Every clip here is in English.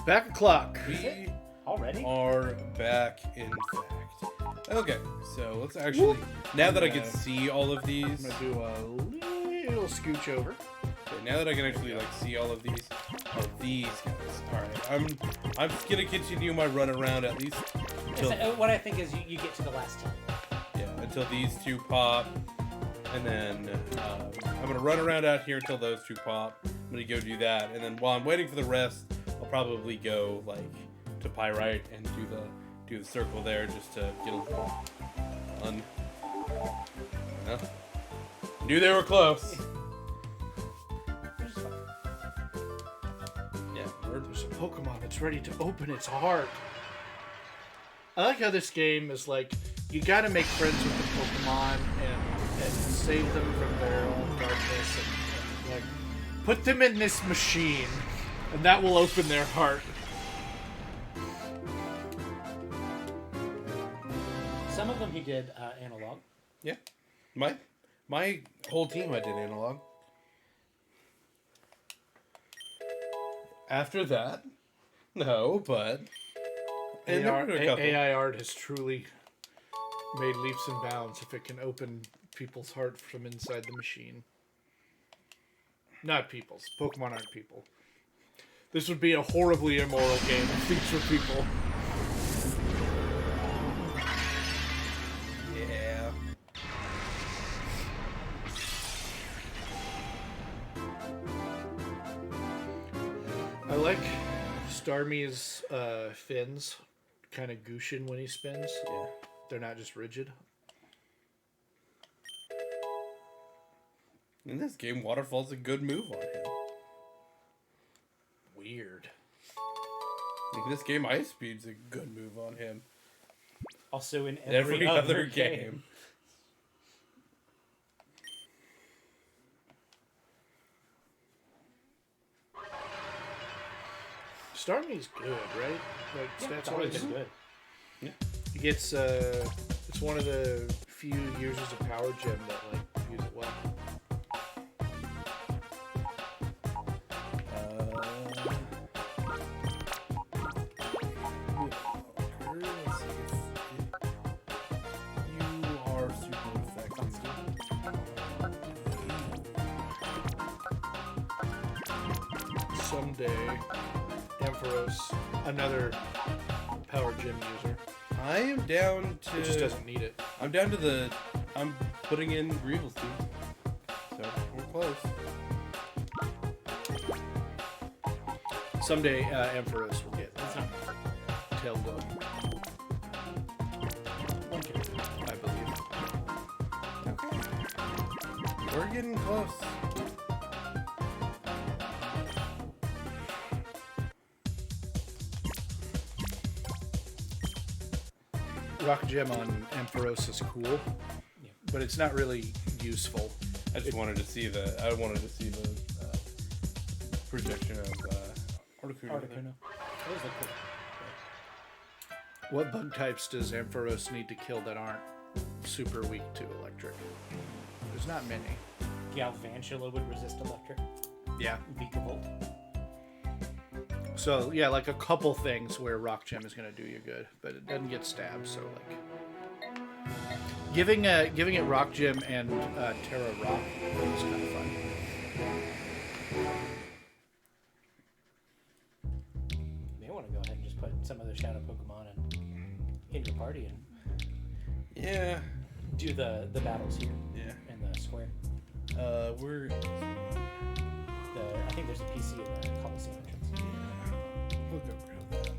Back o'clock. We Already? are back, in fact. Okay, so let's actually... Now that I can see all of these... I'm going to do a little scooch over. Okay, now that I can actually, like, see all of these... Oh, these guys. Alright, I'm just gonna continue my run around at least until... What I think is you get to the last 10. Yeah, until these two pop. And then I'm gonna run around out here until those two pop. I'm gonna go do that, and then while I'm waiting for the rest, I'll probably go like to Pyrite and do the circle there just to get a little fun. Yeah. Knew they were close. Yeah, There's a Pokemon that's ready to open its heart. I like how this game is like, you gotta make friends with the Pokemon and save them from their own darkness and like put them in this machine and that will open their heart. Some of them he did analog. Yeah, my whole team I did analog. After that, no, but and AI art has truly made leaps and bounds if it can open people's heart from inside the machine. Not people's. Pokemon aren't people. This would be a horribly immoral game if these were people. Yeah. I like Starmie's fins kind of gooshin when he spins. Yeah. They're not just rigid. In this game, Waterfall's a good move on him. Weird. In this game, Ice Speed's a good move on him. Also in Every other game. Starmie's good, right? Like That's stats always wise. been good. Yeah. He gets it's one of the few users of Power Gem that like use it well. Let's see if you are super effective. Someday, Ampharos, another Power Gem user, I am down to. who just doesn't need it. I'm down to the. I'm putting in Greevil's team. So we're close. Someday, Ampharos will get Tailbone, I believe. We're getting close. Rock Gem on Ampharos is cool, but it's not really useful. I just wanted to see the. I wanted to see the projection of Articuno. Articuno. Those look cool. What bug types does Ampharos need to kill that aren't super weak to electric? There's not many. Galvantula would resist electric. Yeah. Vikavolt. So yeah, like a couple things where Rock Gem is gonna do you good, but it doesn't get stabbed. So like giving it Rock Gem and Terra Rock is kind of fun. You may want to go ahead and just put some other Shadow Pokemon in your party and Yeah. do the battles here. Yeah. In the square. We're. I think there's a PC in the Coliseum entrance. We'll go grab that.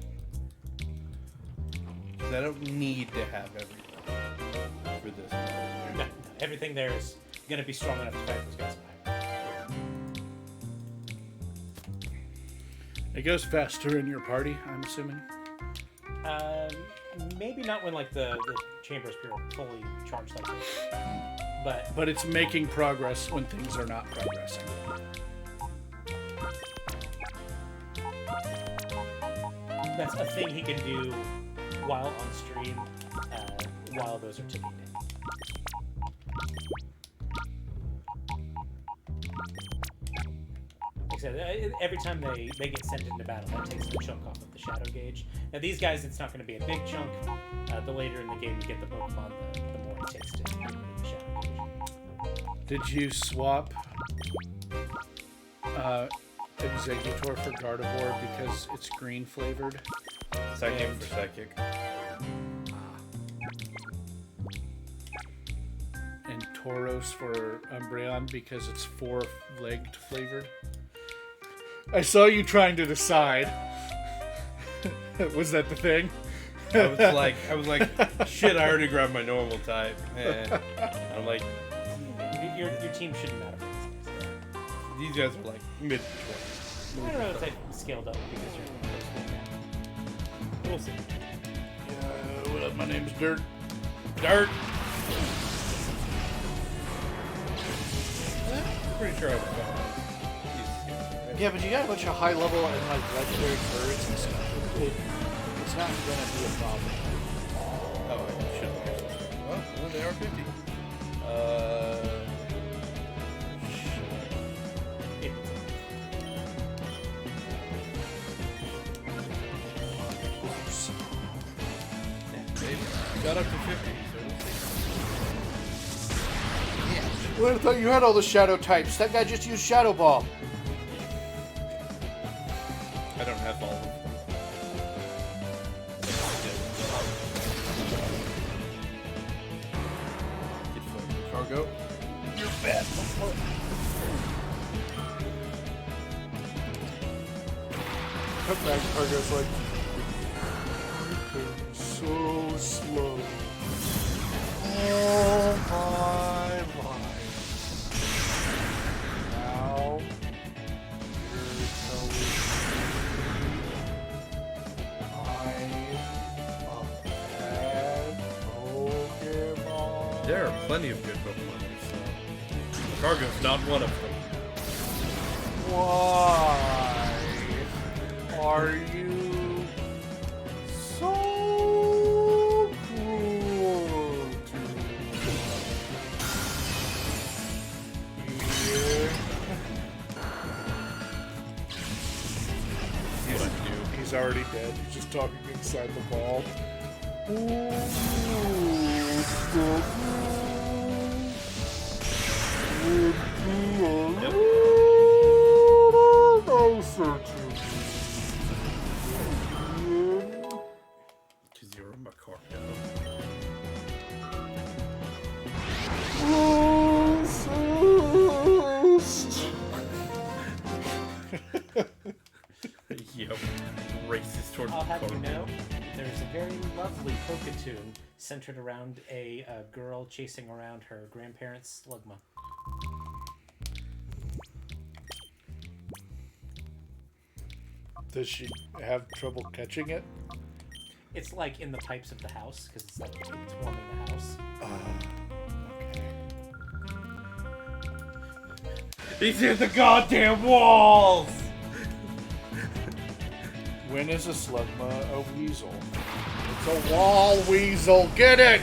'Cause I don't need to have everything for this part. No, everything there is going to be strong enough to fight those guys. It goes faster in your party, I'm assuming. Maybe not when like the Chamber Spear are fully charged like this. But it's making progress when things are not progressing. That's a thing he can do while on stream, while those are ticking in. Like I said, every time they get sent into battle, that takes the chunk off of the shadow gauge. Now these guys, it's not going to be a big chunk. The later in the game you get the Pokemon, the more it takes to get rid of the shadow gauge. Did you swap Exeggutor for Gardevoir because it's green flavored? Psychic for Psychic. And Tauros for Umbreon because it's 4-legged flavored? I saw you trying to decide. Was that the thing? I was like, shit, I already grabbed my normal type. And I'm like, Your team shouldn't matter for these guys. these guys are like mid-20s. I don't know if they scaled up because you're We'll see. What up? My name's Dirt. Dirt! Pretty sure I was fine. Yeah, but you got a bunch of high level and like legendary birds and stuff. It's not gonna be a problem. Oh, I should have used this. Well, they are 50. Got up to 50, so we'll see. Well, I thought you had all the shadow types. That guy just used Shadow Ball. I don't have all of them. Get foot. Cargo. You're bad. Come back, Cargo's like, so slow. Oh my life. Now you're telling me I'm a bad Pokemon. There are plenty of good Pokemon there, so Cargo's not one of them. Why are you so cruel to me? He's already dead. He's just talking inside the ball. Because you're a Macargo. Yep. Racist towards I'll have you Macargo. know, there's a very lovely Poketoon centered around a girl chasing around her grandparents' Slugma. Does she have trouble catching it? It's like in the pipes of the house because it's like it's warming the house. These are the goddamn walls! When is a Slugma a weasel? It's a wall weasel. Get it!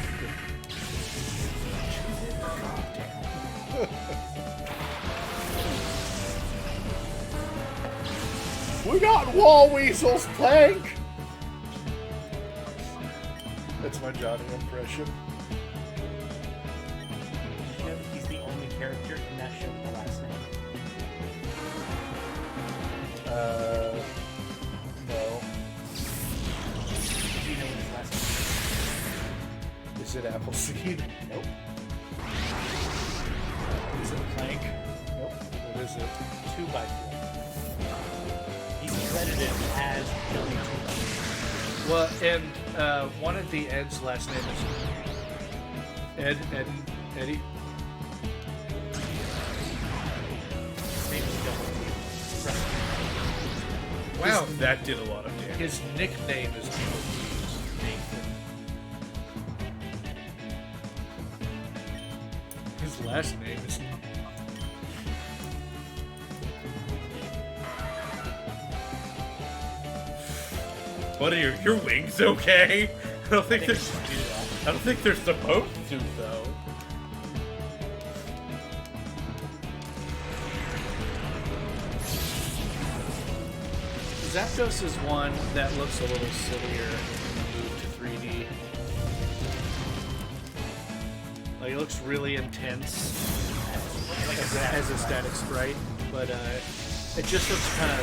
We got wall weasels, Plank! That's my Johnny impression. You know, he's the only character in that show with the last name. No. Do you know what his last name Is it Appleseed? is? Nope. Is it Plank? Nope. What is it? 2x4. He's credited as Johnny 2x4. Well, and one of the Ed's last name is Eddie. His name is Double T. Wow, that did a lot of damage. His nickname is Nathan. His last name is. What are your wings okay? I don't think they're Just do that. I don't think they're supposed to though. Zapdos is one that looks a little sillier when you move to 3D. Like, it looks really intense as a static sprite, but it just looks kind of...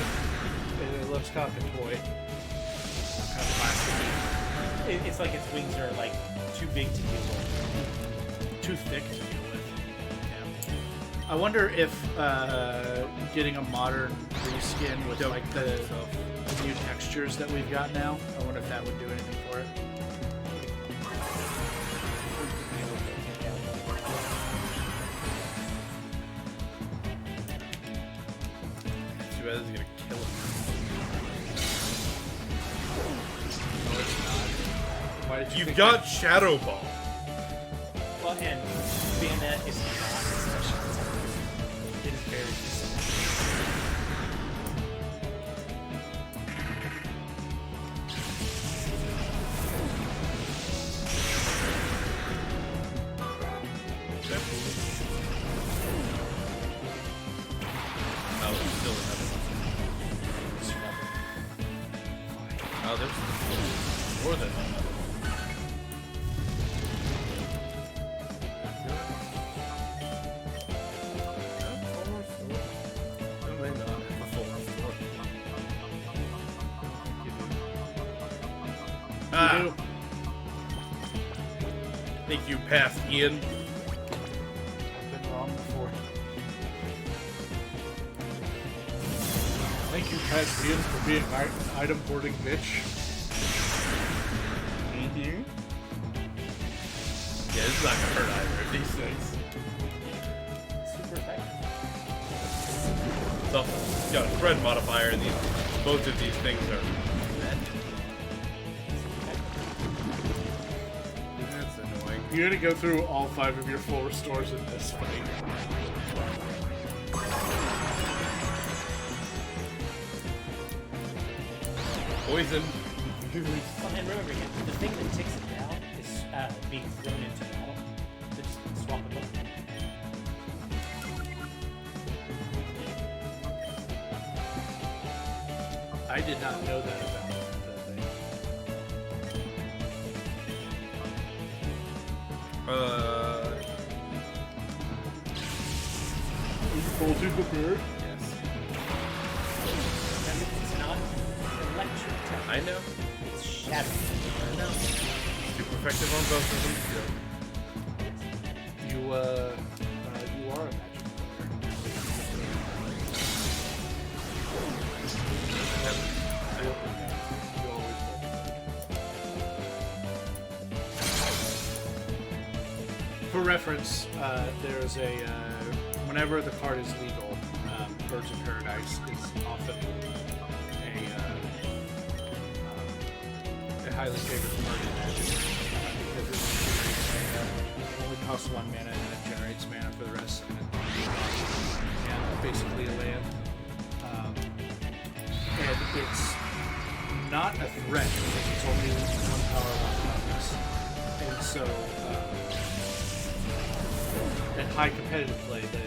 It looks kind of a toy. Kind of plasticky. It's like its wings are like too big to deal with. Too thick to deal with. Yeah. I wonder if getting a modern reskin with like the new textures that we've got now, I wonder if that would do anything for it. Too bad this is gonna kill him. No, it's not. Why did you You've think got that? Shadow Ball. Well, and Bayonet is not special. It is very simple. Oh, it's still another one. Oh, there's more than another one. Ah, You do. think you passed Ian. I've been wrong before. Thank you, Pat Ian, for being an item hoarding bitch. Mm-hmm. Yeah, this is not gonna hurt either of these things. Super effective. So, it's got a spread modifier, and both of these things are red. That's annoying. You're gonna go through all 5 of your full restores in this fight. Poison. Well, and remember, again, the thing that takes it down is being thrown into battle. So just swap it over. I did not know that about the thing. Bolted the bird? Yes. Remember, it's not electric type. I know. It's shadow. I know. Super effective on both of them. You are a magic player. You always will. For reference, there's a whenever the card is legal, Birds of Paradise is often a highly favored card in Magic because it only costs 1 mana and it generates mana for the rest, and basically a land. And it's not a threat because it's only 1 power, 1 toughness, and so. At high competitive play, the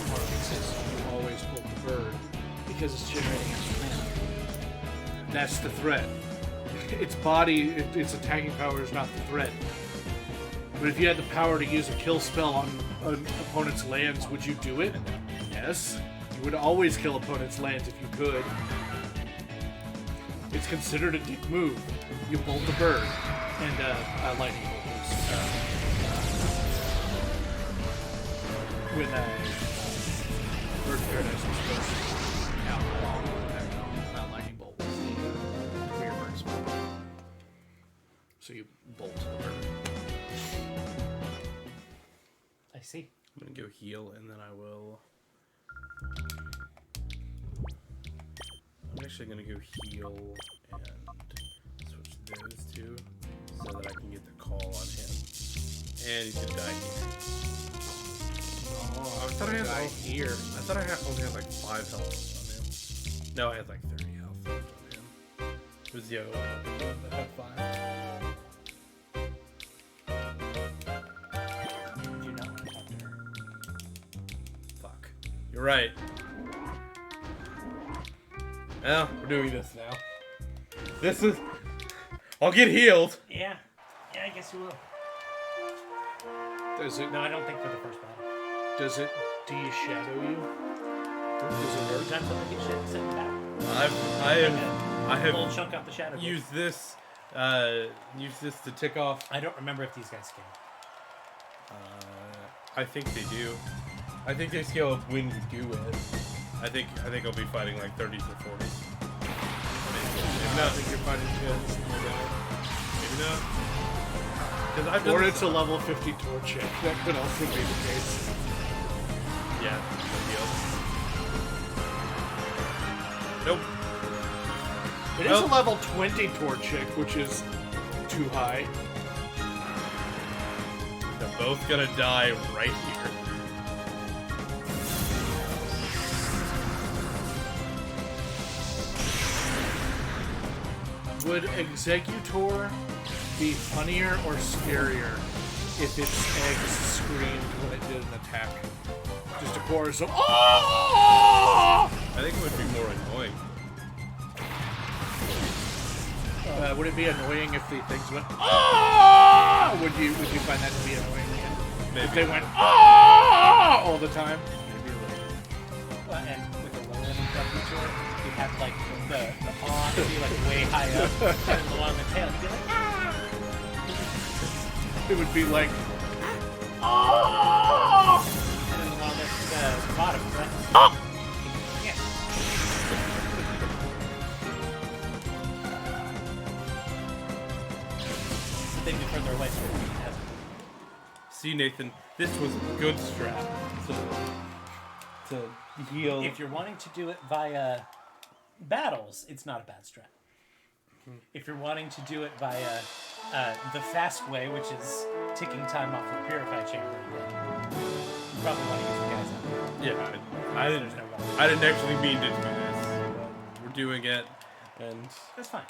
market says you always bolt the bird because it's generating extra mana. That's the threat. Its body, its attacking power is not the threat. But if you had the power to use a kill spell on an opponent's lands, would you do it? Yes. You would always kill opponent's lands if you could. It's considered a dick move. You bolt the bird. And Lightningbolt is when Bird of Paradise was supposed to outlaw Lightningbolt was the weird bird spell. So you bolt the bird. I see. I'm gonna go heal, and then I will. I'm actually gonna go heal and switch those two so that I can get the call on him. And he's gonna die here. Oh, I thought I had here. I thought I only had like 5 health on him. No, I had like 30 health on him. It was the other one that had 5. Do you not want to talk to her? Fuck. You're right. Well, we're doing this now. This is... I'll get healed. Yeah. Yeah, I guess you will. Does it? No, I don't think for the first battle. Does it de-shadow you? Does it Every hurt? time someone gets shit, send it back. I A full have chunk off the shadow gauge. used this to tick off. I don't remember if these guys scale. I think they do. I think they scale up when you do it. I think I'll be fighting like 30s or 40s. Maybe I not. think you're fighting kids. Maybe not. 'Cause I've done Or this- it's a level 50 torch check. That could also be the case. Yeah. Could be Nope. It is a level 20 torch check, which is too high. They're both gonna die right here. Would Executor be funnier or scarier if its eggs screamed when it did an attack? Just a chorus of "Oh!" I think it would be more annoying. Would it be annoying if the things went "Oh!" Would you find that to be annoying? Maybe. If they went "Oh!" all the time? Maybe a little. Well, and with the low end Executor, you have like the paw to be like way high up, and the one on the tail to be like, ah! It would be like "Oh!" And then the one on the bottom, right? Oh! Yeah. But they'd be further away, so it wouldn't be as See, Nathan, this was a good strat to heal. If you're wanting to do it via battles, it's not a bad strat. If you're wanting to do it via the fast way, which is ticking time off the purify chamber again, you probably want to use the guys out there. Yeah, I didn't. There's no wrong. I didn't actually mean to do this. But we're doing it, and That's fine.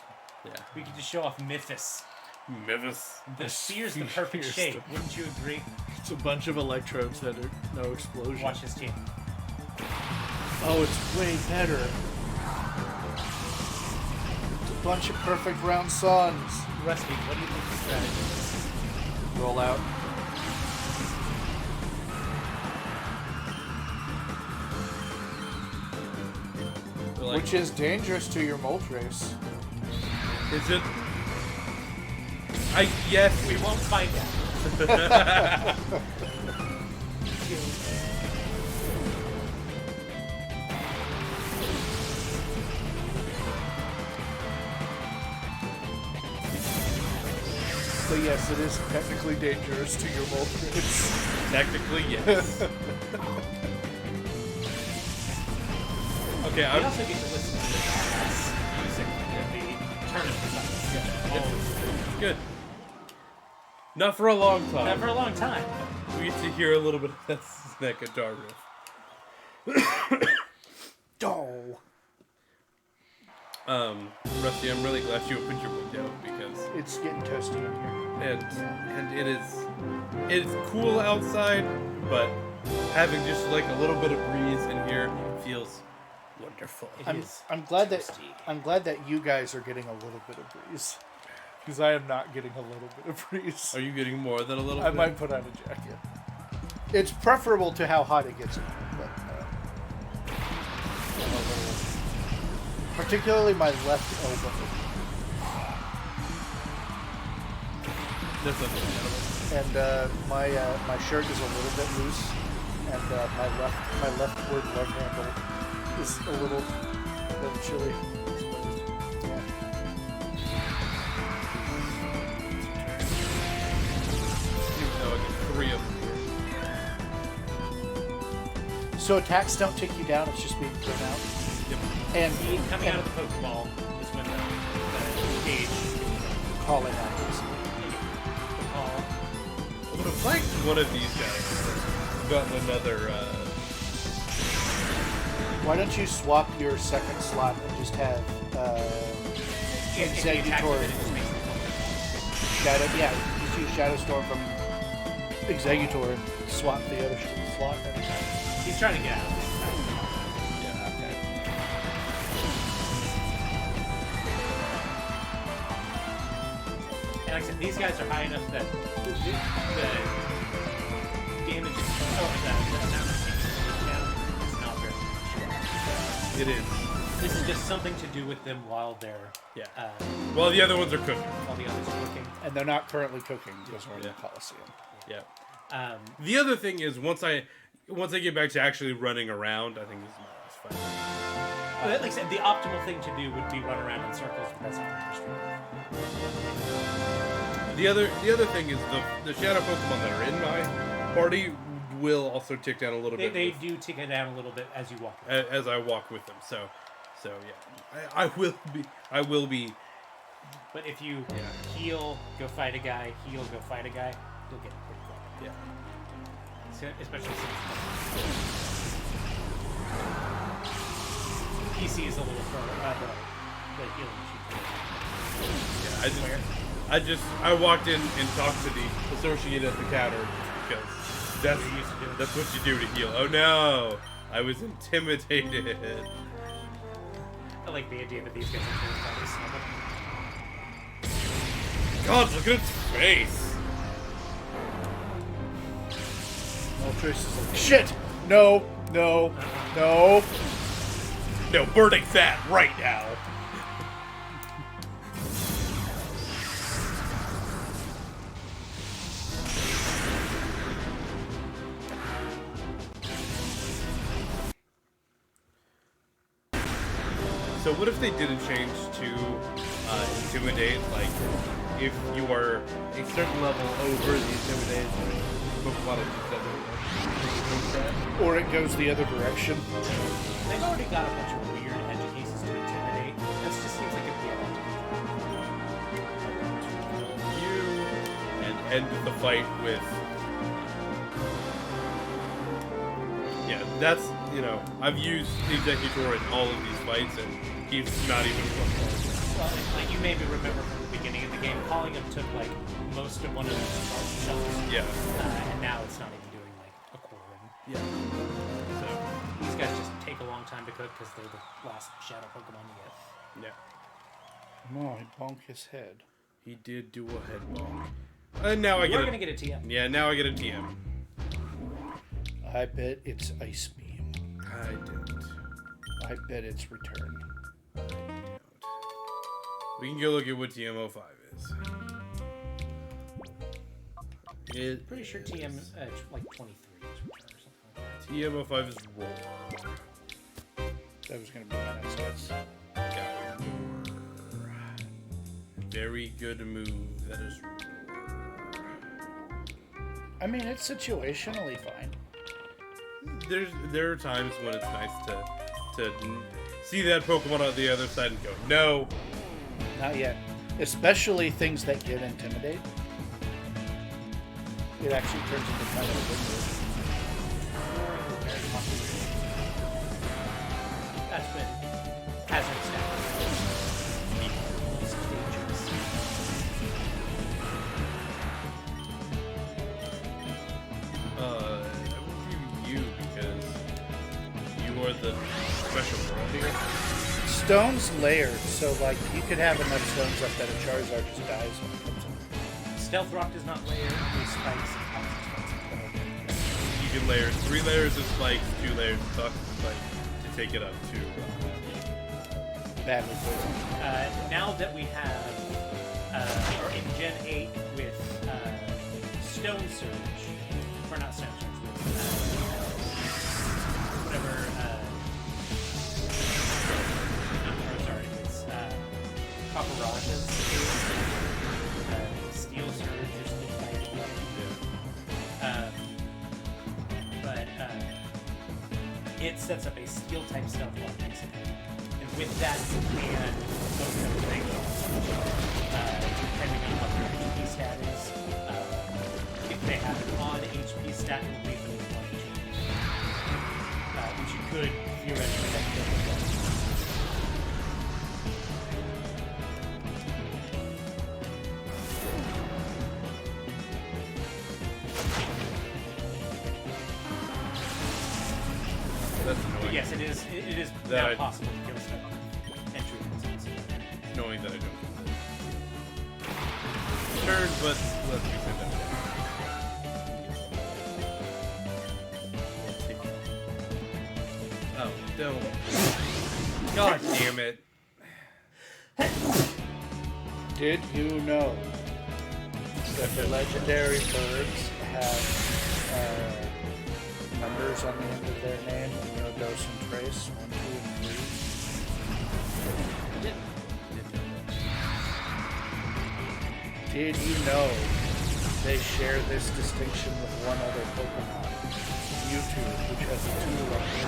yeah. We could just show off Mythos. Mivis. The sphere's the perfect Sphere's shape. Wouldn't you agree? It's a bunch of electrodes that are no explosion. Watch this team. Oh, it's way better. It's a bunch of perfect round suns. Rusty, what do you think the strategy is? Roll out. Like, Which is dangerous to your Moltres. is it? Yes. We won't find out. So yes, it is technically dangerous to your Moltres. Technically, yes. Okay, We I'm. also get to listen to the badass music in the tournament. Yeah, good. Not for a long time. Not for a long time. We get to hear a little bit of that guitar riff. Oh, Rusty, I'm really glad you opened your window because it's getting toasty in here. and it's cool outside, but having just like a little bit of breeze in here feels wonderful. I'm glad that you guys are getting a little bit of breeze, because I am not getting a little bit of breeze. Are you getting more than a little I bit? might put on a jacket. It's preferable to how hot it gets in here, but particularly my left elbow. That's understandable. And my shirt is a little bit loose, and my leftward love handle is a little chilly. Yeah. Even though I get 3 of them. So attacks don't take you down; it's just being thrown out. Yep. And Coming out of the Pokeball is when the gauge calling out. call. I would have liked one of these guys gotten another. Why don't you swap your second slot and just have Executor Shadow? Yeah, just use Shadow Storm from Executor and swap the other slot. He's trying to get out. Yeah. Okay. like I said, these guys are high enough that the damage is the amount of damage down is not very much. It is. This is just something to do with them while they're While the other ones are cooking. while the others are cooking. And they're not currently cooking because we're in the Coliseum. Yeah. The other thing is once I get back to actually running around, I think this is my last fight. Like I said, the optimal thing to do would be run around in circles and press Cobrastryke. The other thing is the shadow Pokemon that are in my party will also tick down a little bit. They do tick it down a little bit as you walk. As I walk with them. So yeah, I will be. But if you heal, go fight a guy, heal, go fight a guy, you'll get it pretty quick. Yeah. So, especially since PC is a little further. The healing machine. Yeah, I walked in and talked to the associate at the counter because that's what you do to heal. Oh no, I was intimidated. I like the idea that these guys are killed by this level. God, look at its face. Moltres is like, shit! No, no, no. No, burning fat right now. So what if they didn't change to intimidate? Like, if you are a certain level over the intimidate, Pokemon Or it goes the other direction. They've already got a bunch of weird edge cases to intimidate. That just seems like it'd be a lot to you and end the fight with. Yeah, that's, I've used the Executor in all of these fights, and he's not even close. Well, like you maybe remember from the beginning of the game, calling him took like most of one of those chunks. Yeah. And now it's not even doing like a quarter of them. Yeah. So these guys just take a long time to cook because they're the last shadow Pokemon you get. yeah, No, he bonked his head. he did do a head bonk. And now I You're get gonna get a TM. Yeah, now I get a TM. I bet it's Ice Beam. I don't. I bet it's Return. We can go look at what TM05 is. Pretty sure TM like 23 is return or something like that. TM05 is Roar. That was going to be my next guess. Got Roar. Very good move. That is Roar. I mean, it's situationally fine. There are times when it's nice to see that Pokemon on the other side and go, no. Not yet. Especially things that get Intimidate. It actually turns into kind of a good move. That's been hazard stack. Most dangerous. I will give you because you are the special girl here. Stone's layered, so like you could have enough stones up that a Charizard just dies when it comes in. Stealth Rock does not layer with spikes and toxic spikes. You can layer 3 layers of spikes, 2 layers of toxic spikes to take it up to. Badly poisoned. Now that we have, or in Gen 8 with Stone Surge, or not Stone Surge, with whatever, it's Cobrastryke, Steel Surge or something like that. But it sets up a Steel type Stealth Rock basically. And with that, you can those kind of things, depending on what their HP stat is. If they have an odd HP stat, it will leave them with 1 HP. Which you could theoretically then kill as well. That's annoying. But yes, it is That now I- possible to kill stuff entry resistance. Knowing that I don't. turns, but let's reset that. Oh, don't. God damn it. Did you know that the legendary birds have numbers on the end of their name? No dos and trace, 1, 2, and 3. Did you know they share this distinction with one other Pokemon, Mewtwo, which has a 2 lucky.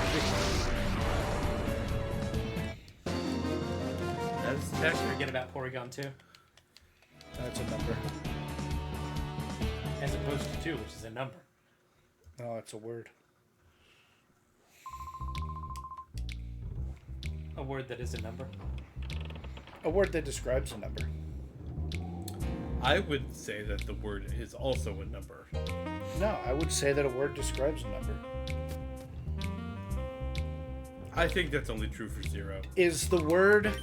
That's Don't technically. forget about Porygon 2, That's a number. as opposed to 2, which is a number. No, it's a word. A word that is a number. A word that describes a number. I would say that the word is also a number. No, I would say that a word describes a number. I think that's only true for 0. Is the word...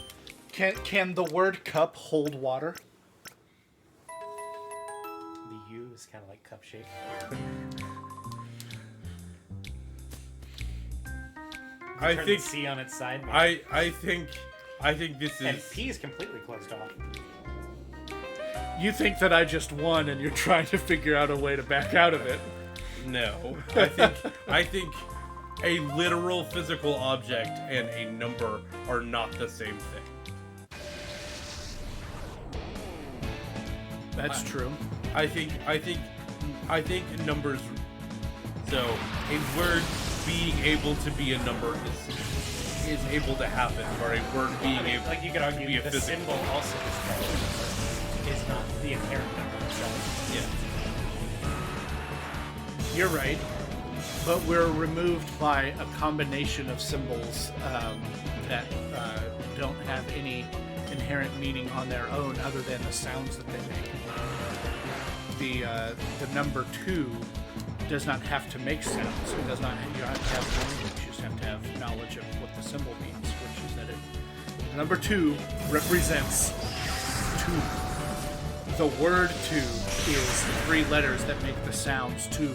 Can the word cup hold water? The U is kind of like cup shape. I Turn think the C on its side. Maybe. I think this And is. P is completely closed off. You think that I just won and you're trying to figure out a way to back out of it. No. I think a literal physical object and a number are not the same thing. That's true. I think numbers. So a word being able to be a number is able to happen, or a word being able Like you could to be argue a the physical. symbol also is not the inherent number itself. Yeah. You're right. But we're removed by a combination of symbols that don't have any inherent meaning on their own other than the sounds that they make. The number 2 does not have to make sounds. It does not. You don't have to have language. You just have to have knowledge of what the symbol means, which is that the number 2 represents 2. The word 2 is 3 letters that make the sounds 2,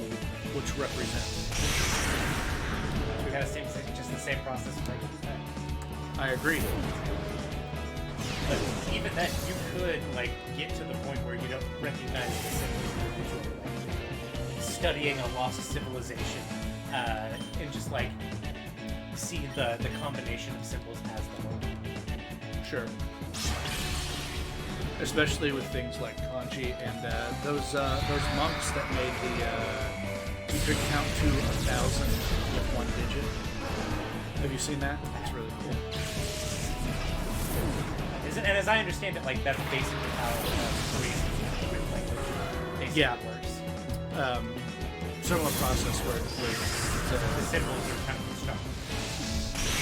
which represent. We gotta just the same process of making that. I agree. But even then, you could like get to the point where you don't recognize the symbols individually, like studying a lost civilization, and just like see the combination of symbols as the whole. Sure. Especially with things like kanji and those monks that made the you could count to 1,000 with 1 digit. Have you seen that? It's really cool. And as I understand it, like that's basically how Korean written language basically works. Similar process where The symbols are kind of constructed.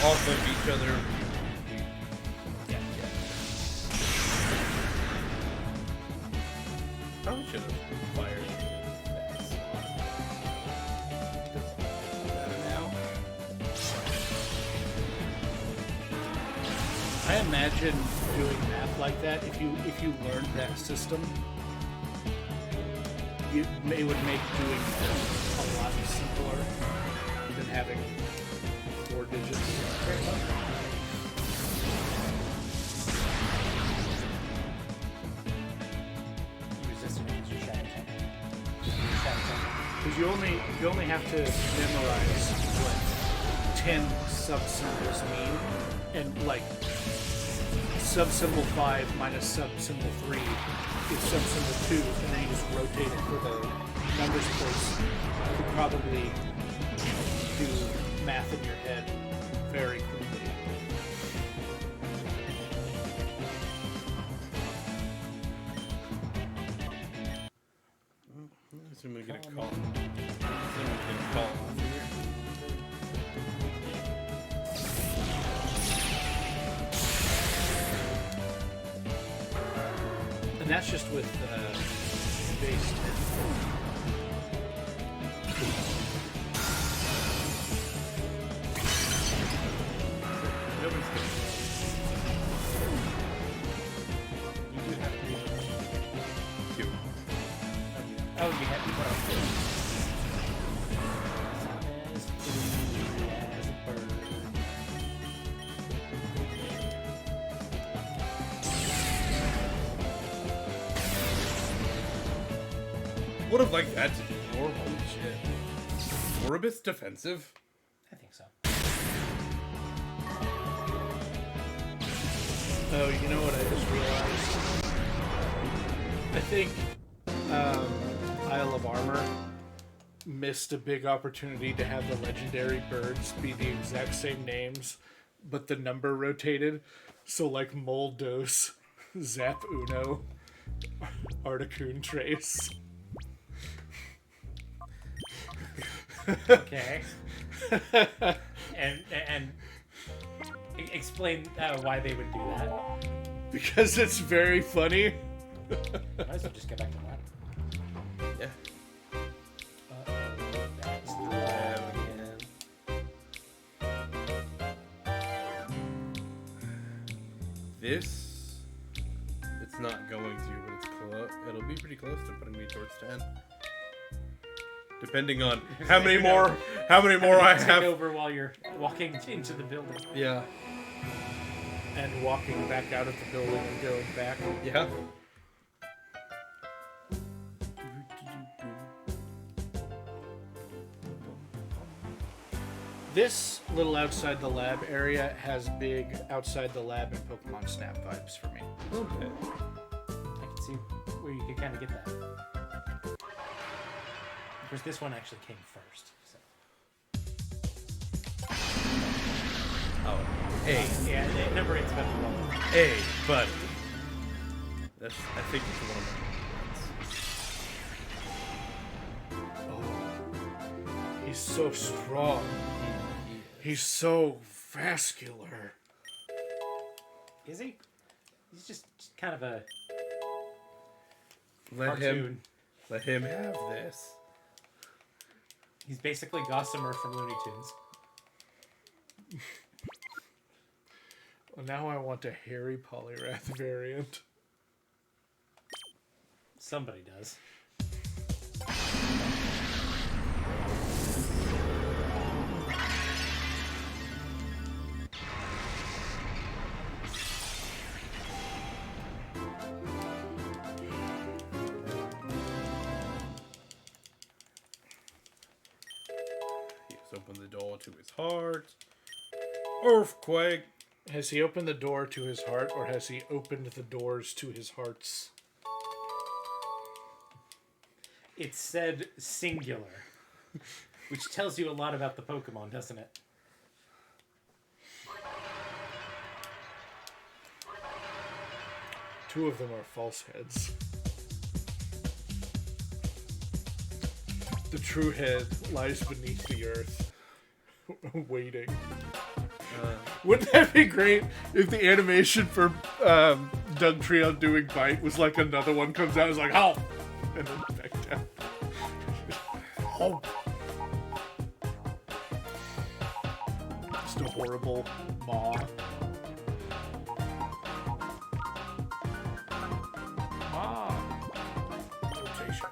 Also of each other. Probably should have fired that. now. I imagine doing math like that. If you learned that system, it would make doing math a lot simpler than having 4 digits. You resist it because you're shadow type. Because you only have to memorize what 10 sub-symbols mean, and like sub-symbol 5 minus sub-symbol 3 is sub-symbol 2, and then you just rotate it for the numbers place. You could probably do math in your head very quickly. I'm gonna get a call. Someone's gonna call off here. And that's just with base 10. Nobody's gonna. You do have 3 numbers. 2. you have to put on as free as a bird. Would have liked that to do more. Holy shit. Orbis defensive? I think so. Oh, you know what I just realized? I think Isle of Armor missed a big opportunity to have the legendary birds be the exact same names, but the number rotated. So like Moldos, Zap Uno, Articoon Trace. Okay. and explain why they would do that. Because it's very funny. Might as well just get back to that. Yeah. That's the lab again. This, it's not going to, but it's close. It'll be pretty close to putting me towards 10. Depending on how many more I Take have. over while you're walking into the building. Yeah. And walking back out of the building and going back. Yeah. This little outside the lab area has big outside the lab and Pokemon Snap vibes for me. Okay. I can see where you can kind of get that. Of course, this one actually came first. So. Oh. Hey. Yeah, number 8's about to roll. Hey, buddy. That's, I think it's one of my Oh, he's so strong. He's so vascular. Is he? He's just kind of a Let cartoon. him have this. He's basically Gossamer from Looney Tunes. Well, now I want a hairy Poliwrath variant. Somebody does. He's opened the door to his heart. Earthquake. Has he opened the door to his heart, or has he opened the doors to his hearts? It said singular, which tells you a lot about the Pokemon, doesn't it? Two of them are false heads. The true head lies beneath the earth, waiting. Wouldn't that be great if the animation for Dugtrio doing Bite was like another one comes out, it's like, oh! And then back down. Oh! Just a horrible maw. Rotation.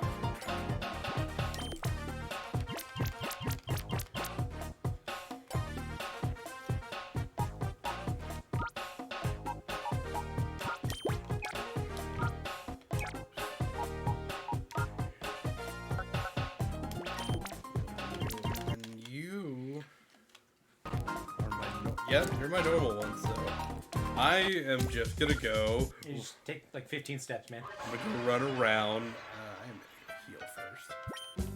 And you are you're my normal one, so I am just gonna go. You just take like 15 steps, man. I'm gonna run around. I'm gonna heal first.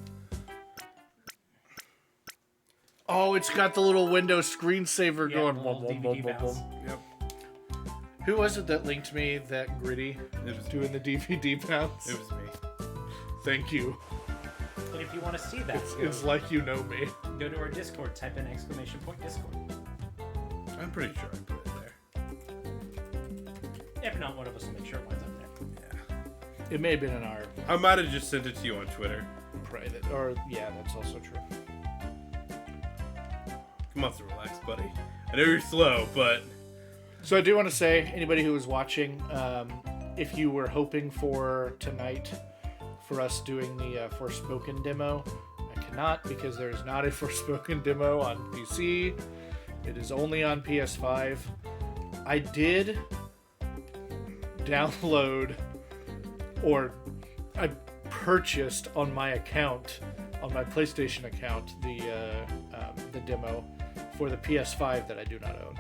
Oh, it's got the little Windows screensaver Yeah, going. the Boom, little boom, boom, DVD boom, bounce. boom. Yep. Who was it that linked me that Gritty It was doing the DVD bounce? It was me. Thank you. And if you want to see that, It's like you know me. go to our Discord, type in !Discord. I'm pretty sure I put it there. If not, one of us will make sure it winds up there. Yeah. It may have been in our I might have just sent it to you on Twitter. private, or yeah, that's also true. Come on, so relax, buddy. I know you're slow, but So I do want to say, anybody who was watching, if you were hoping for tonight for us doing the Forspoken demo. I cannot because there is not a Forspoken demo on PC. It is only on PS5. I did download, or I purchased on my account, on my PlayStation account, the demo for the PS5 that I do not own.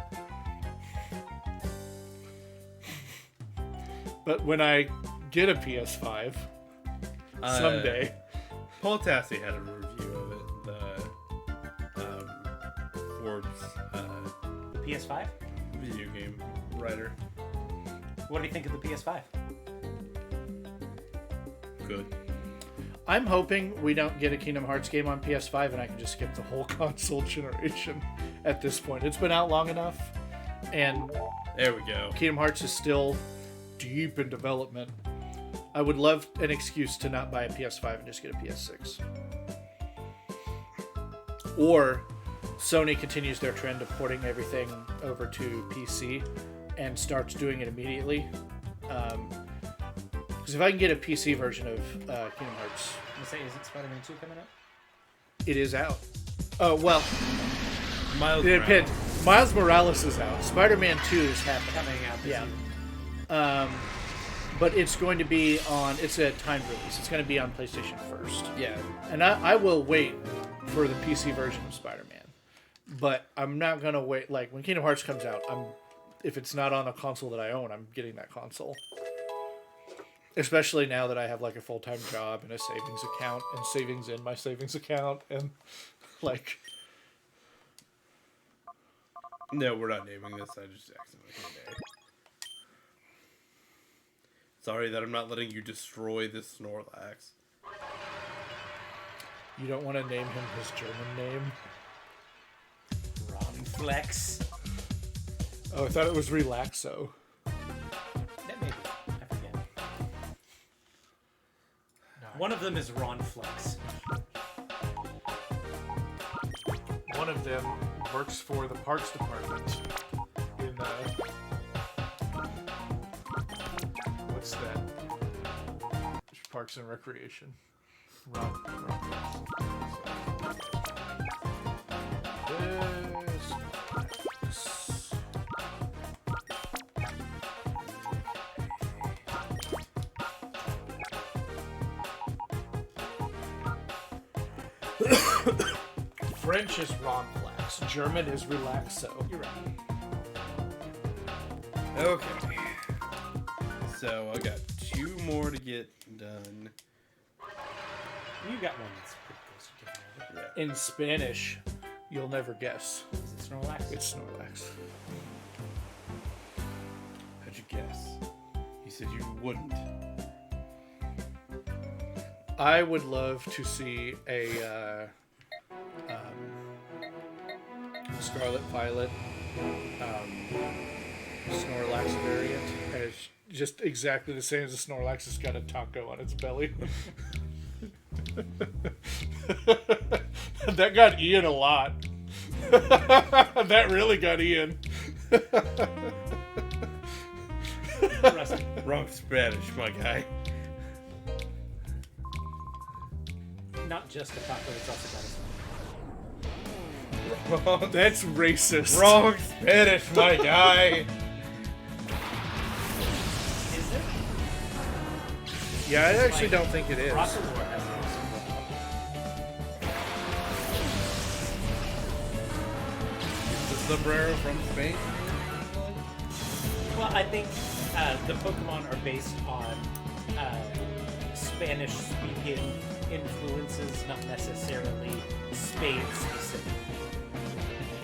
But when I get a PS5 someday, Paul Tassi had a review of it. The Forbes The PS5? video game writer. What do you think of the PS5? Good. I'm hoping we don't get a Kingdom Hearts game on PS5 and I can just skip the whole console generation at this point. It's been out long enough, and There we go. Kingdom Hearts is still deep in development. I would love an excuse to not buy a PS5 and just get a PS6. Or Sony continues their trend of porting everything over to PC and starts doing it immediately. Because if I can get a PC version of Kingdom Hearts, I'm gonna say, isn't Spider-Man 2 coming out? it is out. Oh, well, Miles it Morales. depends. Miles Morales is out. Spider-Man 2 is happening. Coming out this Yeah. year. But it's going to be on, it's a timed release. It's going to be on PlayStation first. Yeah. And I will wait for the PC version of Spider-Man. But I'm not going to wait. Like, when Kingdom Hearts comes out, if it's not on a console that I own, I'm getting that console. Especially now that I have, like, a full-time job and a savings account and savings in my savings account. And, like... No, we're not naming this. I just accidentally hit A. Sorry that I'm not letting you destroy this Snorlax. You don't want to name him his German name? Ron Flex. Oh, I thought it was Relaxo. That may be. I forget. One of them is Ron Flex. One of them works for the Parks Department in what's that? Parks and Recreation. French is Ron Flex. German is Relaxo. You're right. Okay. So I got 2 more to get done. You got one that's pretty close to getting over. Yeah. In Spanish, you'll never guess. Is it Snorlax? It's Snorlax. How'd you guess? You said you wouldn't. I would love to see a Scarlet Violet Snorlax variant. And it's just exactly the same as the Snorlax. It's got a taco on its belly. That got Ian a lot. That really got Ian. Rusty. Wrong Spanish, my guy. Not just a taco, it's also got a Wrong, That's racist. wrong Spanish, my guy. Is it? Yeah, I actually don't think it is. Rockawar has The sombrero from Spain. Well, I think the Pokemon are based on Spanish-speaking influences, not necessarily Spain specific.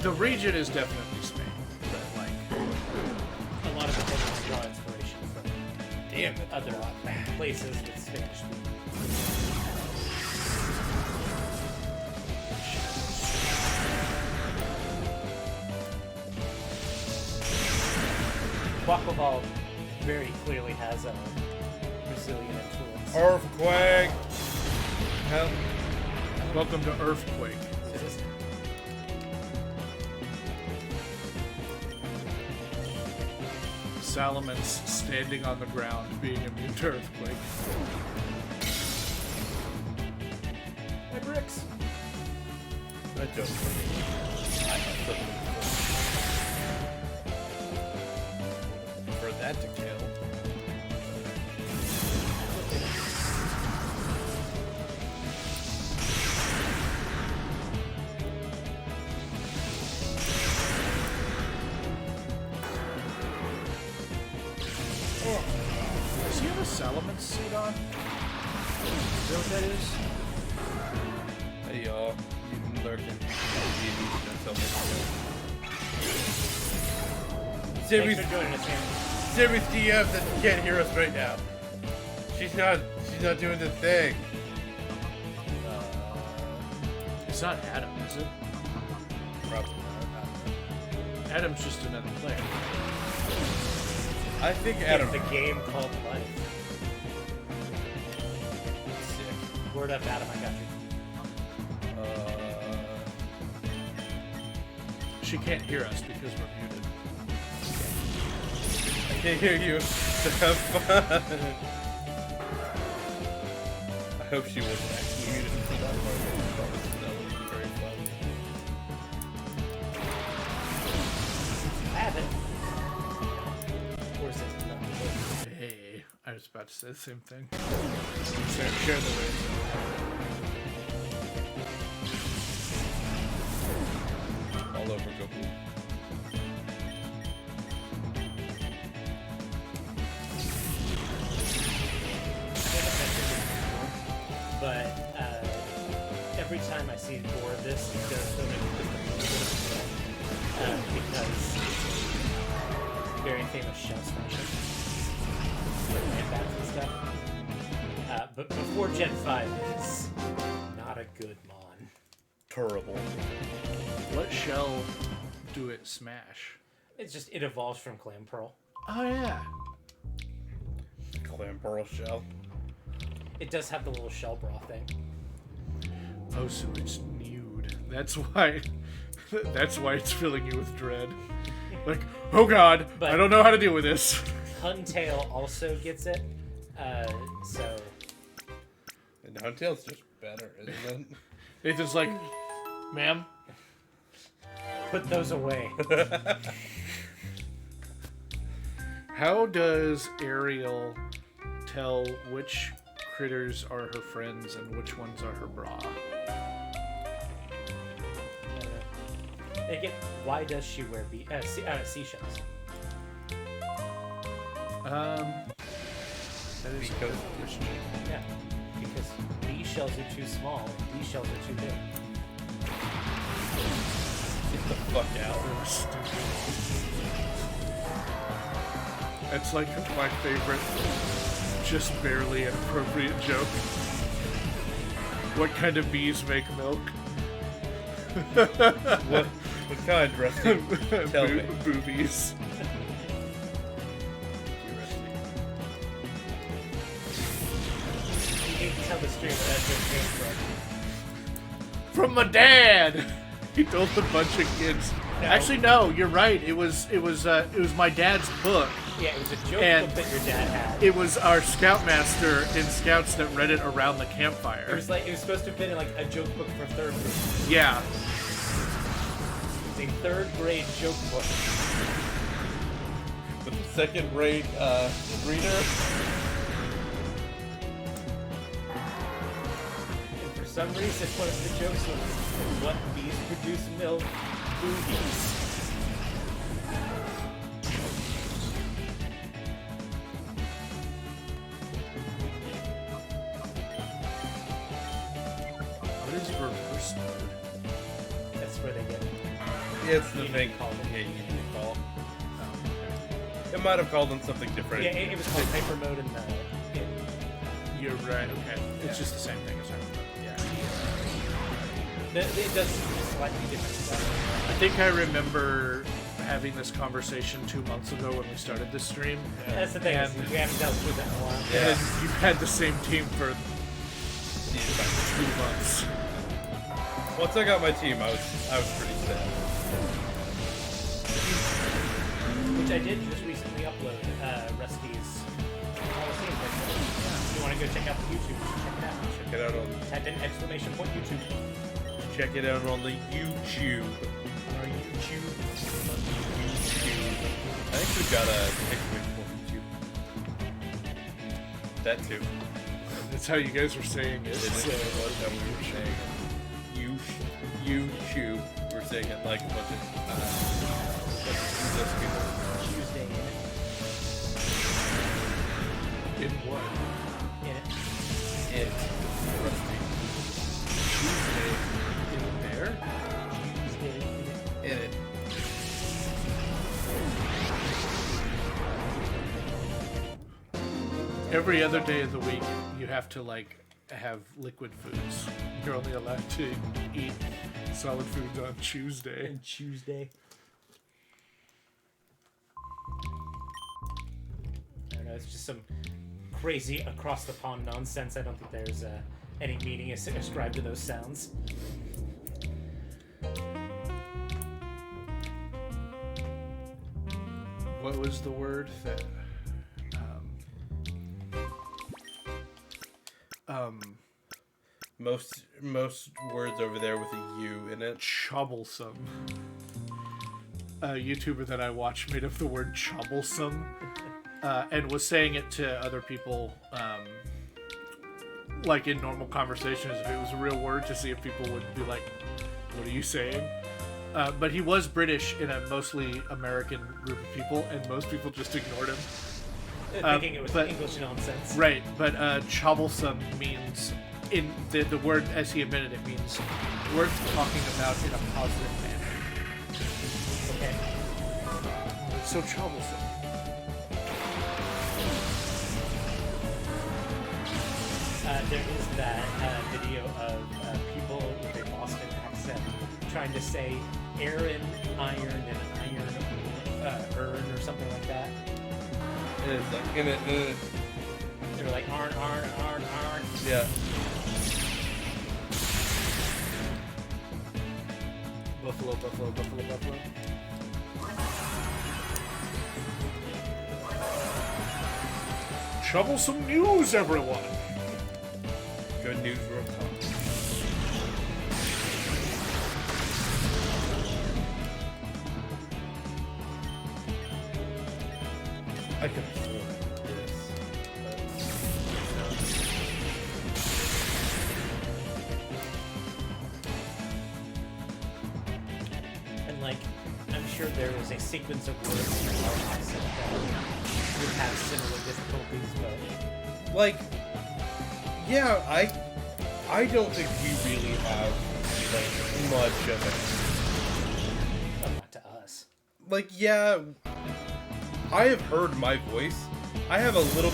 The region is definitely Spain. But like a lot of the Pokemon draw inspiration from Damn it. other places with Spanish speaking. Quaquaval very clearly has a Brazilian influence. Earthquake. Hell. Welcome to Earthquake. It is. Salamence standing on the ground being immune to Earthquake. my bricks. I don't prefer that to Gale. Does he have a Salamence suit on? Is that what that is? Hey y'all, you've been lurking. Thanks for joining us, man. Series DM that can't hear us right now. She's not doing the thing. It's not Adam, is it? Probably not. Adam's just another player. I think Adam. It's a game called Life. Sick. Word up, Adam. I got you. She can't hear us because we're muted. I can't hear you. Have fun. I hope she wasn't actually muted for that part. That would be very fun. I have it. Or is it not? Hey, I was about to say the same thing. Share the radio. All over Goku. But every time I see more of this, it goes so many different because it's a very famous shell smasher. And bats and stuff. But before Gen 5 is not a good mon. Terrible. What shell do it smash? It's just, it evolves from Clam Pearl. Oh yeah. Clam Pearl shell. It does have the little shell bra thing. Oh, so it's nude. That's why. That's why it's filling you with dread. Like, oh god, But- I don't know how to deal with this. Huntail also gets it. So And Huntail's just better, isn't it? Nathan's like, ma'am, put those away. how does Ariel tell which critters are her friends and which ones are her bra? Why does she wear seashells? That is Because- a good question. Yeah, because B shells are too small, and D shells are too big. Get the fuck out. That was stupid. That's like my favorite, just barely inappropriate joke. What kind of bees make milk? What kind, Rusty? Tell me. Boobies. You need to tell the stream where that joke came from. From my dad. He told a bunch of kids. No. Actually, no. You're right. It was my dad's book. Yeah, it was a joke And- book that your dad had. It was our scoutmaster in Scouts that read it around the It campfire. was supposed to have been like a joke book for third grade. Yeah. It was a third grade joke book. With the second grade reader. And for some reason, one of the jokes was, what bees produce milk? Boobies. What is reverse mode? That's where they get it. Yeah, it's the You thing need to call them. Yeah, you need to call. Oh, It might have called them something different. Yeah, it was called hyper mode in the. okay. You're right. Okay. It's just the same thing as hyper mode. Yeah. It does slightly different stuff. I think I remember having this conversation 2 months ago when we started this stream. That's the thing, is And- we haven't dealt with that in a while. Yeah. And you've had the same team for 2 months. Once I got my team, I was pretty sad. Which I did just recently upload Rusty's Coliseum picture. If you want to go check out the YouTube, check it out. Check it out on Type in exclamation point YouTube. Check it out on the YouTube. Our YouTube. I think we've got a exclamation point YouTube. That too. That's how you guys were saying it. That we were saying. YouTube. We're saying it like a bunch of people. Tuesday In what? in it. It. Tuesday. In there? Tuesday in it. In it. Every other day of the week, you have to like have liquid foods. You're only allowed to eat solid foods on Tuesday. And Tuesday. I don't know, it's just some crazy across the pond nonsense. I don't think there's any meaning ascribed to those sounds. What was the word that? Most words over there with a U in it. Troublesome. A YouTuber that I watched made up the word troublesome and was saying it to other people like in normal conversations if it was a real word to see if people would be like, what are you saying? But he was British in a mostly American group of people, and most people just ignored him. Thinking it was English nonsense. Right, but troublesome means, in the word as he admitted it, means worth talking about in a positive manner. Okay. It's so troublesome. There is that video of people with a Boston accent trying to say Aaron, iron, and iron urn or something like that. It is like in it. They were like arn. Yeah. Buffalo. Troublesome news, everyone. Good news real talk. I can afford this. And like, I'm sure there is a sequence of words in our accent that would have similar difficulties, but Like, yeah, I don't think we really have like much of not to us. it. Like, yeah, I have heard my voice. I have a little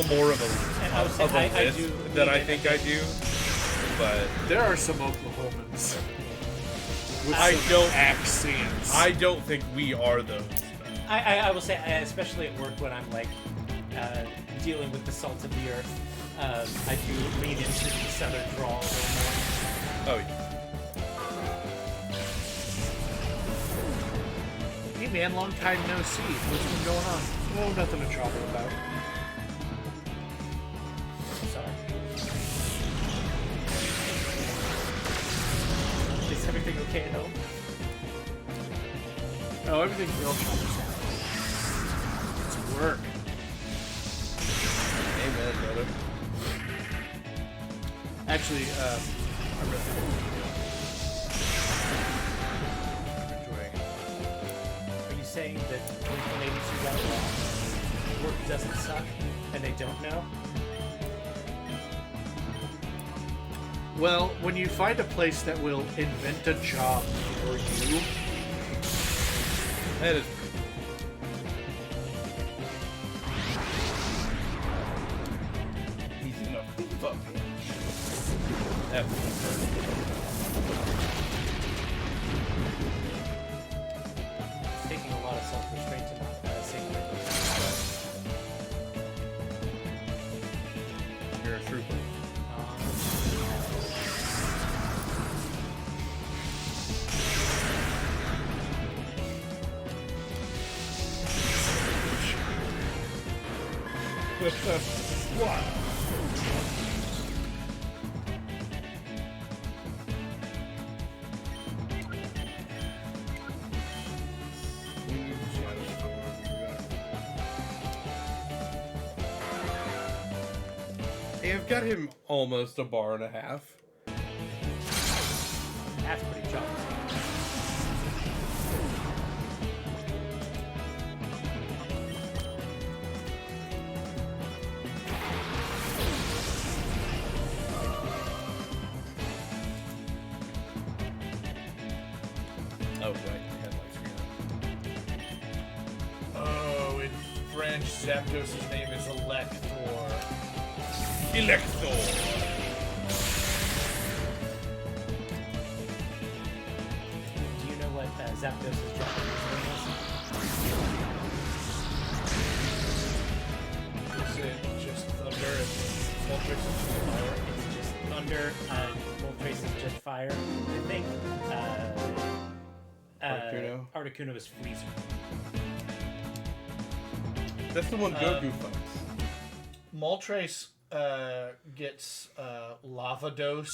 more of a lisp that I think I do, but There are some Oklahomans with I some accents. I don't think we are those. I will say, especially at work when I'm like dealing with the salt of the earth, I do lean into the southern drawl a little more. Oh, yeah. Hey man, long time no see. What's been going on? Oh, nothing to trouble about. Sorry. Is everything okay at home? Oh, everything's real troublesome. It's work. Amen, brother. Actually, I read the book. I'm enjoying it. Are you saying that the ladies who got lost, work doesn't suck and they don't know? Well, when you find a place that will invent a job for you, That is. He's in a fuck. That was It's taking a lot of self-restraint to not say that. You're a trooper. what? Hey, I've got him almost a bar and a half. That's pretty choppy. Oh, right. I had my screen up. Oh, in French, Zapdos' name is Elector. Elector! Do you know what Zapdos' Japanese name is? Is it just Thunder and Moltres and Fire? It's just Thunder, Moltres is just Fire. I think Articuno? Articuno is Freezer. That's the one Goku fights. Moltres gets Lavados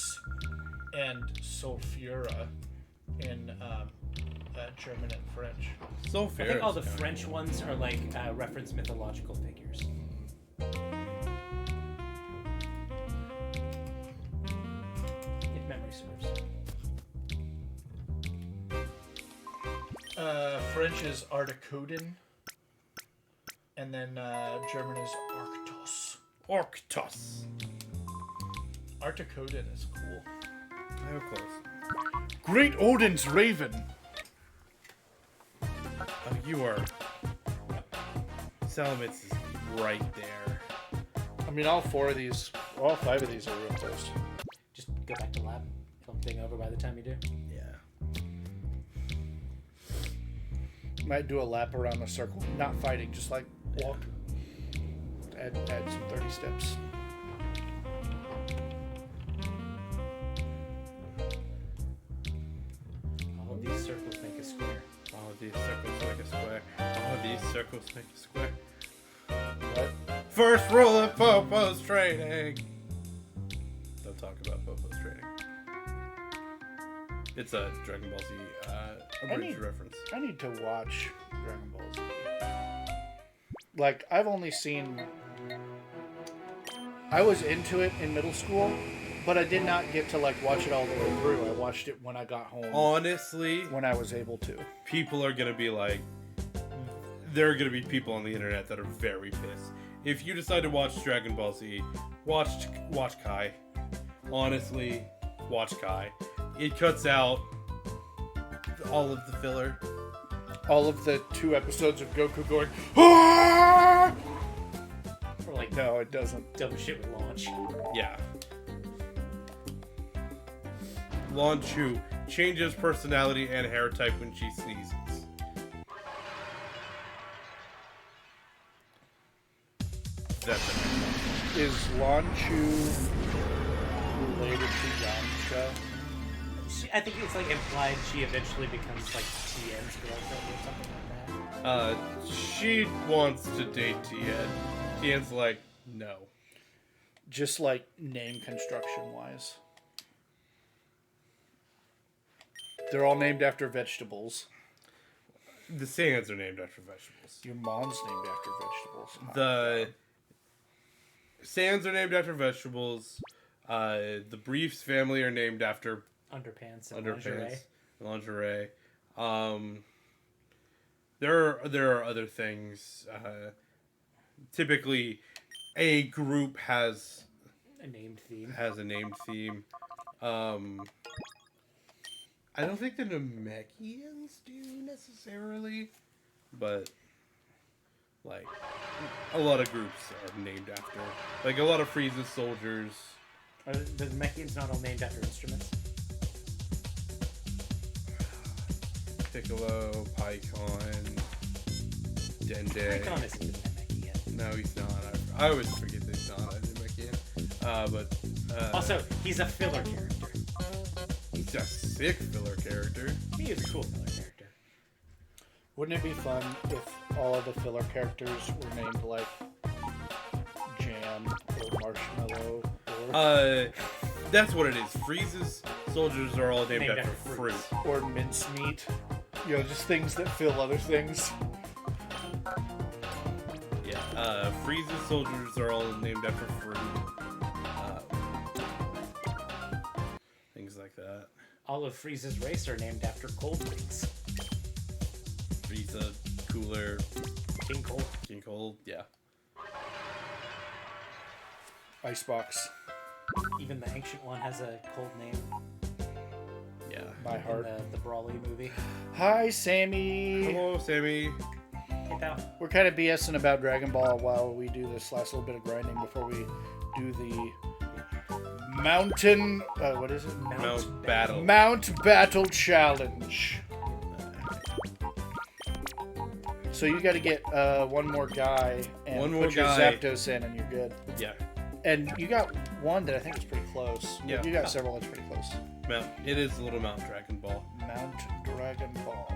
and Sulfura in German and French. So I fair. think all the French ones are like reference mythological figures. If memory serves. French is Articoden, and then German is Arctos. Arctos. Articoden is cool. How close? Great Odin's Raven. Oh, you are. Salamence is right there. I mean, all 5 of these are real close. Just go back to lab. Film thing over by the time you do. Yeah. Might do a lap around the circle, not fighting, just like walk. Add some 30 steps. All of these circles make a square. All of these circles make a square. All of these circles make a square. What? First rule of Popo's training. Don't talk about Popo's training. It's a Dragon Ball Z abridged reference. I need to watch Dragon Ball Z. Like, I've only seen... I was into it in middle school, but I did not get to, like, watch it all the way through. I watched it when I got home. Honestly, When I was able to. people are gonna be like, there are gonna be people on the internet that are very pissed. If you decide to watch Dragon Ball Z, watch Kai. Honestly, watch Kai. It cuts out all of the filler. All of the 2 episodes of Goku going, "Ah!" Or like No, it doesn't. double shit with launch. Yeah. Lan Chu changes personality and hair type when she sneezes. That's it. Is Lan Chu related to Yamcha? I think it's like implied she eventually becomes like Tien's girlfriend or something like that. She wants to date Tien. Tien's like, no. Just like name construction wise. They're all named after vegetables. The Saiyans are named after vegetables. Your mom's named after vegetables. The Saiyans are named after vegetables. The Briefs family are named after Underpants and lingerie. There are other things. Typically, a group has a named theme. a named theme. I don't think the Namekians do necessarily, but like a lot of groups are named after. Like a lot of Frieza's soldiers. Are the Namekians not all named after instruments? Piccolo, Pycon, Dende. Pycon isn't a Namekian. No, he's not. I always forget that he's not a Namekian. But Also, he's a filler character. he's a sick filler character. He is a cool filler character. Wouldn't it be fun if all of the filler characters were named like Jam or Marshmallow or That's what it is. Frieza's soldiers are all named Named after after fruit. fruits. or mincemeat? You know, just things that fill other things. Yeah. Frieza's soldiers are all named after fruit. all of Frieza's race are named after cold drinks. Frieza, Cooler, King Cold. King Cold, yeah. Icebox. Even the ancient one has a cold name. Yeah. My heart. In the Brawly movie. Hi, Sammy. Hello, Sammy. Hey, pal. We're kind of BSing about Dragon Ball while we do this last little bit of grinding before we do the Mountain. What is it? Mount Battle. Mount Battle Challenge. So you got to get one more guy and One more put your guy. Zapdos in, and you're good. Yeah. And you got one that I think is pretty close. Yeah. You got several that's pretty close. It is Little Mount Dragon Ball. Mount Dragon Ball.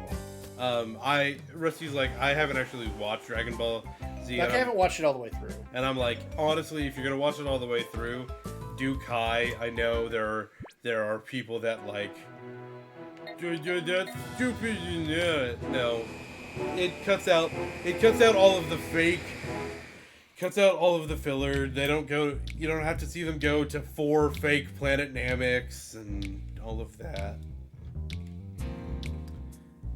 Rusty's like, I haven't actually watched Dragon Ball Z. Like, I haven't watched it all the way through. And I'm like, honestly, if you're gonna watch it all the way through, do Kai. I know there are people that like, that's stupid. No, it cuts out all of the fake. Cuts out all of the filler. They don't go. You don't have to see them go to 4 fake Planet Namex and all of that.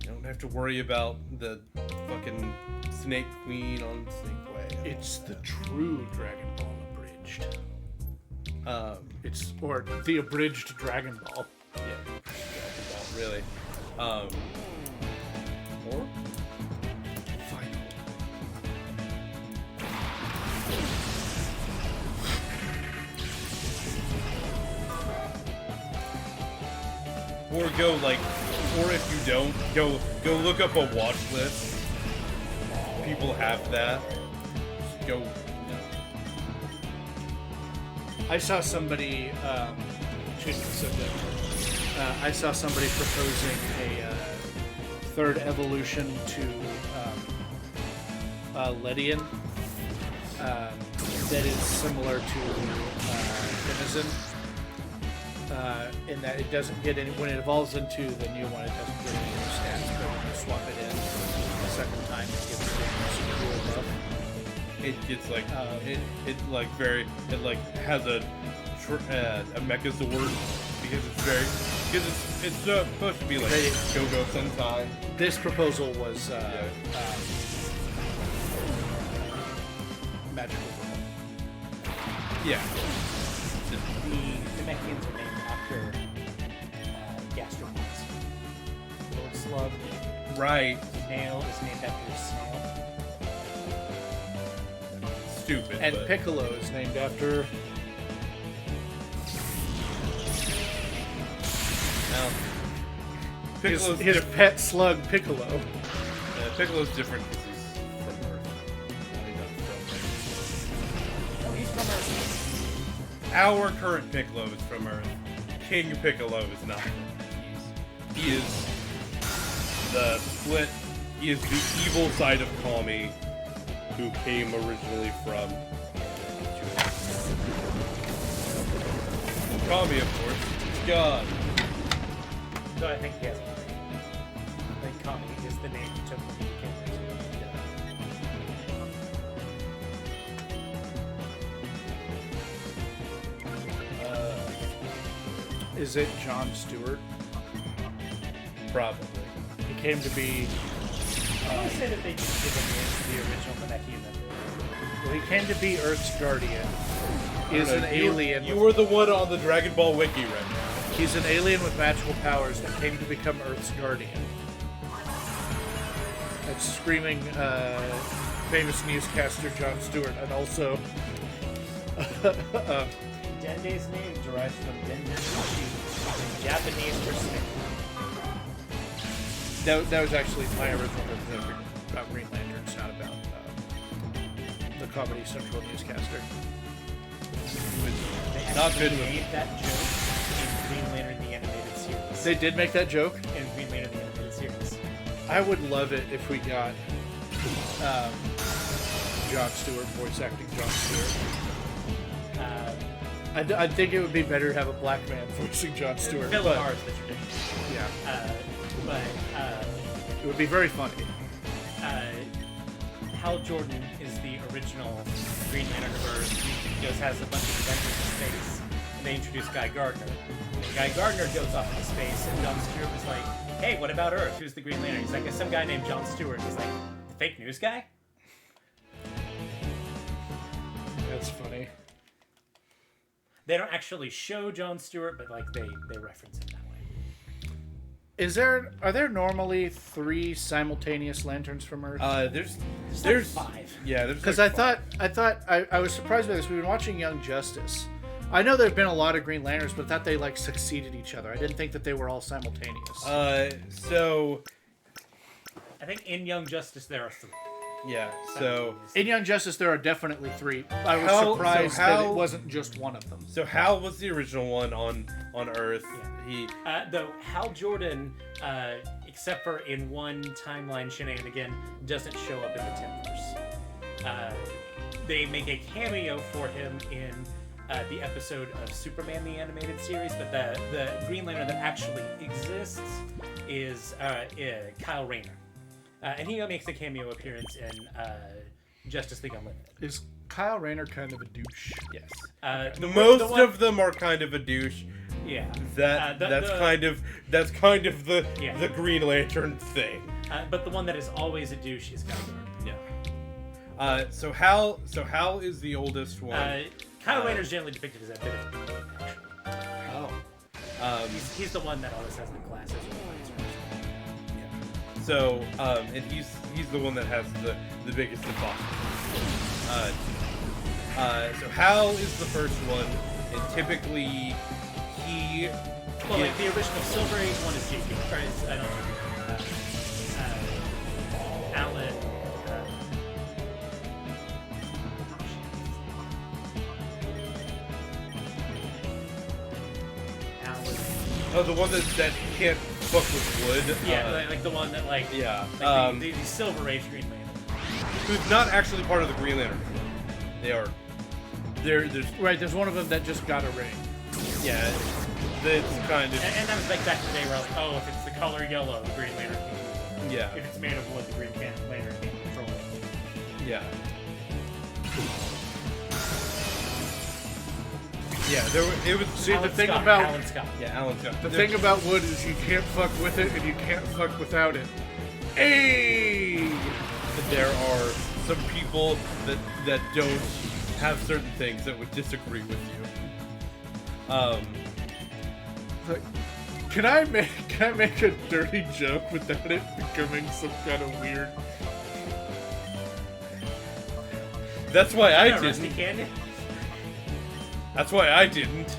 You don't have to worry about the fucking Snake Queen on Snake Way. It's the true Dragon Ball abridged. It's Or the abridged Dragon Ball. yeah, really. Or final. Or go like, or if you don't, go look up a watch list. People have that. Just go. I saw somebody change the subject. I saw somebody proposing a third evolution to Ledian that is similar to Denizen. In that it doesn't get any, when it evolves into the new one, it doesn't get any new stats, but when you swap it in the second time, it gives it a cool buff. It gets like it has a Megazord because it's supposed to be like Go-Go Sentai. This proposal was magical girl. Yeah. The Namekians are named after gastropods. Lord Slug. Right. Snail is named after a snail. Stupid. And but Piccolo is named after. Well, Piccolo's His pet slug, Piccolo. Piccolo's different because he's from Earth. Oh, he's from Earth. Our current Piccolo is from Earth. King Piccolo is not. He is the split. He is the evil side of Kami, who came originally from Kami, of course, is God. So I think he has one. Like Kami is the name he took when he became Is it John Stewart? Probably. He came to be. I want to say that they just give him the original Namekian member. Well, he came to be Earth's guardian. He is an alien. You were the one on the Dragon Ball wiki right now. He's an alien with magical powers that came to become Earth's guardian. That's screaming famous newscaster Jon Stewart, and also Dende's name derives from Dendesushi, Japanese for snake. that was actually my original joke about Green Lanterns, not about the Comedy Central newscaster. They Not actually good. made that joke in Green Lantern the Animated Series. They did make that joke. in Green Lantern the Animated Series. I would love it if we got Jon Stewart voice acting Jon Stewart. I think it would be better to have a black man voicing Jon Stewart. Philip But, R is the tradition. yeah, But it would be very funny. Hal Jordan is the original Green Lantern of Earth. He just has a bunch of adventures in space. and they introduce Guy Gardner. Guy Gardner goes off into space, and John Stewart was like, "Hey, what about Earth? Who's the Green Lantern?" He's like, "Some guy named John Stewart." He's like, "The fake news guy?" That's funny. They don't actually show John Stewart, but like they reference him that way. Are there normally 3 simultaneous lanterns from Earth? There's like 5. Yeah, there's Because like I was surprised by this. We've been watching Young Justice. I know there've been a lot of Green Lanterns, but I thought they like succeeded each other. I didn't think that they were all simultaneous. So I think in Young Justice there are 3. yeah, so In Young Justice, there are definitely 3. I was surprised that it wasn't just one of them. so Hal was the original one on Earth. He Though Hal Jordan, except for in one timeline shenanigan, doesn't show up in the Timbers. They make a cameo for him in the episode of Superman the Animated Series, but the Green Lantern that actually exists is Kyle Rayner. And he makes a cameo appearance in Justice League Unlimited. Is Kyle Rayner kind of a douche? yes. The one- of them are kind of a douche. Yeah. That's kind of the Yeah. Green Lantern thing. But the one that is always a douche is Guy Gardner. Yeah. So Hal is the oldest one. Kyle Rayner is generally depicted as a bit of a villain, actually. Oh. He's the one that always has the glasses and the lights. So and he's the one that has the biggest imposter. So Hal is the first one, and typically he. Well, like the original Silver Age one is JP. Or is, I don't know. Alan. Alan. Oh, the one that can't fuck with wood. Yeah, like the one that like. Yeah. Like the Silver Age Green Lantern. Who's not actually part of the Green Lantern. They are. There's Right, there's one of them that just got a ring. yeah. It's kind of And that was like back in the day where like, oh, if it's the color yellow, the Green Lantern can't. yeah. If it's made of wood, the Green Lantern can't control it. Yeah. Yeah, it was. See, Alan the thing Scott, about Alan Scott. Yeah, Alan Scott. the thing about wood is you can't fuck with it and you can't fuck without it. Hey! There are some people that don't have certain things that would disagree with you. Like, can I make a dirty joke without it becoming some kind of weird? That's why I Yeah, Rusty didn't. Canyon. That's why I didn't.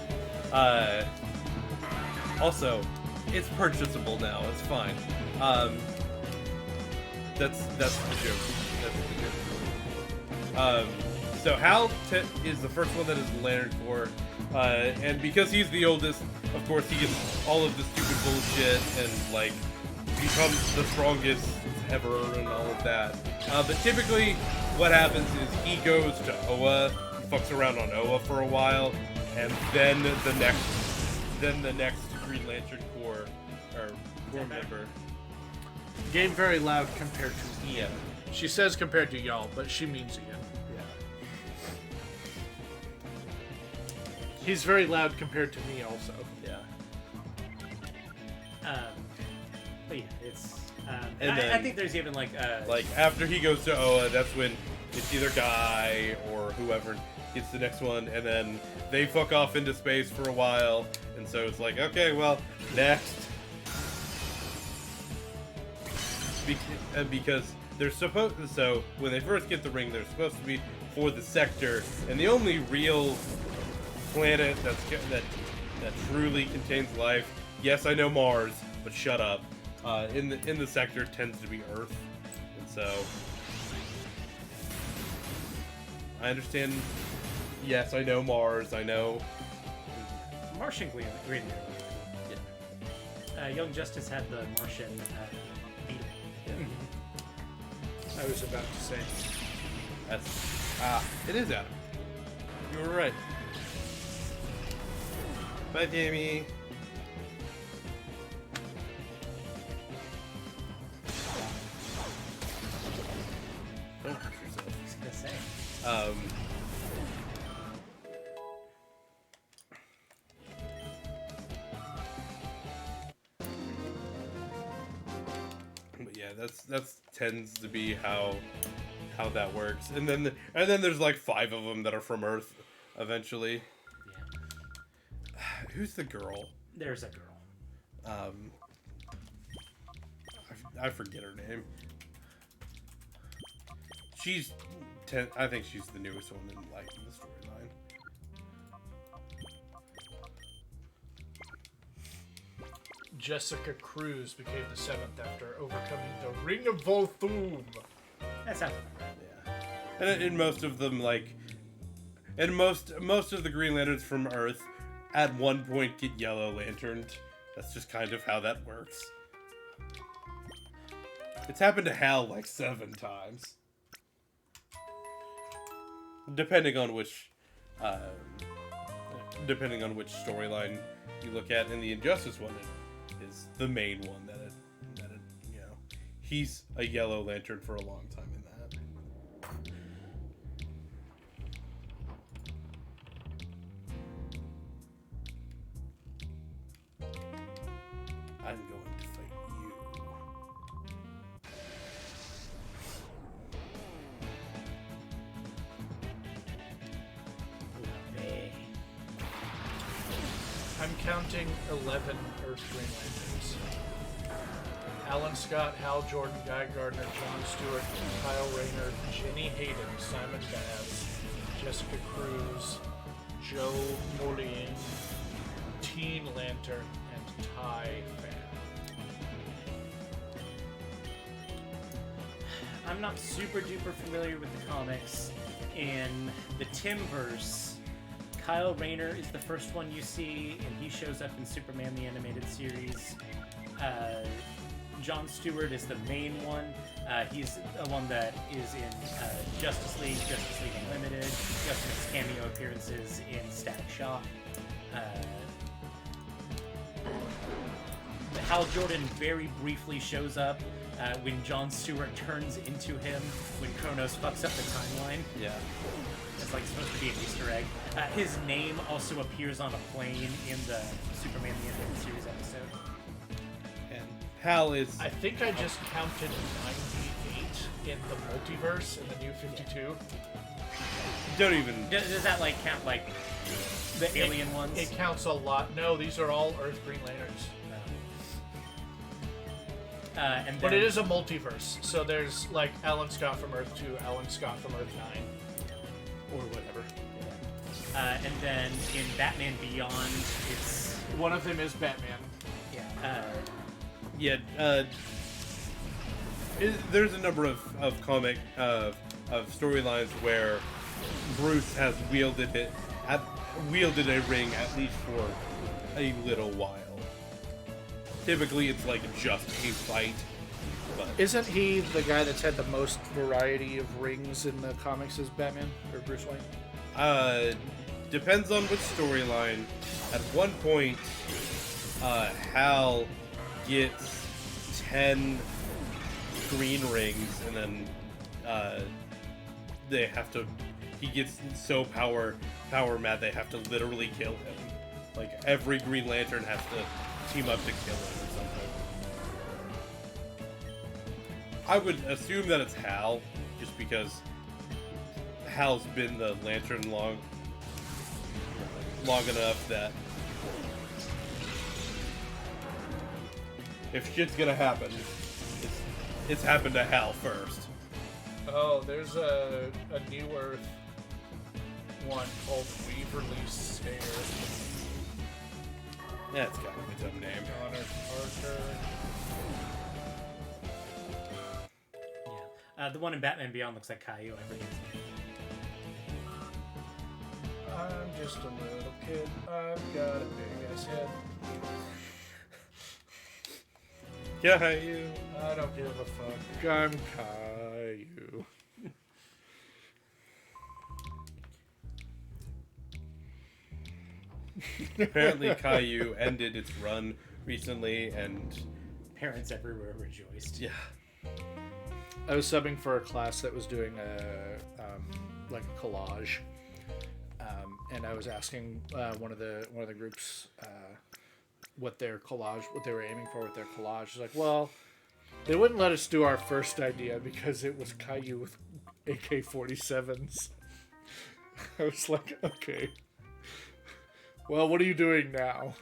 Also, it's purchasable now. It's fine. That's the joke. That's the joke. So Hal is the first one that is the Lantern Corps, and because he's the oldest, of course he gets all of the stupid bullshit and like becomes the strongest ever and all of that. But typically, what happens is he goes to Oa, fucks around on Oa for a while, and then the next Green Lantern Corps member. Game very loud compared to Ian. She says compared to y'all, but she means Ian. He's very loud compared to me also. Yeah. But yeah, it's. And I then- think there's even like. Like after he goes to Oa, that's when it's either Guy or whoever gets the next one, and then they fuck off into space for a while, and so it's like, okay, well, next. Because they're supposed. So when they first get the ring, they're supposed to be for the sector, and the only real planet that truly contains life. Yes, I know Mars, but shut up. In the sector tends to be Earth, and so I understand. Yes, I know Mars. I know. Martian Green Lantern. Yeah. Young Justice had the Martian beetle. I was about to say. It is Adam. You were right. Bye, Jamie. Don't hurt yourself. I was gonna say. Yeah, that's tends to be how that works. And then there's like 5 of them that are from Earth eventually. Yeah. Who's the girl? There's a girl. I forget her name. I think she's the newest one in like the storyline. Jessica Cruz became the 7th after overcoming the Ring of Volthoom. That sounds right. Yeah, and in most of them, like, and most of the Green Lanterns from Earth, at one point get Yellow Lanterned. That's just kind of how that works. It's happened to Hal like 7 times. Depending on which storyline you look at. In the Injustice one, it is the main one that it you know, he's a Yellow Lantern for a long time in that. I'm going to fight you. I'm counting 11 Earth Green Lanterns. Alan Scott, Hal Jordan, Guy Gardner, John Stewart, Kyle Rayner, Jenny Hayden, Simon Bass, Jessica Cruz, Joe Molien, Teen Lantern, and Ty Fan. I'm not super duper familiar with the comics. In the Timverse, Kyle Rayner is the first one you see, and he shows up in Superman the Animated Series. John Stewart is the main one. He's the one that is in Justice League Unlimited. He also makes cameo appearances in Static Shock. Hal Jordan very briefly shows up when John Stewart turns into him when Kronos fucks up the timeline. Yeah. It's like supposed to be an Easter egg. His name also appears on a plane in the Superman the Animated Series episode. And Hal is... I think I just counted 98 in the multiverse in the new 52. Don't even... Does that like count like the alien ones? It counts a lot. No, these are all Earth Green Lanterns. And But then, it is a multiverse, so there's like Alan Scott from Earth 2, Alan Scott from Earth 9, or whatever. and then in Batman Beyond, it's One of them is Batman. there's a number of comic of storylines where Bruce has wielded a ring at least for a little while. Typically, it's like just a fight. But Isn't he the guy that's had the most variety of rings in the comics as Batman, or Bruce Wayne? Depends on which storyline. At one point, Hal gets 10 green rings, and then he gets so power mad they have to literally kill him. Like every Green Lantern has to team up to kill him or something. I would assume that it's Hal, just because Hal's been the Lantern long enough that if shit's gonna happen, it's happened to Hal first. Oh, there's a New Earth one called Weaverly Stare. Yeah, it's got a dumb name. Connor Parker. yeah. The one in Batman Beyond looks like Caillou. I forget his name. I'm just a little kid. I've got a big ass head. Caillou. I don't give a fuck. I'm Caillou. Apparently, Caillou ended its run recently, and Parents everywhere rejoiced. yeah. I was subbing for a class that was doing a collage, and I was asking one of the groups what they were aiming for with their collage. It's like, well, They wouldn't let us do our first idea because it was Caillou with AK-47s. I was like, okay. Well, what are you doing now?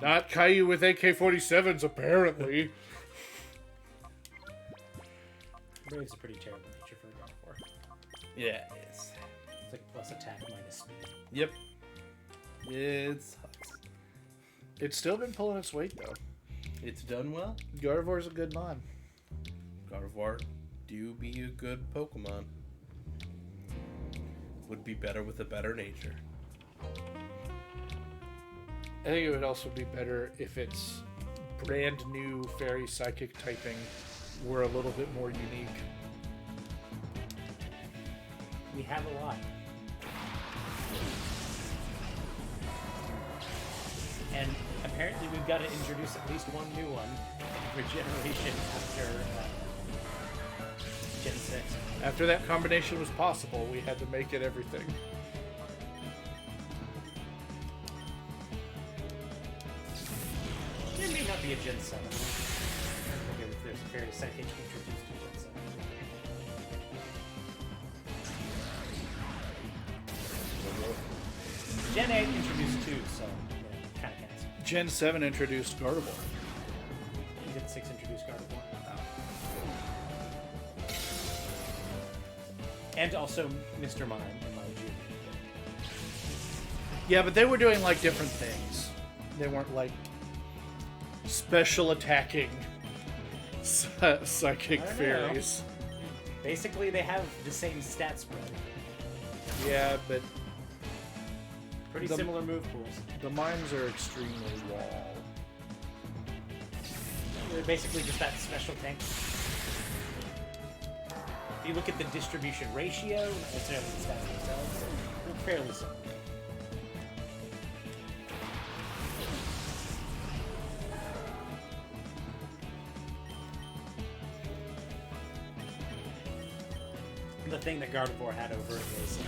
Not Caillou with AK-47s, apparently. Brave's a pretty terrible nature for a Gardevoir. Yeah, it is. It's like plus attack minus speed. Yep. It sucks. It's still been pulling its weight, though. It's done well. Gardevoir's a good mon. Gardevoir do be a good Pokemon. Would be better with a better nature. I think it would also be better if its brand new Fairy Psychic typing were a little bit more unique. We have a lot. And apparently we've got to introduce at least one new one every generation after Gen 6. After that combination was possible, we had to make it everything. There may not be a Gen 7. Okay, there's very psychic introduced to Gen 7. Gen 8 introduced 2, so yeah, kind of counts. Gen 7 introduced Gardevoir. Gen 6 introduced Gardevoir. And also Mr. Mime and Mime Jr. Yeah, but they were doing like different things. They weren't like special attacking psychic I don't know. fairies. Basically, they have the same stat spread. Yeah, but Pretty The- similar move pools. the mimes are extremely wall. They're basically just that special tank. If you look at the distribution ratio, not necessarily the stats themselves, they're fairly similar. The thing that Gardevoir had over it was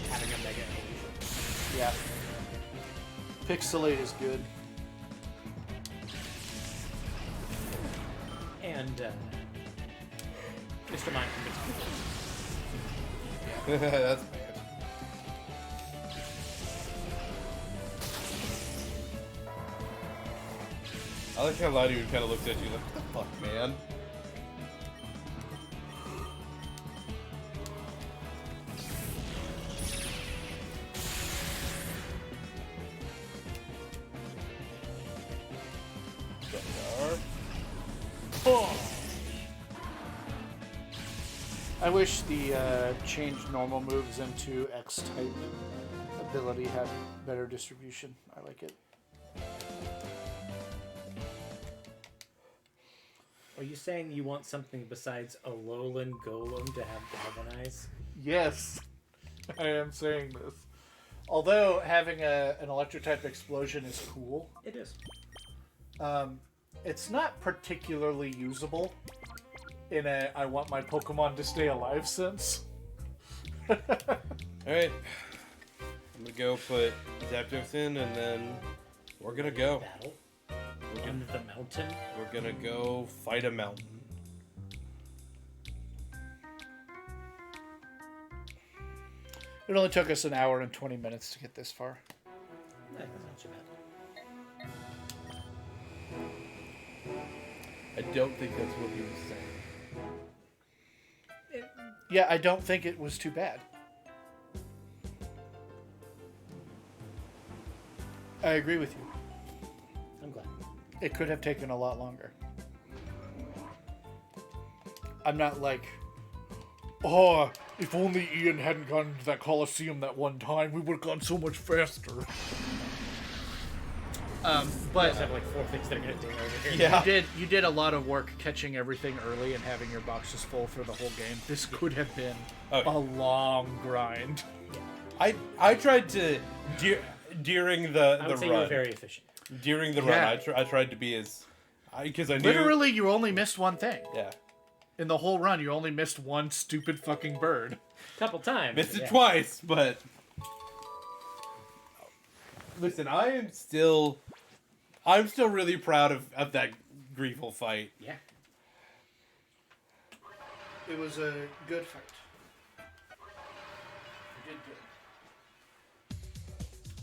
having a mega evolution. Yeah. Pixelate is good. And Mr. Mime can mix That's bad. I like how Ladu kind of looks at you like, what the fuck, man? I wish the changed normal moves into X-type ability had better distribution. I like it. Are you saying you want something besides a Alolan Golem to have Galvanize? Yes, I am saying this. Although having an electric-type explosion is cool, It is. it's not particularly usable in a I want my Pokemon to stay alive sense. Alright. I'm gonna go put Zapdos in and then we're gonna go. Battle on the mountain. We're gonna go fight a mountain. It only took us an hour and 20 minutes to get this far. That's not too bad. I don't think that's what he was saying. Yeah, I don't think it was too bad. I agree with you. I'm glad. It could have taken a lot longer. I'm not like, oh, if only Ian hadn't gone to that Coliseum that one time, we would have gone so much faster. I But just have like 4 things that are gonna ding over here. Yeah. you did a lot of work catching everything early and having your boxes full for the whole game. This could have been Oh. a long grind. I tried to during the I would say you run. were very efficient. During the Yeah. run, I tried to be as because I knew Literally, you only missed one thing. Yeah, In the whole run, you only missed one stupid fucking bird. Couple times. missed it yeah. twice, but listen, I'm still really proud of that Greevil fight. Yeah. It was a good fight. You did good.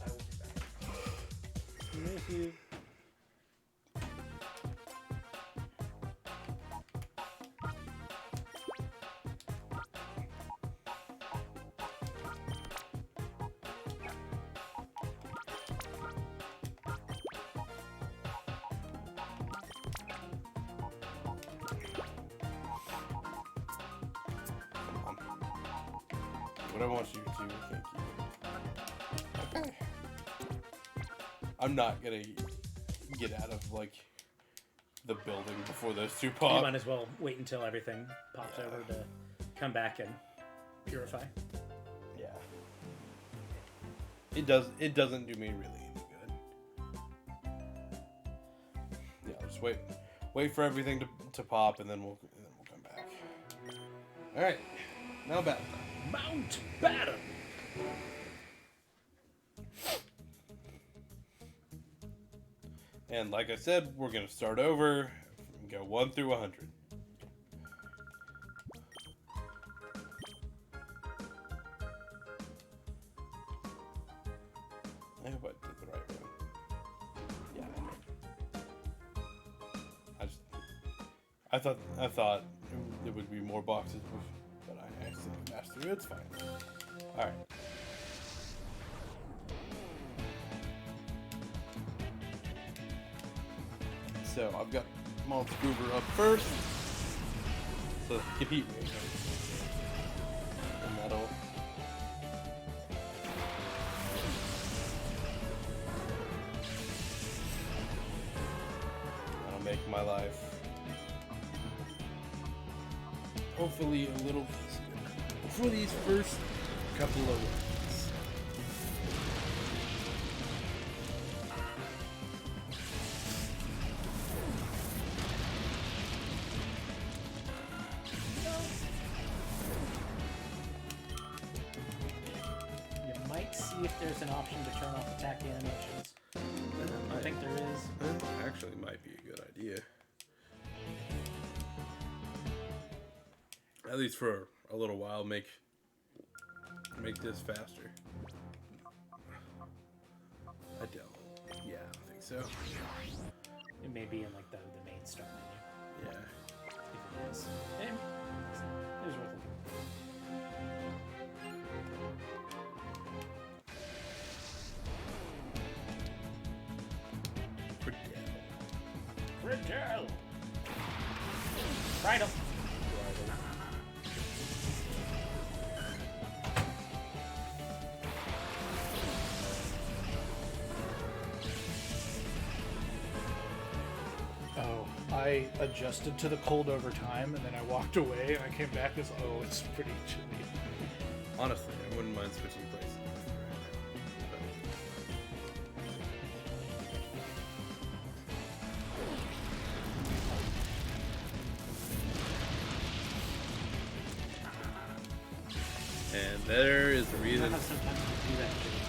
I will be back. Thank you. What I want you to, thank you. Okay. I'm not gonna get out of like the building before those two You pop. might as well wait until everything pops over to come back and purify. Yeah. It doesn't do me really any good. Yeah, I'll just wait for everything to pop and then we'll come back. All right. Now battle time. Mount battle. And like I said, we're gonna start over and go 1 through 100. I hope I did the right one. Yeah, I did. I thought there would be more boxes, but I accidentally passed through. It's fine. All right. So I've got Malt Scoober up first. So compete rate. And that'll make my life hopefully a little easier for these first couple of runs. You might see if there's an option to turn off attack animations. I think there is. That actually might be a good idea. At least for a little while, make this faster. I don't. Yeah, I don't think so. It may be in like the main start menu. Yeah. If it is. It was worth looking. Friddle. Friddle. Oh, I adjusted to the cold over time, and then I walked away, and I came back as, oh, it's pretty chilly. Honestly, I wouldn't mind switching places. And there is the You reason. know how sometimes you do that thing if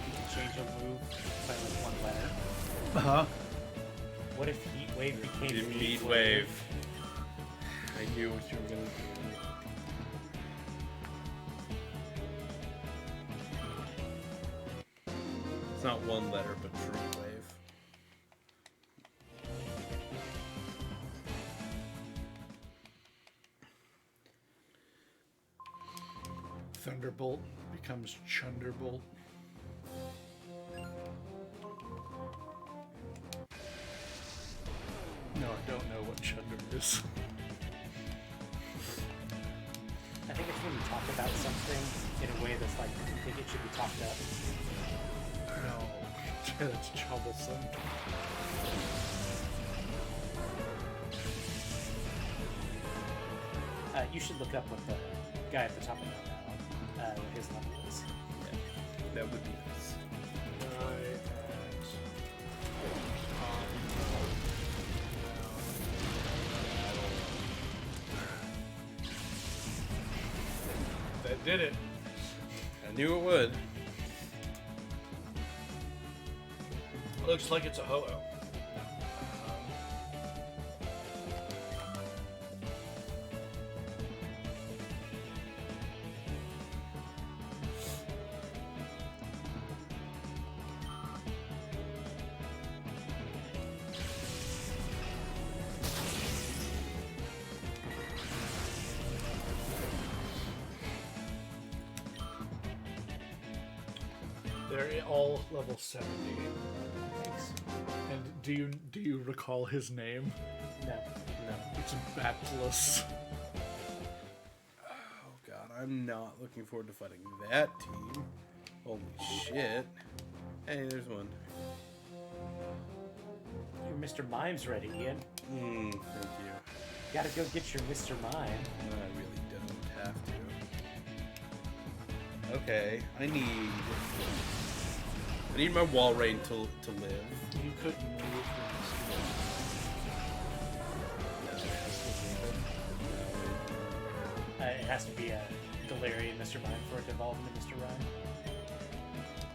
you can change a move by like one letter? Uh-huh. What if Heat Wave became Heat Wave. I knew what you were gonna do. It's not one letter, but true wave. Thunderbolt becomes Chunderbolt. No, I don't know what Chunder is. I think it's when you talk about something in a way that's like you think it should be talked up. No, that's troublesome. You should look up what the guy at the top of that what his level is. Yeah, that would be nice. That did it. I knew it would. Looks like it's a ho-oh. They're all level 70. Thanks. And do you recall his name? No. It's Batless. Oh god, I'm not looking forward to fighting that team. Holy shit. Hey, there's one. Your Mr. Mime's ready, Ian. Thank you. Gotta go get your Mr. Mime. No, I really don't have to. Okay, I need my wall rain to live. You couldn't move It has to be a Galarian Mr. Mime for it to evolve into Mr. Rhyme.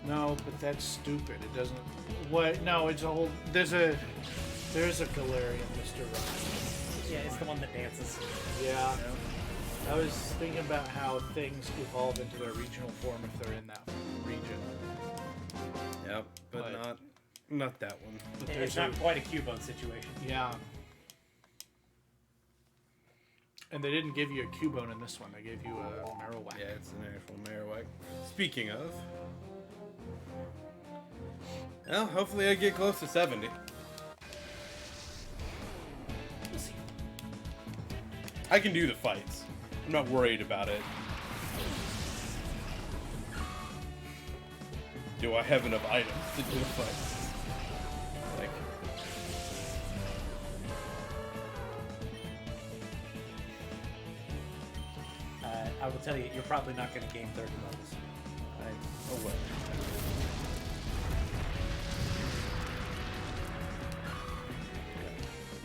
No, but that's stupid. It doesn't. What? No, it's a whole. There's a Galarian Mr. Rhyme. Yeah, it's the one that dances. Yeah. I was thinking about how things evolve into their regional form if they're in that region. Yep, but not that one. But It's not quite a Cubone situation. Yeah. And they didn't give you a Cubone in this one. They gave you a Marowak. Yeah, it's an actual Marowak. Speaking of, well, hopefully I get close to 70. We'll see. I can do the fights. I'm not worried about it. Do I have enough items to do the fights? Like, I will tell you, you're probably not going to gain 30 levels. oh well.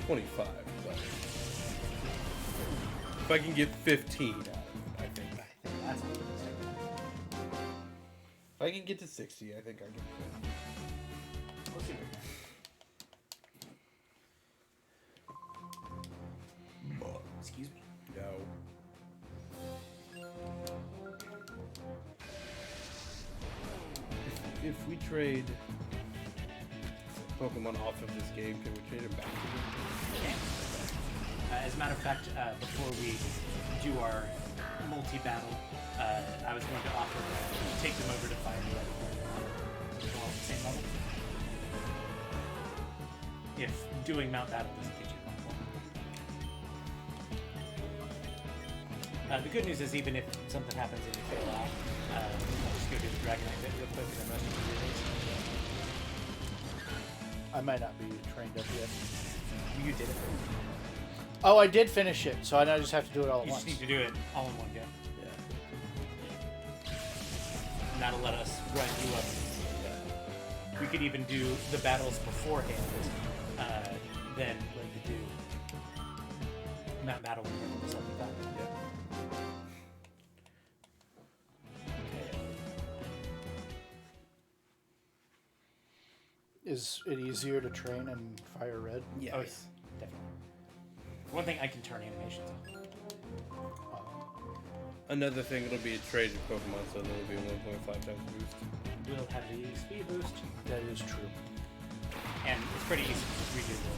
25, but if I can get 15 out of it, I think. That's what it is. If I can get to 60, I think I can. We'll see. Excuse me. No. If we trade Pokemon off of this game, can we trade them back to the game? As a matter of fact, before we do our multi-battle, I was going to offer to take them over to Fire Red all at the same level. If doing Mount Battle doesn't get you that. The good news is even if something happens and you fail out, I'll just go do the Dragonite bit real quick and then rest of the videos. I might not be trained up yet. You did it. Oh, I did finish it, so I now just have to do it all at You once. just need to do it all in one go. Yeah. And that'll let us run you up. We could even do the battles beforehand, then let you do Mount Battle when you're level 75. Yeah. Is it easier to train in Fire Red? Yes. Oh, yes, definitely. For one thing, I can turn animations on. Another thing, it'll be a traded Pokemon, so there'll be a 1.5 times boost. We'll have the speed boost, That is true. and it's pretty easy to just redo the.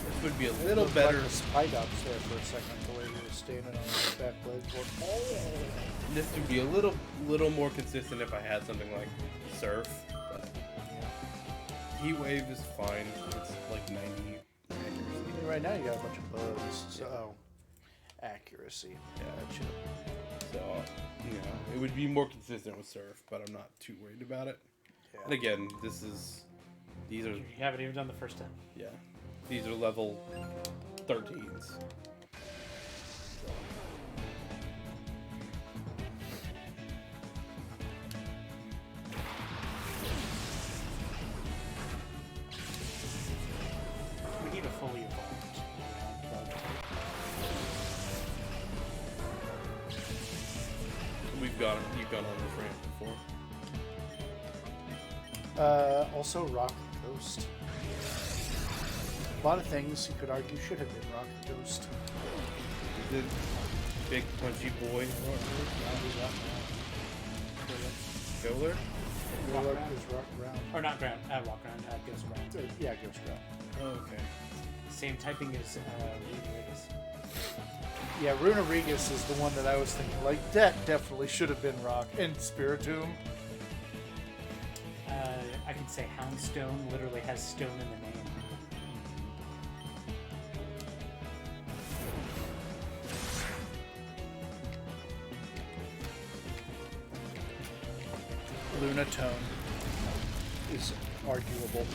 This would be a little better. Like the Spidops there for a second, the way he was standing on his back legs. Going, oh. This would be a little more consistent if I had something like Surf. But Heat Wave is fine. It's like 90 accuracy. I mean, right now you got a bunch of bugs, so accuracy. Yeah. Gotcha. So, you know, it would be more consistent with Surf, but I'm not too worried about it. Yeah. And again, these are, You haven't even done the first 10. yeah, these are level 13s. We need a fully evolved bug. You've gone on this ramp before. Also Rock Coast. A lot of things you could argue should have been Rock and Ghost. The big punchy boy. Goler? Rock is Rock Ground. Or not ground, rock ground, ghost ground. Yeah, Ghost Ground. Oh, okay. Same typing as Rodriguez. Yeah, Runa Regis is the one that I was thinking, like, that definitely should have been Rock. And Spiritomb. I can say Houndstone literally has stone in the name. Lunatone is arguable.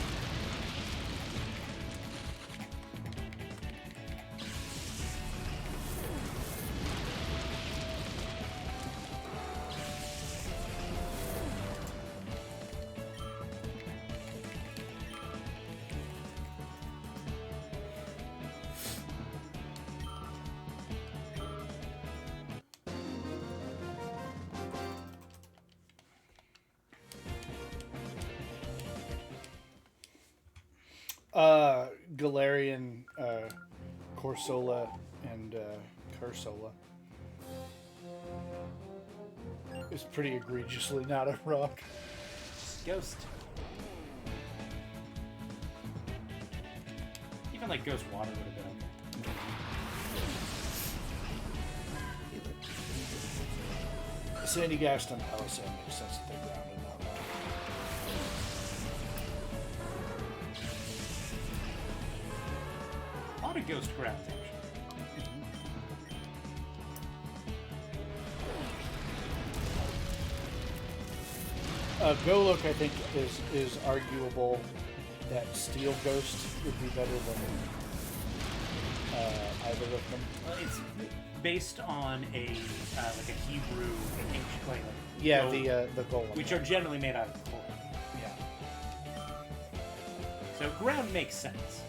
Galarian, Corsola, and Cursola is pretty egregiously not a rock. Ghost. Even like Ghost Water would have been okay. Sandy Gaston Palisade makes sense that they're grounded, not rock. A lot of Ghost grounds, actually. Golok, I think, is arguable that Steel Ghost would be better than either of them. Well, it's based on a like a Hebrew ancient like Yeah, gold, the Golem. which are generally made out of coal. Yeah. So ground makes sense.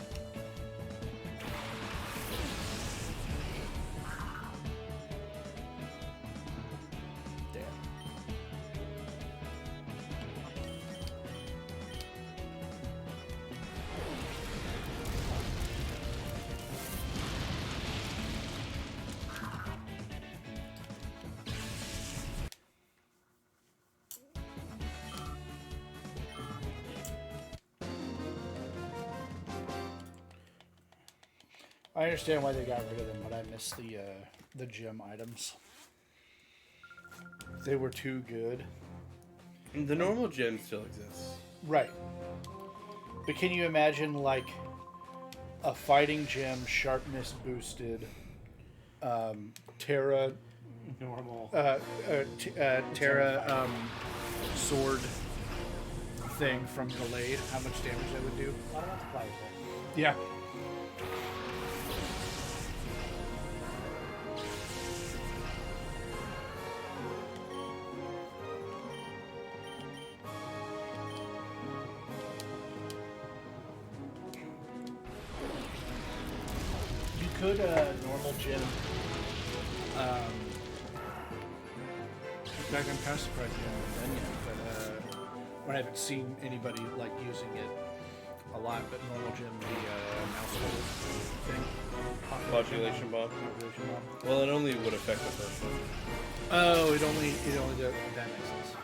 There. I understand why they got rid of them, but I miss the gym items. They were too good. The normal gem still exists. Right. But can you imagine, like, a fighting gym, sharpness boosted, Terra, Normal. Terra sword thing from Gallade? How much damage that would do? A lot of multipliers there. Yeah. You could normal gym. In fact, I'm kind of surprised you haven't done yet, but I haven't seen anybody like using it a lot. But normal gym, the mouse hold thing, Population bomb. population bomb. Well, it only would affect the first one. Oh, it only does, that makes sense.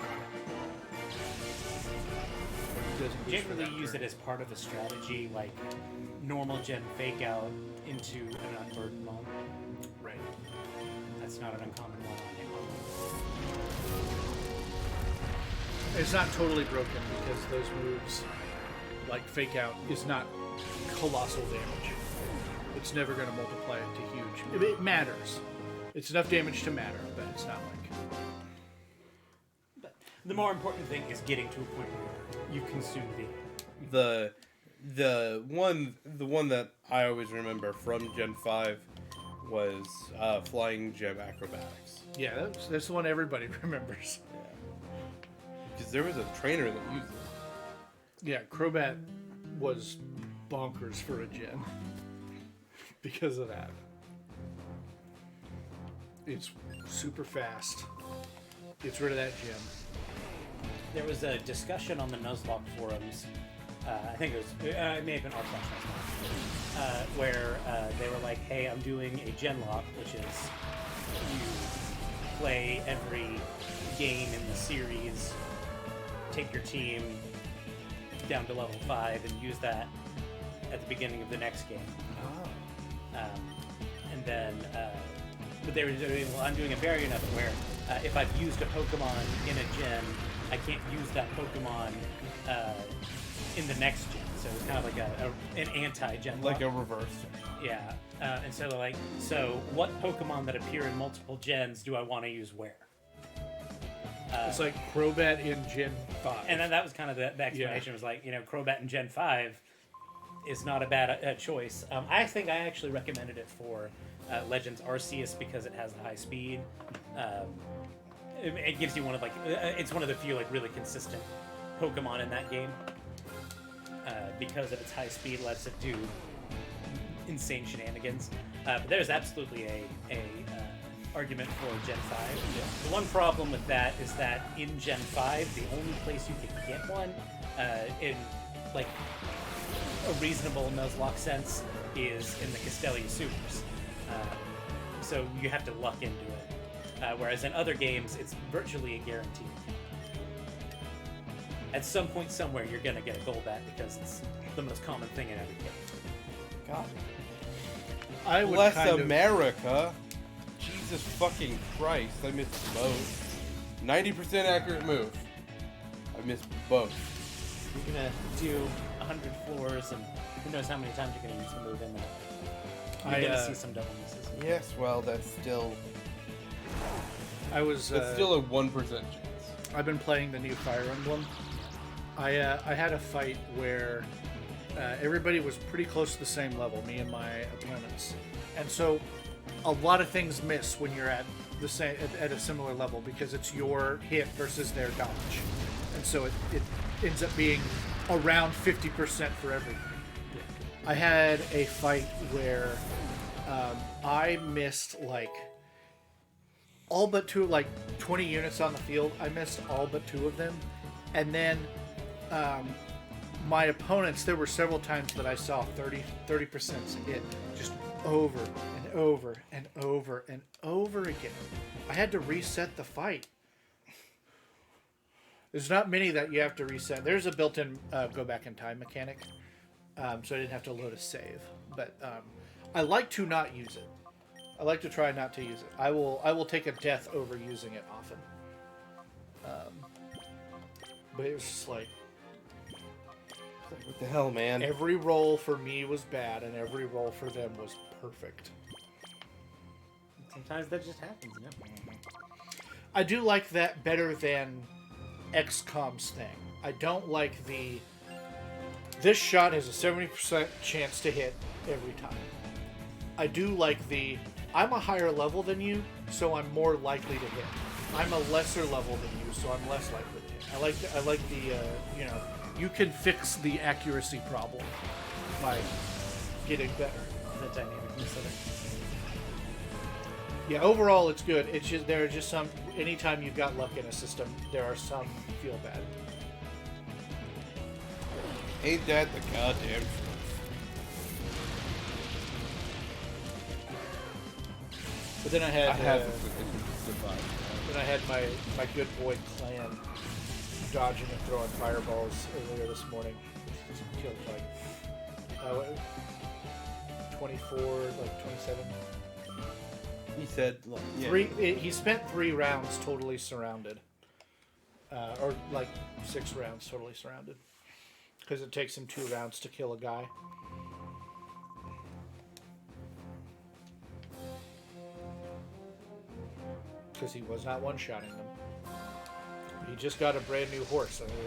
It doesn't use for Generally that use turn. it as part of a strategy, like normal gen fake out into an unburdened mon. Right. That's not an uncommon one on it. It's not totally broken because those moves, like Fake Out, is not colossal damage. It's never going to multiply it to huge. It matters. It's enough damage to matter, but it's not like... But the more important thing is getting to a point where you consume the The one that I always remember from Gen 5 was Flying Gem Acrobatics. Yeah, that's the one everybody remembers. Because there was a trainer that used it. Yeah, Crobat was bonkers for a gen. Because of that. It's super fast. Gets rid of that gem. There was a discussion on the Nuzlocke forums I think it was, it may have been r where they were like, hey, I'm doing a gen lock, which is you play every game in the series, take your team down to level 5, and use that at the beginning of the next game. And then, but they were doing, well, I'm doing a variant of it where if I've used a Pokemon in a gen, I can't use that Pokemon in the next gen. So it's kind of like an anti-gen Like lock. a reverse. Yeah. And so they're like, so what Pokemon that appear in multiple gens do I want to use where? It's like Crobat in Gen 5. And then that was kind of the explanation. Was like, Crobat in Gen 5 is not a bad choice. I think I actually recommended it for Legends Arceus because it has the high speed. It gives you one of it's one of the few really consistent Pokemon in that game. Because of its high speed, lets it do insane shenanigans. But there's absolutely a argument for Gen 5. Yeah. The one problem with that is that in Gen 5, the only place you can get one in a reasonable Nuzlocke sense is in the Castelia Supers. So you have to luck into it. Whereas in other games, it's virtually a guarantee. At some point somewhere, you're going to get a Golbat because it's the most common thing in every game. God. I would Bless kind of, America. Jesus fucking Christ. I missed both. 90% accurate move. I missed both. You're going to do 100 floors, and who knows how many times you're going to use the move in that. You're going to see some double misses. Yes, well, that's still... It's That's still a 1% chance. I've been playing the new Fire Emblem. I had a fight where everybody was pretty close to the same level, me and my opponents, and so a lot of things miss when you're at the same at a similar level because it's your hit versus their dodge, and so it ends up being around 50% for everything. I had a fight where I missed all but 20 units on the field. I missed all but 2 of them. And then my opponents, there were several times that I saw 30% hit just over and over and over and over again. I had to reset the fight. There's not many that you have to reset. There's a built-in go back in time mechanic, so I didn't have to load a save. But I like to not use it. I like to try not to use it. I will take a death over using it often. But it was just what the hell, man? every roll for me was bad, and every roll for them was perfect. Sometimes that just happens, I do like that better than XCOM's thing. I don't like this shot has a 70% chance to hit every time. I do like I'm a higher level than you, so I'm more likely to hit. I'm a lesser level than you, so I'm less likely to hit. I like the you can fix the accuracy problem by getting better. The dynamic of it. Yeah, overall it's good. It's just there are just some. Anytime you've got luck in a system, there are some feel bad. Ain't that the goddamn truth? But then I had survived. then I had my good boy clan dodging and throwing fireballs earlier this morning. Killed 24, 27. He said, yeah. He spent 3 rounds totally surrounded, or 6 rounds totally surrounded, because it takes him 2 rounds to kill a guy. Because he was not one-shotting them. He just got a brand new horse. I mean,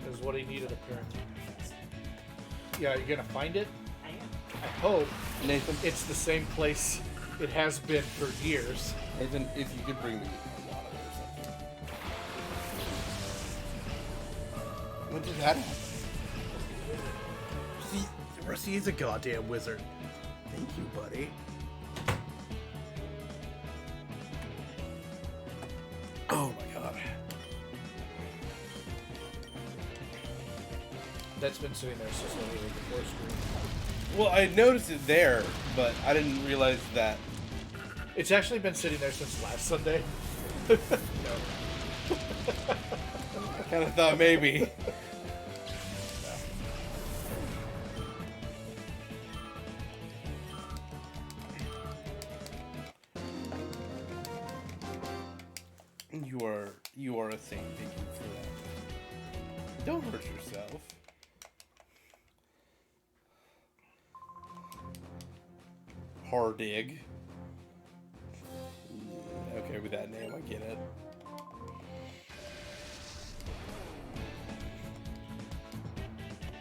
it was what he needed, apparently. Yeah, you're gonna find it? I am. I hope Nathan, it's the same place it has been for years. Nathan, if you could bring me a water or something. When did that happen? Rusty is a goddamn wizard. Thank you, buddy. Oh my god. That's been sitting there since literally before stream. Well, I noticed it there, but I didn't realize that. It's actually been sitting there since last Sunday. I kind of thought maybe. You are a saint. Thank you for that. Don't hurt yourself. Hardig. Okay, with that name, I get it.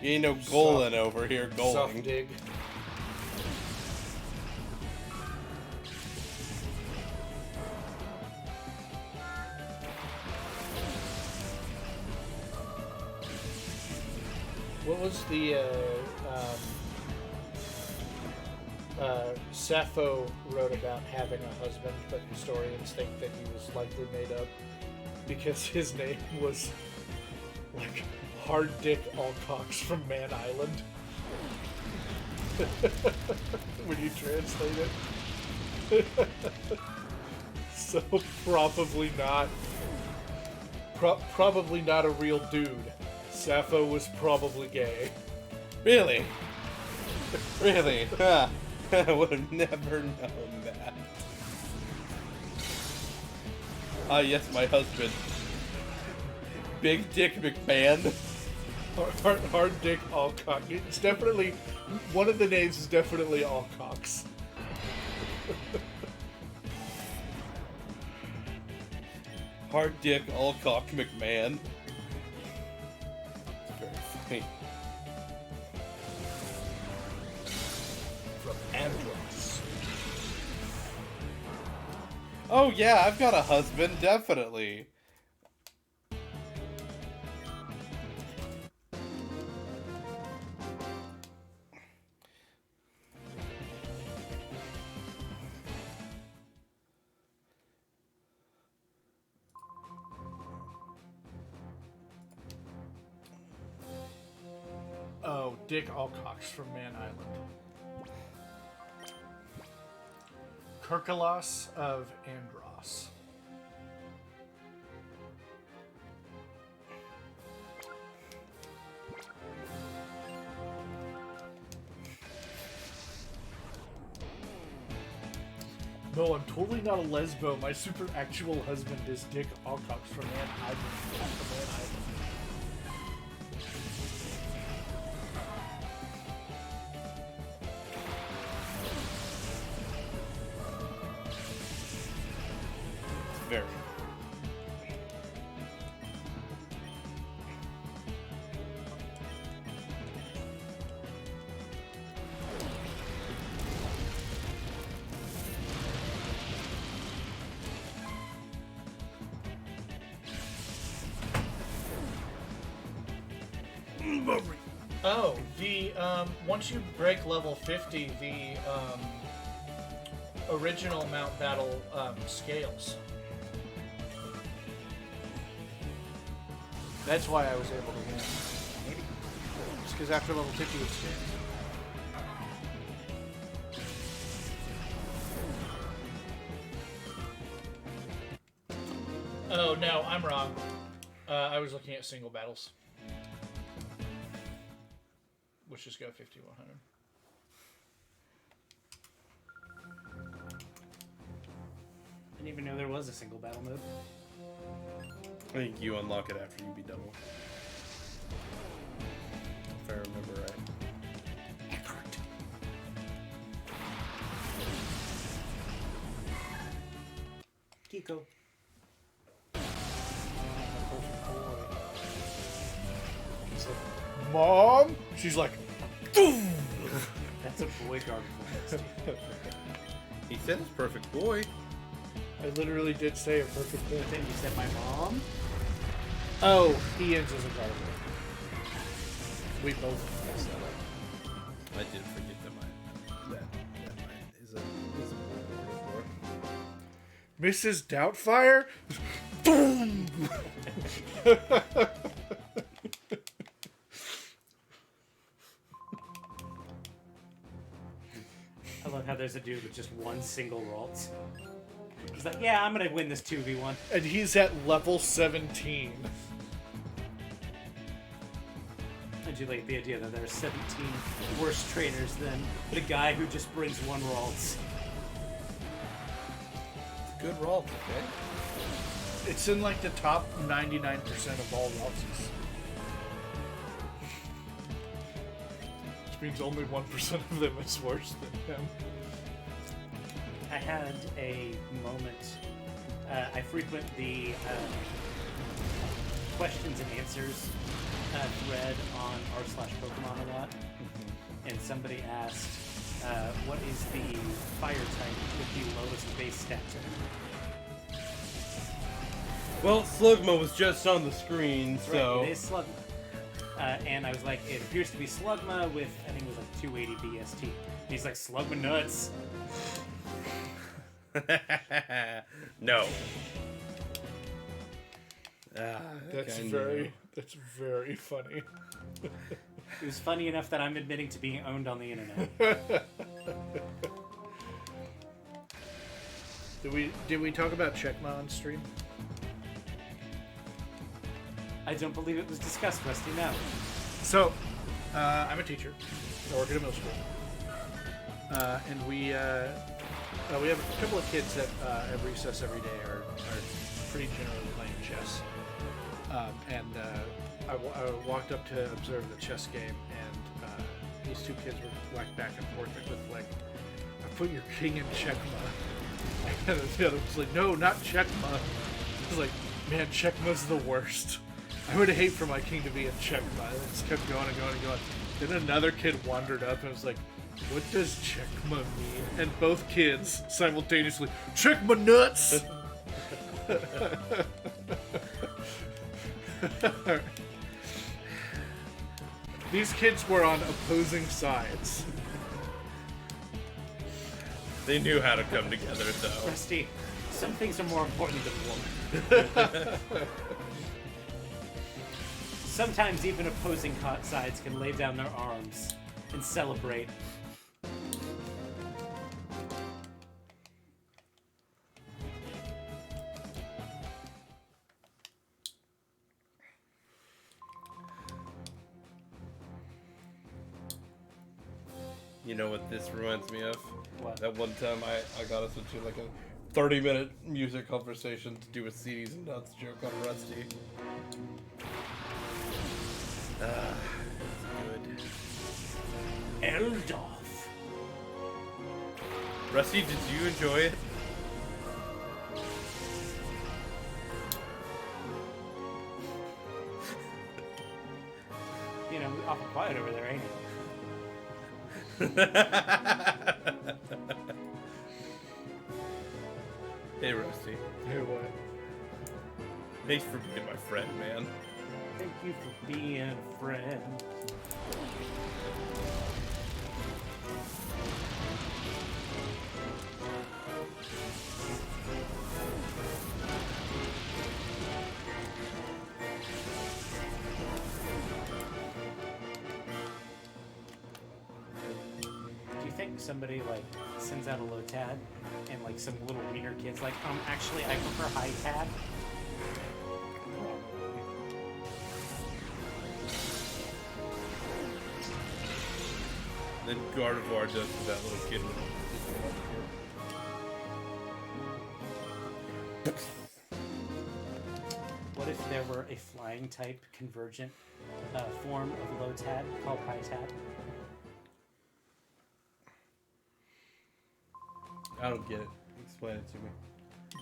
You ain't no Golan over here, Soft Goling. dig. What was the Sappho wrote about having a husband, but historians think that he was likely made up because his name was like Hard Dick Alcox from Man Island. When you translate it. So probably not. Probably not a real dude. Sappho was probably gay. Really? Really? Huh. I would have never known that. Ah, yes, my husband. Big Dick McMahon. Hard Dick Alcock. It's definitely, one of the names is definitely Alcox. Hard Dick Alcock McMahon. Very funny. From Andros. Oh yeah, I've got a husband, definitely. Oh, Dick Alcox from Man Island. Kirkolos of Andros. No, I'm totally not a lesbo. My super actual husband is Dick Alcox from Man Island. Very. Oh, the once you break level 50, the original Mount Battle scales. That's why I was able to win. Maybe. It's because after level 50 it scales. Oh no, I'm wrong. I was looking at single battles. Which just go 50, 100. Didn't even know there was a single battle mode. I think you unlock it after you beat double. If I remember right. Kiko. Mom? She's like, boom! That's a boy garden voice. He said it's perfect boy. I literally did say a perfect thing. Then you said my mom. Oh, Ian's is a garden. We both messed that up. I did forget that mine is a boy before. Mrs. Doubtfire? Boom! I love how there's a dude with just one single Ralts. He's like, yeah, I'm gonna win this 2v1. And he's at level 17. I do like the idea that there are 17 worse trainers than the guy who just brings one Ralts. Good roll, okay? It's in like the top 99% of all Raltsies. Which means only 1% of them is worse than him. I had a moment. I frequent the questions and answers thread on r/Pokemon a lot, and somebody asked, "What is the fire type with the lowest base stat?" Well, Slugma was just on the screen, so... Right, it is Slugma. And I was like, it appears to be Slugma with, I think it was like 280 BST. And he's like, Slugma nuts. No. That's very funny. It was funny enough that I'm admitting to being owned on the internet. Did we talk about Checkma on stream? I don't believe it was discussed, Rusty, no. So, I'm a teacher. I work at a middle school. And we have a couple of kids that at recess every day are pretty generally playing chess. I walked up to observe the chess game, and these two kids were like back and forth with like, I put your king in Checkma. And the other was like, no, not Checkma. I was like, man, Checkma's the worst. I would hate for my king to be in Checkma. And it just kept going and going and going. Then another kid wandered up and was like, what does Checkma mean? And both kids simultaneously, Checkma nuts! These kids were on opposing sides. They knew how to come together, though. Rusty, some things are more important than one. Sometimes even opposing sides can lay down their arms and celebrate. You know what this reminds me of? What? That one time I got us into like a 30-minute music conversation to do a CDs and nuts joke on Rusty. Good. Eldof. Rusty, did you enjoy it? You know, awful quiet over there, ain't it? Hey, Rusty. Hey, what? Thanks for being my friend, man. Thank you for being a friend. Do you think somebody like sends out a low tad and like some little wiener kid's like, actually I prefer high tad? Then Gardevoir does to that little kid. What if there were a flying type convergent form of low tad called high tad? I don't get it. Explain it to me.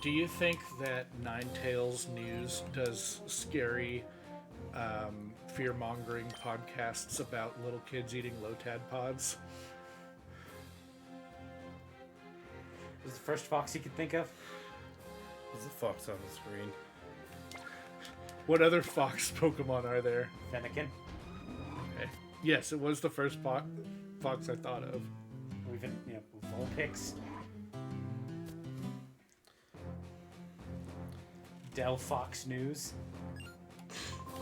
Do you think that Ninetales News does scary, fear-mongering podcasts about little kids eating Lotad pods? Was the first fox you could think of? There's a fox on the screen. What other fox Pokemon are there? Fennekin? Okay. Yes, it was the first fox I thought of. Or even, Vulpix? Del Fox News?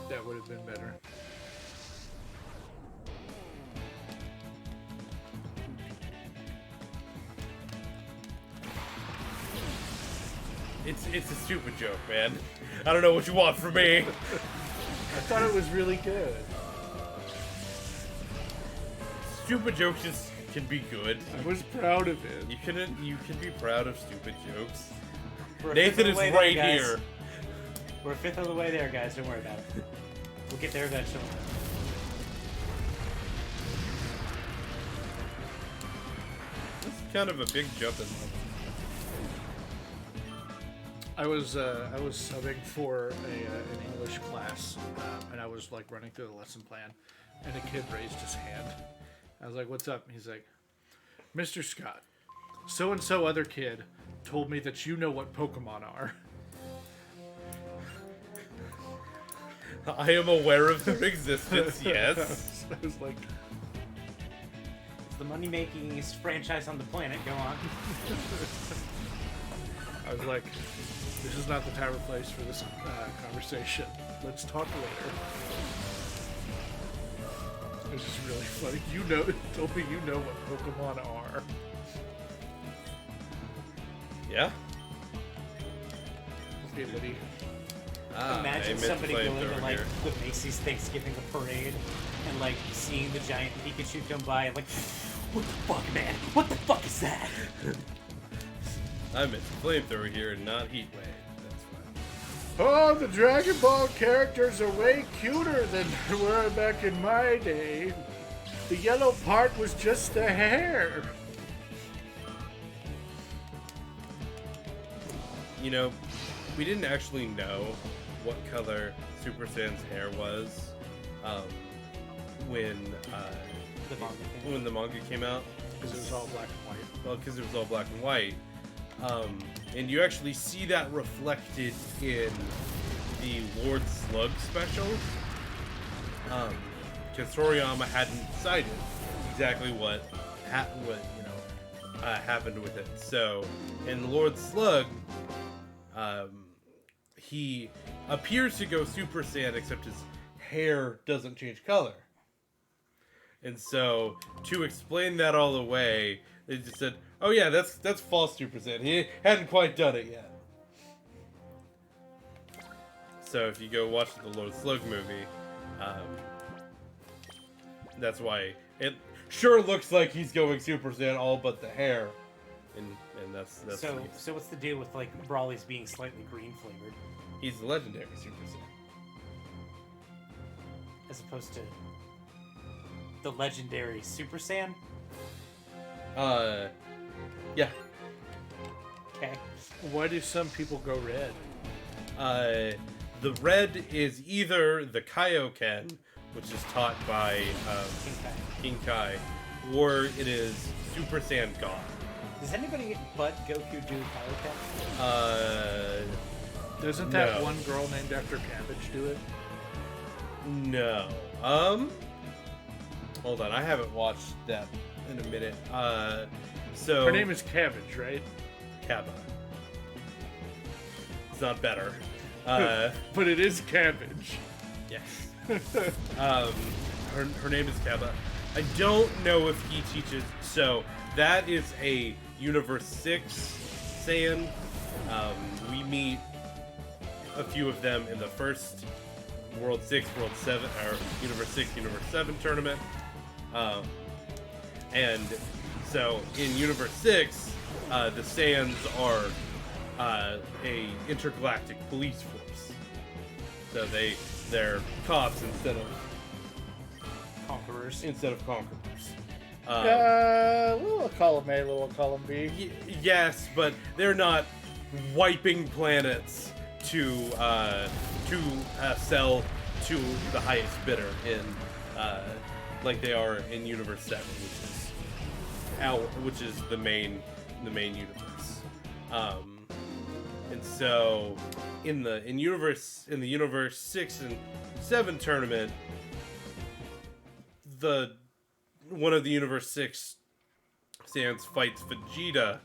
That would have been better. It's a stupid joke, man. I don't know what you want from me. I thought it was really good. Stupid jokes just can be good. I was proud of it. You can be proud of stupid jokes. We're a Nathan fifth of is the way there, right guys. here. We're a fifth of the way there, guys. Don't worry about it. We'll get there eventually. This is kind of a big jump in life. I was subbing for an English class, and I was like running through the lesson plan, and a kid raised his hand. I was like, "What's up?" He's like, "Mr. Scott, so and so other kid told me that you know what Pokemon are." I am aware of their existence, yes. I was like, It's the money-makingest franchise on the planet. Go on. I was like, this is not the time or place for this conversation. Let's talk later. It was just really funny. You know, told me you know what Pokemon are. Yeah. Okay, buddy. I Imagine meant to somebody play going it to over like here. the Macy's Thanksgiving parade and like seeing the giant Pikachu come by and like, what the fuck, man? What the fuck is that? I meant flamethrower here and not heat wave. That's fine. Oh, the Dragon Ball characters are way cuter than they were back in my day. The yellow part was just the hair. You know, we didn't actually know what color Super Saiyan's hair was when the manga came out. Because it was all black and white. Well, because it was all black and white. And you actually see that reflected in the Lord Slug special. Because Toriyama hadn't decided exactly what happened with it. So, in Lord Slug, he appears to go Super Saiyan, except his hair doesn't change color. And so, to explain that all away, they just said, "Oh yeah, that's false Super Saiyan. He hadn't quite done it yet." So if you go watch the Lord Slug movie, that's why it sure looks like he's going Super Saiyan, all but the hair, and that's So what's the deal with like Brawly's being slightly green flavored he's the legendary Super Saiyan. as opposed to the legendary Super Saiyan? Yeah. Okay. Why do some people go red? The red is either the Kaioken, which is taught by King Kai, or it is Super Saiyan God. Does anybody but Goku do Kaioken? Doesn't that No. one girl named after Cabbage do it? No. Hold on, I haven't watched that in a minute. So Her name is Cabbage, right? Kappa. It's not better. But it is Cabbage. Yes. Her name is Kappa. I don't know if he teaches. So that is a Universe 6 Saiyan. We meet a few of them in the first World 6, World 7, or Universe 6, Universe 7 tournament. And so in Universe 6, the Saiyans are a intergalactic police force. So they're cops instead of Conquerors. conquerors. Little column A, little column B. Yes, but they're not wiping planets to sell to the highest bidder in like they are in Universe 7, which is the main universe. And so in the Universe 6 and 7 tournament, one of the Universe 6 Saiyans fights Vegeta,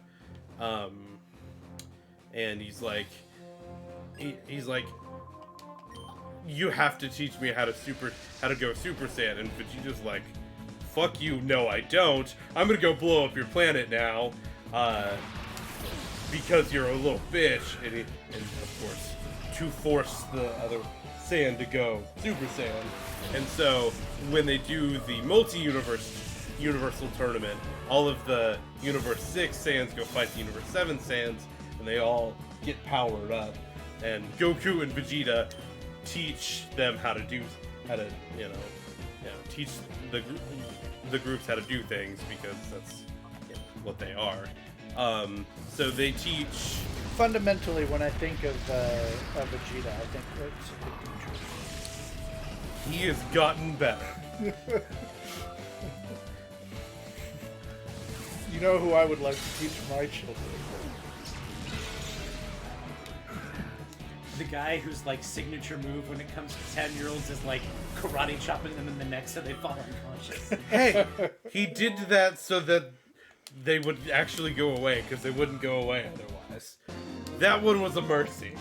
and he's like, you have to teach me how to go Super Saiyan. And Vegeta's like, fuck you, no I don't. I'm gonna go blow up your planet now. because you're a little bitch, and of course, to force the other Saiyan to go Super Saiyan. And so when they do the Universal Tournament, all of the Universe 6 Saiyans go fight the Universe 7 Saiyans, and they all get powered up. And Goku and Vegeta teach them how to teach the groups how to do things, because that's what they are. So they teach. Fundamentally, when I think of Vegeta, I think that's a good teacher. He has gotten better. You know who I would like to teach my children? The guy whose like signature move when it comes to 10-year-olds is like karate chopping them in the neck so they fall unconscious. Hey, he did that so that they would actually go away, because they wouldn't go away otherwise. That one was a mercy.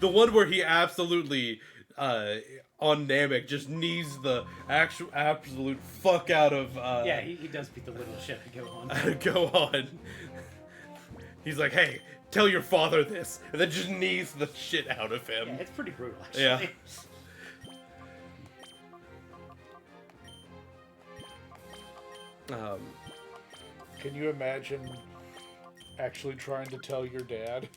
The one where he absolutely, on Namek, just knees the absolute fuck out of... Yeah, he does beat the little shit I go on. Go on. He's like, hey, tell your father this, and then just knees the shit out of him. Yeah, it's pretty brutal, actually. Yeah. Can you imagine actually trying to tell your dad?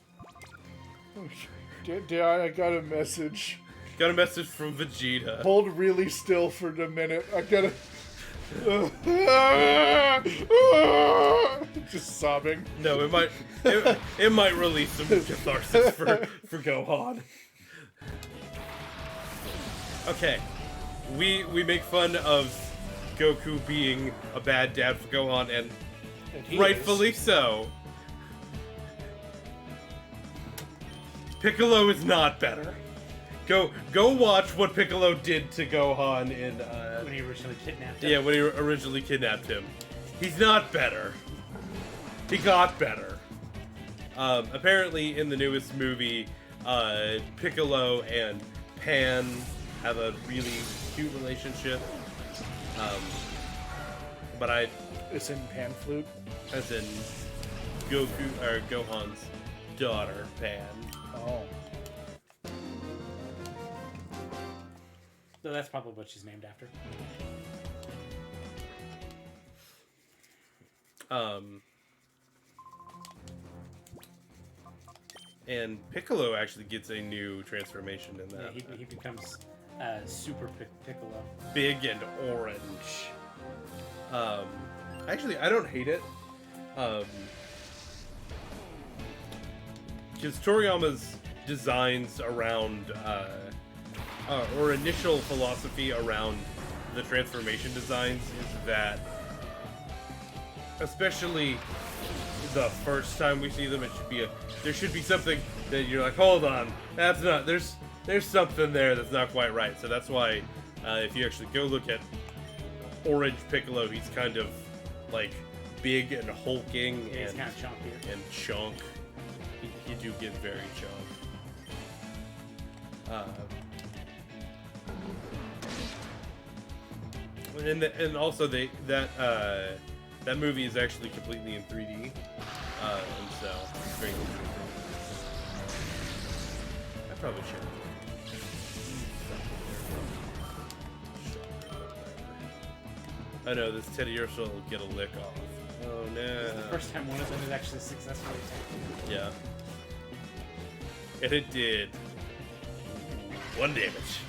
Dad, I got a message. Got a message from Vegeta. Hold really still for a minute. I gotta... Just sobbing. No, it might release some catharsis for Gohan. Okay, we make fun of Goku being a bad dad for Gohan, and rightfully so. Piccolo is not better. Go watch what Piccolo did to Gohan in When he originally kidnapped him. yeah, when he originally kidnapped him. He's not better. He got better. Apparently in the newest movie, Piccolo and Pan have a really cute relationship. But It's in pan flute. as in Gohan's daughter, Pan. Oh. So that's probably what she's named after. And Piccolo actually gets a new transformation in Yeah, that. he becomes Super Piccolo. Big and orange. Actually, I don't hate it. Because Toriyama's designs around, or initial philosophy around the transformation designs is that, especially the first time we see them, there should be something that you're like, hold on, that's not, there's something there that's not quite right. So that's why, if you actually go look at Orange Piccolo, he's kind of like big and hulking Yeah, he's and kind of chunkier. chunk. You do get very chunk. And also that movie is actually completely in 3D, and so it's very interesting. I probably should. I know this Teddy Ursa will get a lick off. Oh no! It's the first time one of them is actually successfully attacked. Yeah. And it did 1 damage.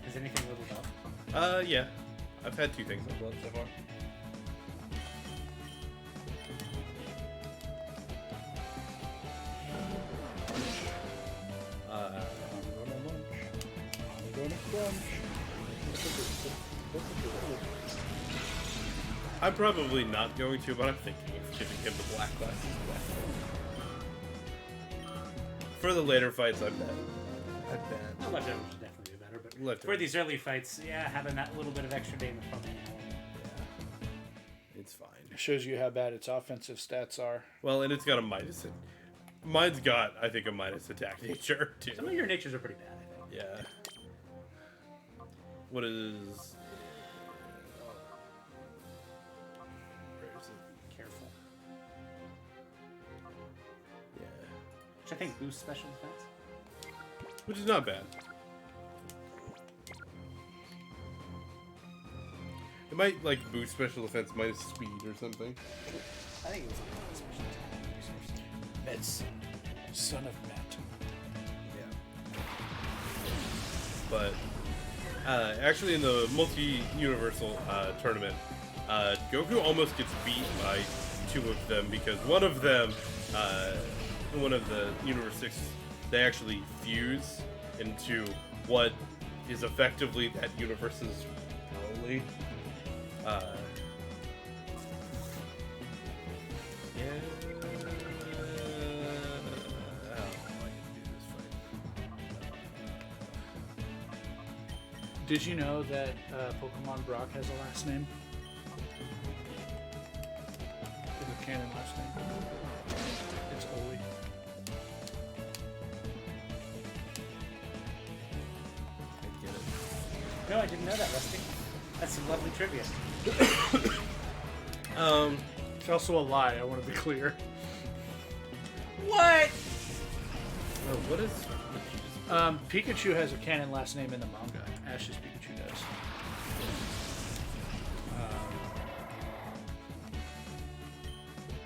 Is anything leveled up? Yeah. I've had 2 things leveled up so far. I'm gonna crunch. I'm probably not going to, but I'm thinking of giving him the black glasses back. For the later fights, I bet. Well, left over should definitely be better, but Left for over. these early fights, yeah, having that little bit of extra damage probably more. It's fine. Shows you how bad its offensive stats are. Well, and it's got a minus. Mine's got, I think, a minus attack nature, too. Some of your natures are pretty bad, I think. Yeah. What is... which I think boosts special defense. Which is not bad. It might like boost special defense minus speed or something. I think it was a special attack resource. Mets. Son of Met. Yeah. But actually, in the multi-universal tournament, Goku almost gets beat by 2 of them because one of them, one of the Universe 6, they actually fuse into what is effectively that universe's Broly. Yeah. Did you know that Pokemon Brock has a last name? Is a canon last name? It's Oli. I get it. No, I didn't know that, Rusty. That's some lovely trivia. It's also a lie, I want to be clear. What? Oh, what is? Pikachu has a canon last name in the manga. Ash's Pikachu does.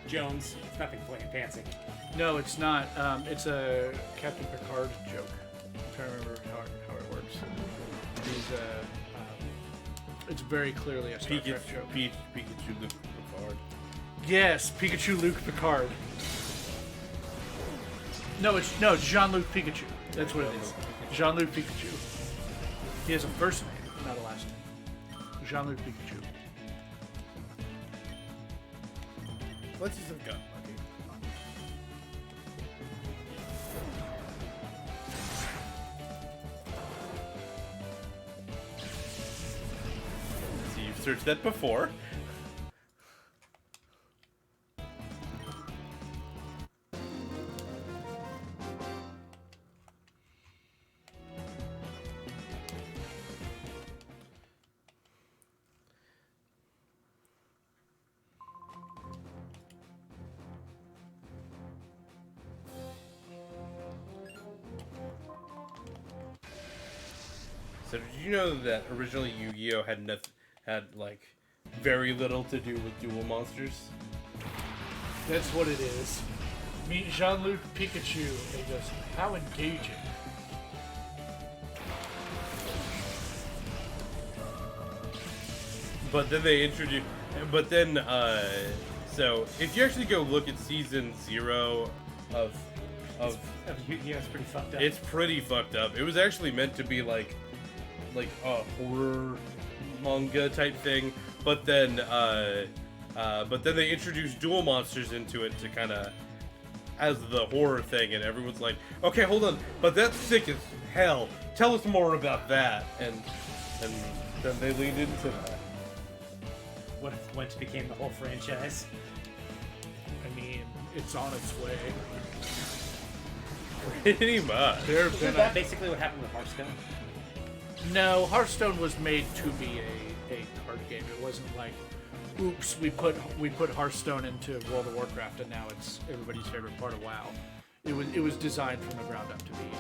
Jones. It's nothing plain fancy. No, it's not. It's a Captain Picard joke. I'm trying to remember how it works. He's it's very clearly a Star Trek joke. Pikachu Luke Picard. Yes, Pikachu Luke Picard. No, it's Jean-Luc Pikachu. That's what it is. Jean-Luc Pikachu. He has a first name, not a last name. Jean-Luc Pikachu. Let's just have got lucky. So you've searched that before. So did you know that originally Yu-Gi-Oh had like very little to do with dual monsters? That's what it is. Meet Jean-Luc Pikachu and just how engaging. But then they introduced. But then, so if you actually go look at season 0 of Yu-Gi-Oh! It's pretty fucked up. it's pretty fucked up. It was actually meant to be like a horror manga type thing, but then they introduced dual monsters into it to kind of as the horror thing, and everyone's like, okay, hold on, but that's sick as hell. Tell us more about that, and then they leaned into that. What became the whole franchise? I mean, it's on its way. Pretty much. There have Isn't been that basically what happened with Hearthstone? No, Hearthstone was made to be a card game. It wasn't like, oops, we put Hearthstone into World of Warcraft and now it's everybody's favorite part of WoW. It was designed from the ground up to be.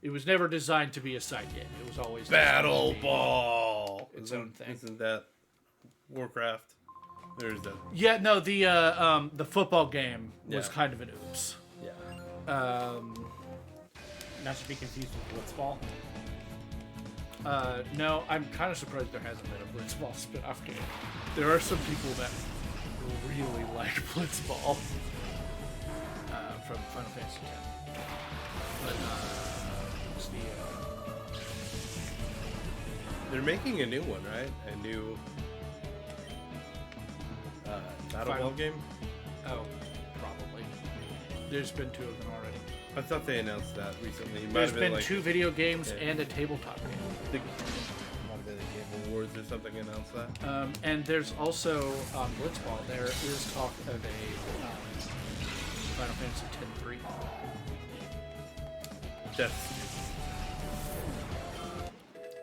It was never designed to be a side game. It was always Battle designed to be Ball. its own thing. Isn't that Warcraft? There's that. Yeah, no, the football game was Yeah. kind of an oops. Yeah. Not to be confused with Blitzball. No, I'm kind of surprised there hasn't been a Blitzball spin-off game. There are some people that really like Blitzball from Final Fantasy X. But what's the They're making a new one, right? A new Battle Final- Ball game? oh, probably. There's been 2 of them already. I thought they announced that recently. It might There's have been like, 2 video games yeah. and a tabletop game. I think it might have been the Game Awards or something announced that. And there's also Blitzball. There is talk of a Final Fantasy X-3. That's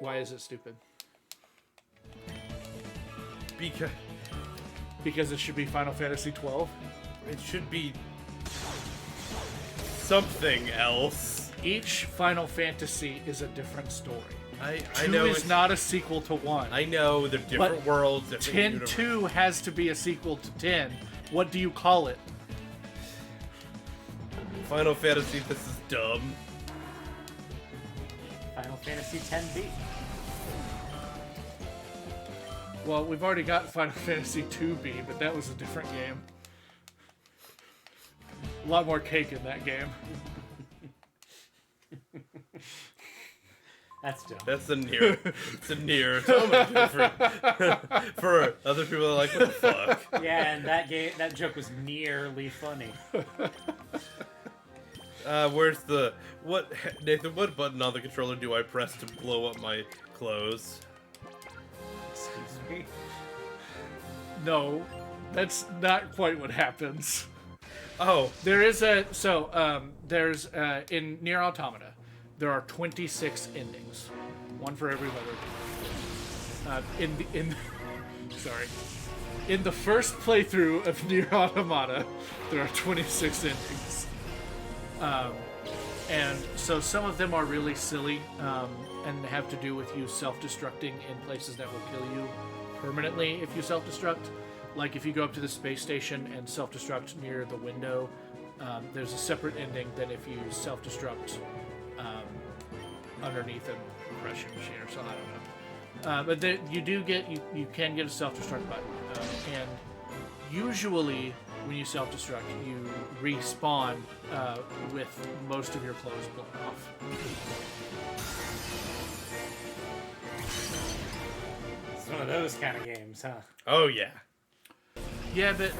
Why is it stupid? because Because it should be Final Fantasy 12. it should be something else. Each Final Fantasy is a different story. I 2 know is not a sequel to 1. I know they're different worlds. Different 10 universe. 2 has to be a sequel to 10. What do you call it? Final Fantasy. This is dumb. Final Fantasy X-B. Well, we've already got Final Fantasy 2B, but that was a different game. A lot more cake in that game. That's dumb. That's a near. It's a near. It's almost different. For other people that are like, what the fuck? Yeah, and that joke was nearly funny. Where's the Nathan? What button on the controller do I press to blow up my clothes? Excuse me. No, that's not quite what happens. Oh, There's in Nier Automata, there are 26 endings, one for every letter. In the first playthrough of Nier Automata, there are 26 endings. And so some of them are really silly, and have to do with you self-destructing in places that will kill you permanently if you self-destruct. Like if you go up to the space station and self-destruct near the window, there's a separate ending than if you self-destruct underneath a crushing machine or something. I don't know. But you can get a self-destruct button, and usually when you self-destruct, you respawn with most of your clothes blown off. It's one of those kind of games, huh? oh yeah. Yeah, but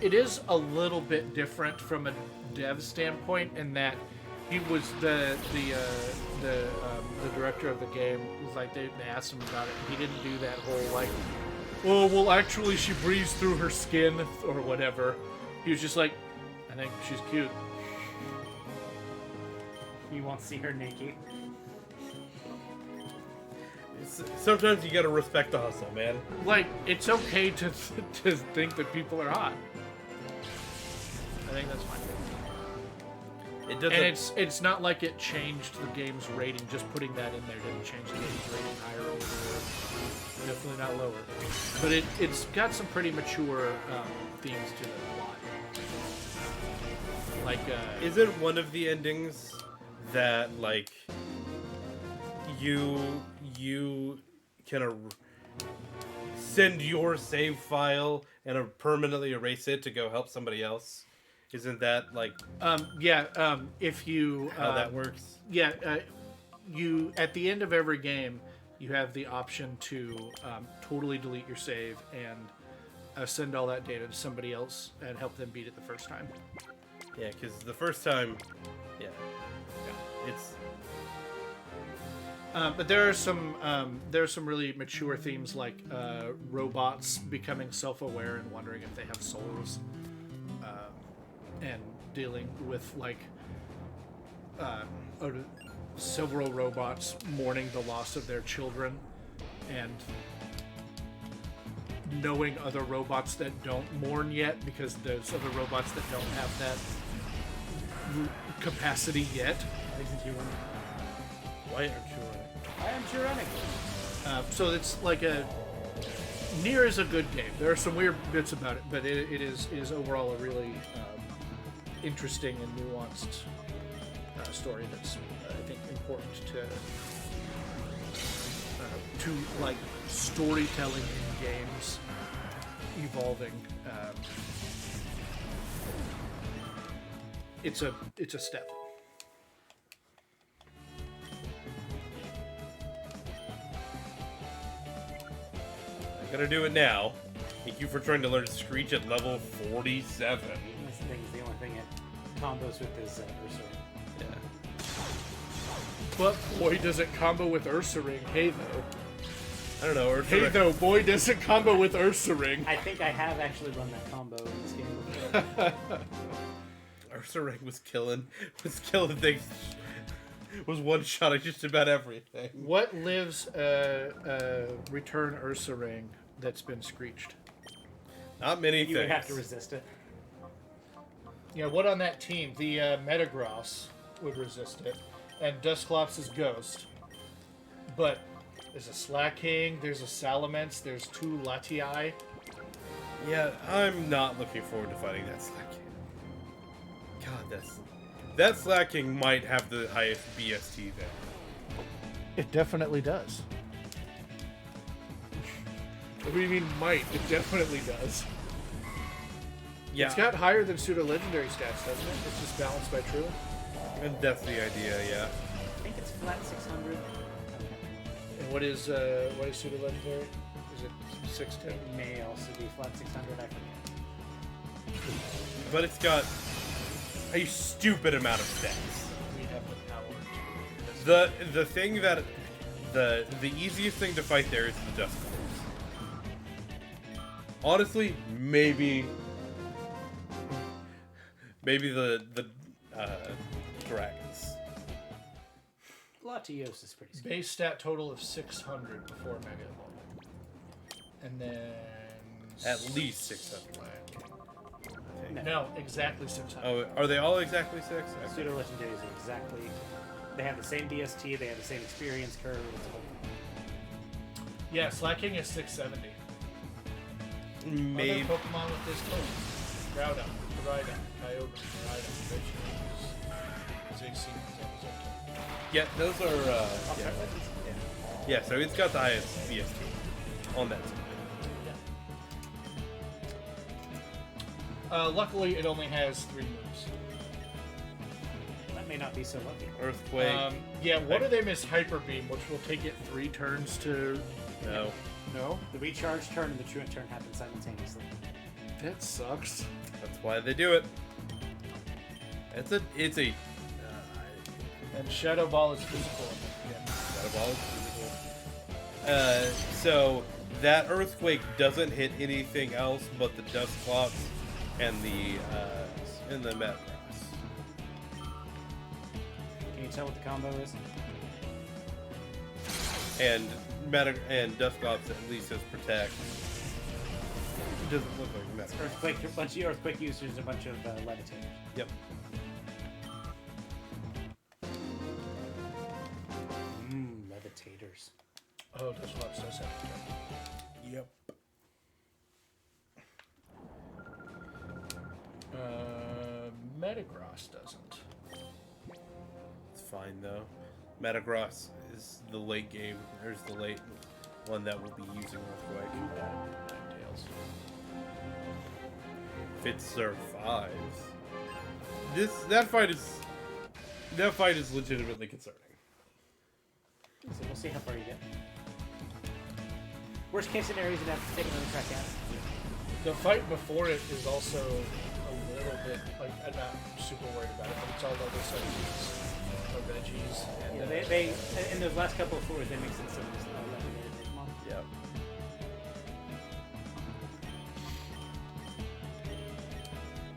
it is a little bit different from a dev standpoint in that he was the director of the game was like they asked him about it. He didn't do that whole like, oh well, actually she breathes through her skin or whatever. He was just like, I think she's cute. You won't see her naked. Sometimes you gotta respect the hustle, man. Like it's okay to think that people are hot. I think that's fine. It doesn't. And it's not like it changed the game's rating. Just putting that in there didn't change the game's rating higher or lower. Definitely not lower. But it's got some pretty mature themes to the plot. Like, Isn't one of the endings that like you can send your save file and permanently erase it to go help somebody else? Isn't that like if you how that works? Yeah, you at the end of every game, you have the option to totally delete your save and send all that data to somebody else and help them beat it the first time. Yeah, because the first time, yeah, it's. But there are some really mature themes like robots becoming self-aware and wondering if they have souls, and dealing with like several robots mourning the loss of their children, and knowing other robots that don't mourn yet because there's other robots that don't have that capacity yet. Why aren't you running? Why aren't you running? So it's like Nier is a good game. There are some weird bits about it, but it is overall a really interesting and nuanced story that's I think important to like storytelling in games evolving. It's a step. I gotta do it now. Thank you for trying to learn Screech at level 47. This thing is the only thing it combos with is Ursa. Yeah. But boy, does it combo with Ursa Ring. Hey though. I don't know. Or Hey though, boy, does it combo with Ursa Ring. I think I have actually run that combo in this game before. Ursa Ring was killing things. Was one-shotting just about everything. What lives return Ursa Ring that's been screeched? Not many You things. would have to resist it. Yeah, what on that team? The Metagross would resist it, and Dusclops is Ghost. But there's a Slacking, there's a Salamence, there's 2 Latii. Yeah, I'm not looking forward to fighting that Slacking. God, that Slacking might have the highest BST there. It definitely does. What do you mean might? It definitely does. Yeah, It's got higher than pseudo-legendary stats, doesn't it? It's just balanced by true. and that's the idea. Yeah. I think it's flat 600. And what is pseudo-legendary? Is it 610? It may also be flat 600. I forget. But it's got a stupid amount of stats. We have the power. The thing that the easiest thing to fight there is the Dust Cloaks. Honestly, maybe the dragons. Latios is pretty scary. Base stat total of 600 before Mega. And then... At least 600. No, exactly 600. Oh, are they all exactly 6? Okay. Pseudo legendaries are exactly. They have the same BST. They have the same experience curve. It's all- Yeah, Slacking is 670. Maybe. Other Pokemon with this code. Groudon, Koraidon, Kyogre, Koraidon, Regigigas, Zigzagoon, Zamazenta. Yeah, those are. Yeah. Yeah, so it's got the highest BST on that side. Luckily, it only has 3 moves. That may not be so lucky. Earthquake. Yeah, one of them is Hyper Beam, which will take it 3 turns to... No. No? The recharge turn and the truant turn happen simultaneously. That sucks. That's why they do it. It's a. And Shadow Ball is physical. Yeah. Shadow Ball is physical. So that Earthquake doesn't hit anything else but the Dusclops and the Metagross. Can you tell what the combo is? And Dusclops at least has Protect. It doesn't look like Metagross. Earthquake, a bunch of earthquake users, and a bunch of levitators. Yep. Levitators. Oh, Dusclops does have Protect. Yep. Metagross doesn't. It's fine though. Metagross is the late game. There's the late one that will be using Earthquake. Ninetales. If it survives. That fight is legitimately concerning. So we'll see how far you get. Worst case scenario is you'd have to take another track out. The fight before it is also a little bit, like, I'm not super worried about it, but it's all level 70s. Regis. And, Yeah, they in those last couple of floors they mixed in some legendary Pokemon. Yep.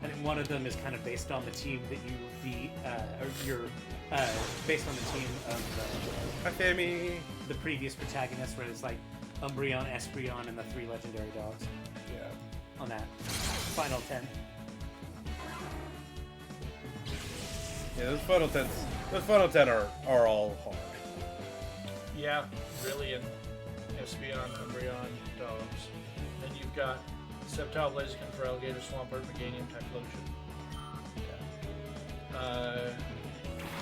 And then one of them is kind of based on the team that you would be, or you're based on the team of Akemi. the previous protagonist, where it's like Umbreon, Espeon, and the 3 legendary dogs. yeah. On that final 10. Yeah, those final 10 are all hard. Yeah, Brilliant, Espeon, Umbreon, Dogs. Then you've got Sceptile, Blaziken, Feraligatr, Swampert, Meganium, Typhlosion. Yeah.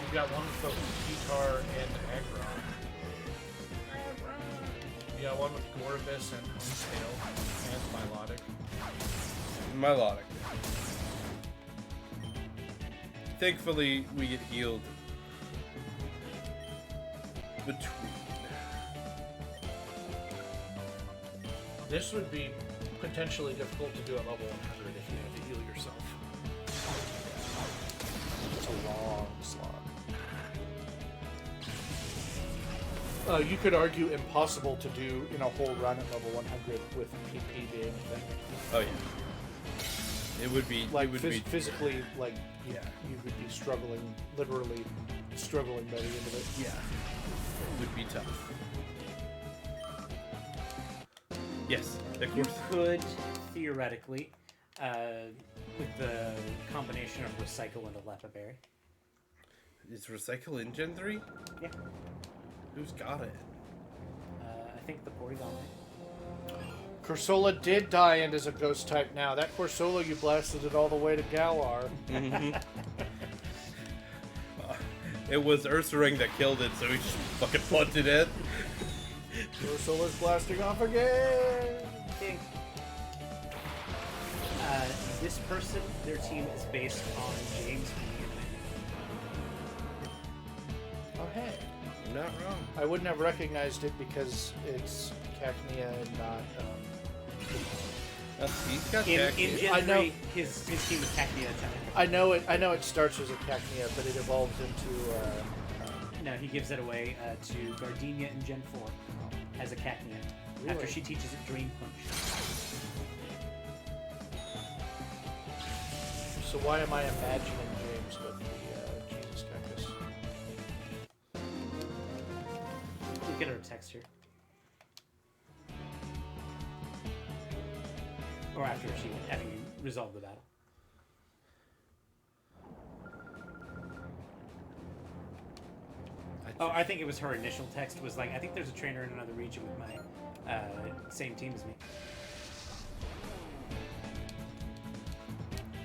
You've got one with both Guitar and Aggron. You got one with Gorbis and Hometail and Milotic. Milotic. Thankfully, we get healed between. This would be potentially difficult to do at level 100 if you had to heal yourself. It's a long slog. You could argue impossible to do in a whole run at level 100 with PP being a thing. Oh yeah. It would be Like it would be physically, like yeah. you would be struggling, literally struggling by the end of it. Yeah. It would be tough. Yes, of You course. could theoretically With the combination of Recycle and a Lepaberry. Is Recycle in Gen 3? Yeah. Who's got it? I think the Porygon. Corsola did die and is a ghost type now. That Corsola, you blasted it all the way to Galar. It was Ursaring that killed it, so he just fucking punted it. Corsola's blasting off again. Ding. This person, their team is based on James Oh, hey. You're not wrong. I wouldn't have recognized it because it's Cacnea and not. He's got In Cacnea. Gen I 3, know. his team is Cacnea Attack. I know it starts as a Cacnea, but it evolves into. No, he gives it away to Gardenia in Gen 4 as a Cacnea. After Really? she teaches it Dream Punch. So why am I imagining James with the Jesus Cactus? Look at her texture. Or after having resolved the battle. Oh, I think it was her initial text was like, I think there's a trainer in another region with my same team as me.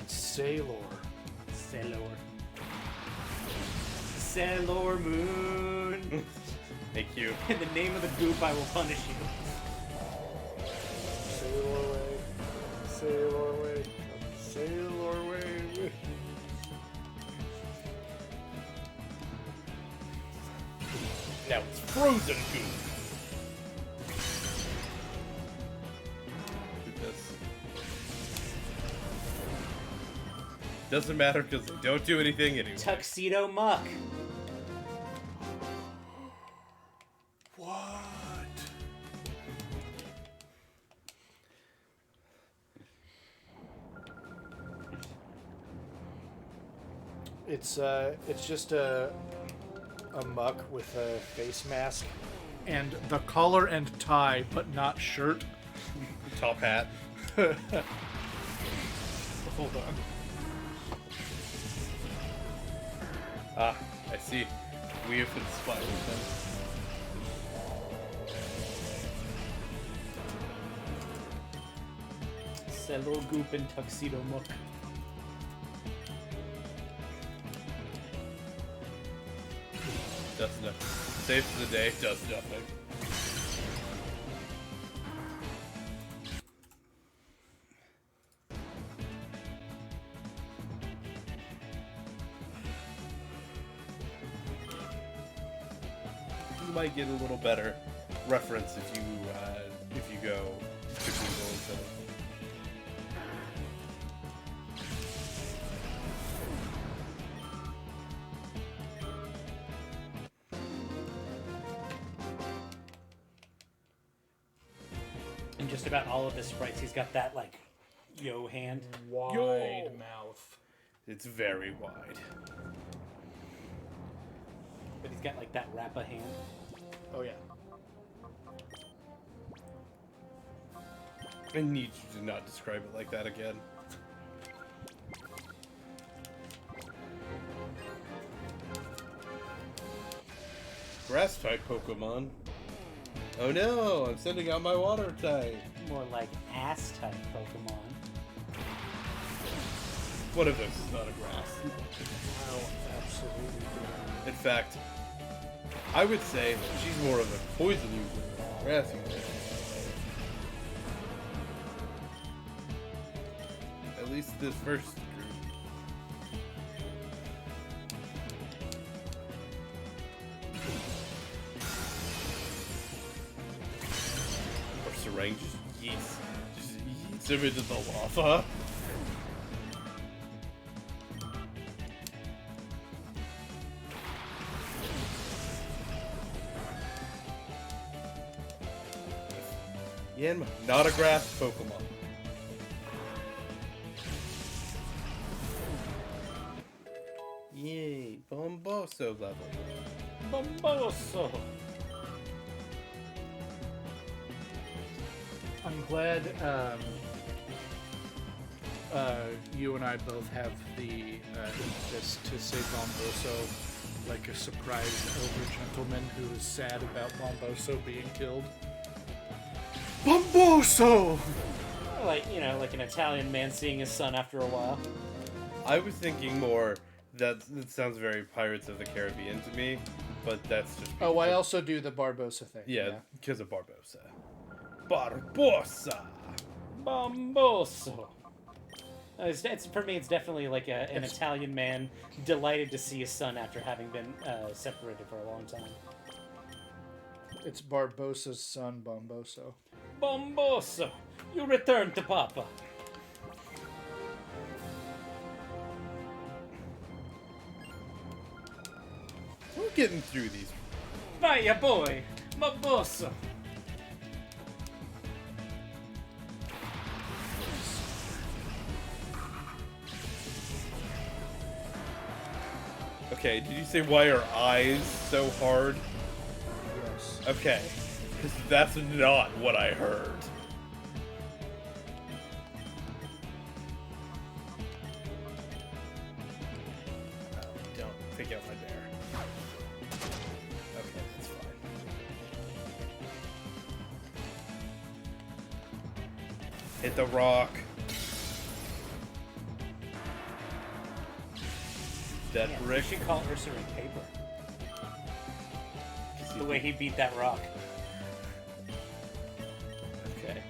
Sailor. Sailor Moon. Thank you. In the name of the goop, I will punish you. Sailor way. Sailor way. Sailor way. Now it's frozen goop. Do this. Doesn't matter because they don't do anything anyway. Tuxedo Muck. What? It's just a muck with a face mask and the collar and tie, but not shirt. Top hat. Hold on. Ah, I see. We have inspired them. Sailor Goop and Tuxedo Muck. Does nothing. Saves the day, does nothing. You might get a little better reference if you go to Google instead of. And just about all of his sprites, he's got that, like, yo hand. Wide Yo. mouth. It's very wide. But he's got, like, that Rappa hand. Oh yeah. I need you to not describe it like that again. Grass type Pokemon. Oh no, I'm sending out my water type. More like ass type Pokemon. One of those is not a grass. Oh, absolutely. In fact, I would say she's more of a poison user than a grass user. At least this first group. Or Serang just yeets him into the lava. Yanma, not a grass Pokemon. Yay, Bomboso level. Bomboso. I'm glad you and I both have the impetus to say Bomboso like a surprised elder gentleman who is sad about Bomboso being killed. Bomboso! Like, you know, like an Italian man seeing his son after a while. I was thinking more that sounds very Pirates of the Caribbean to me, but that's just Oh, I also do the Barbosa thing. yeah, because of Barbosa. Barbosa. Bomboso. It's for me. It's definitely like an Italian man delighted to see his son after having been separated for a long time. It's Barbosa's son, Bomboso. Bomboso, you return to Papa. We're getting through these. Vaya boy, Bomboso. Okay, did you say why are eyes so hard? Yes. Okay, because that's not what I heard. Don't take out my bear. Okay, that's fine. Hit the rock. That Yeah, brick. we should call Ursa in paper. The way he beat that rock. Okay.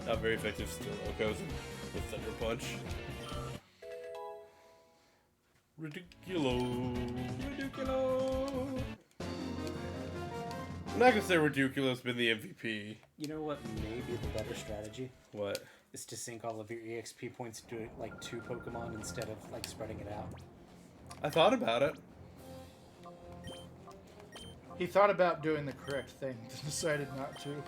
Not very effective still, goes with Thunder Punch. Ridiculous. I'm not gonna say Ridiculous been the MVP. You know what may be the better strategy? What? Is to sink all of your EXP points to like 2 Pokemon instead of like spreading it out. I thought about it. He thought about doing the correct thing, decided not to.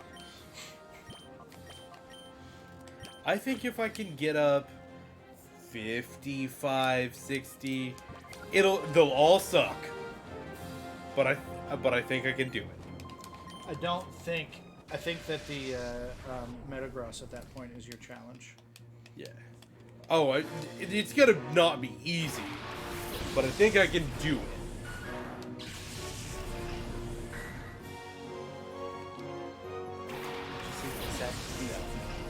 I think if I can get up 55, 60, they'll all suck. But I think I can do it. I think that the Metagross at that point is your challenge. Yeah. Oh, it's gonna not be easy, but I think I can do it. Did you see what he said?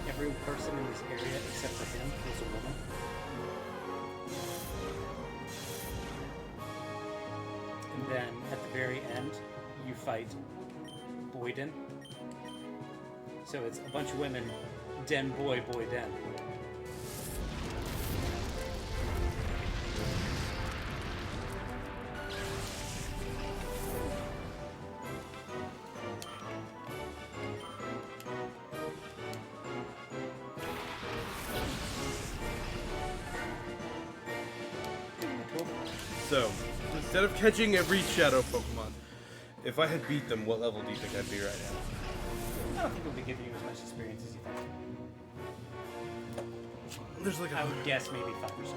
Every person in this area except for him is a woman. And then at the very end, you fight Boyden. So it's a bunch of women, Den Boy, Boy Den. So, instead of catching every shadow Pokemon, if I had beat them, what level do you think I'd be right now? I don't think it'll be giving you as much experience as you think. There's like I would guess maybe 5%.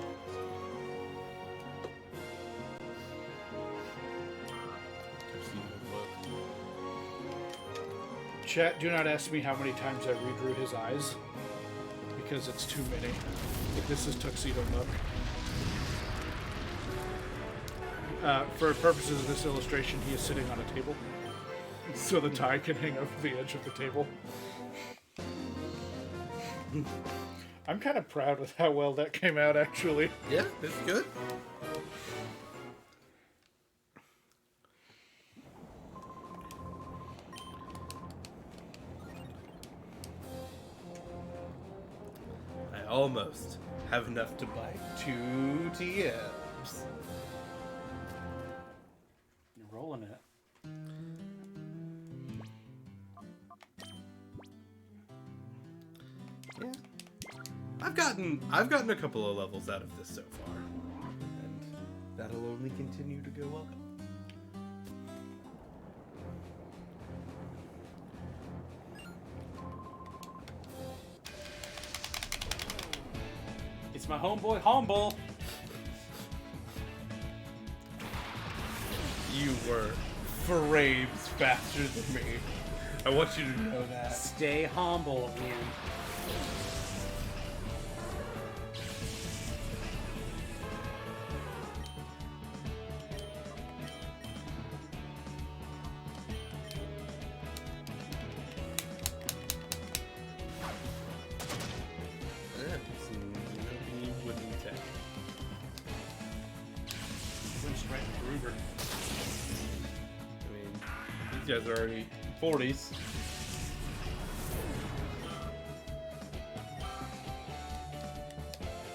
Chat, do not ask me how many times I redrew his eyes, because it's too many. This is Tuxedo Nook. For purposes of this illustration, he is sitting on a table, so the tie can hang over the edge of the table. I'm kind of proud with how well that came out, actually. Yeah, that's good. I almost have enough to buy 2 TMs. You're rolling it. Yeah. I've gotten a couple of levels out of this so far. And that'll only continue to go up. It's my homeboy Humble. You were frames faster than me. I want you to know that. Stay humble, man. These guys are already 40s.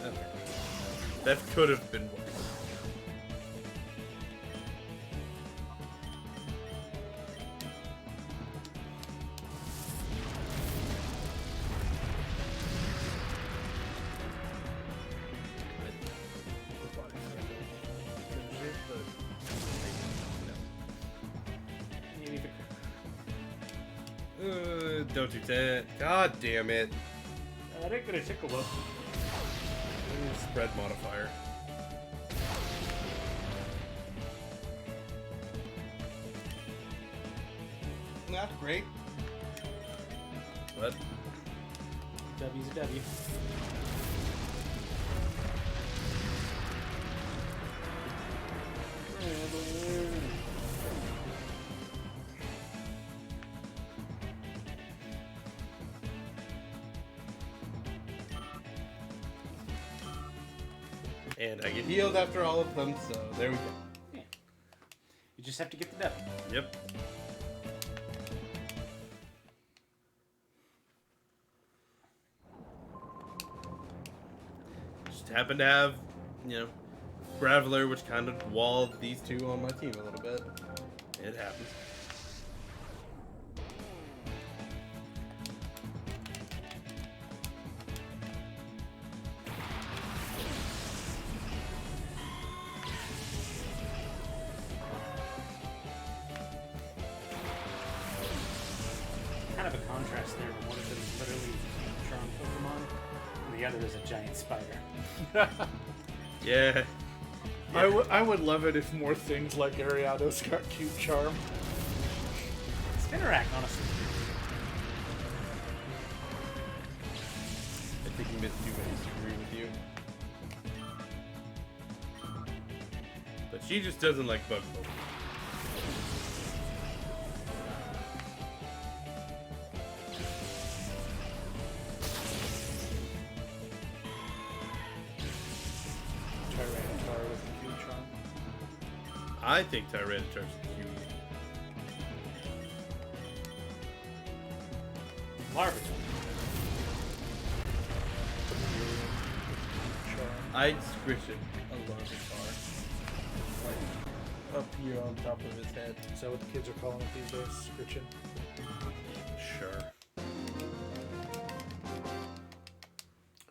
Okay. That could have been worse. Don't do that. God damn it. That ain't gonna tickle us. Spread modifier. Not great. But W's a W. and I get healed after all of them, so there we go. Yeah. You just have to get the W. Yep. Just happen to have, you know, Graveler, which kind of walled these two on my team a little bit. It happens. Kind of a contrast there. One of them is literally a charm Pokemon, and the other is a giant spider. Yeah. I would love it if more things like Ariados got cute charm. Spinnerack, honestly. I think you missed too many to agree with you. But she just doesn't like bug Pokemon. Tyranitar with a cute charm. I think Tyranitar's cute. Larvitar. Charm. I'd squish it a Larvitar. Like, up here on top of his head. Is that what the kids are calling it these days? Scritchin'? Sure.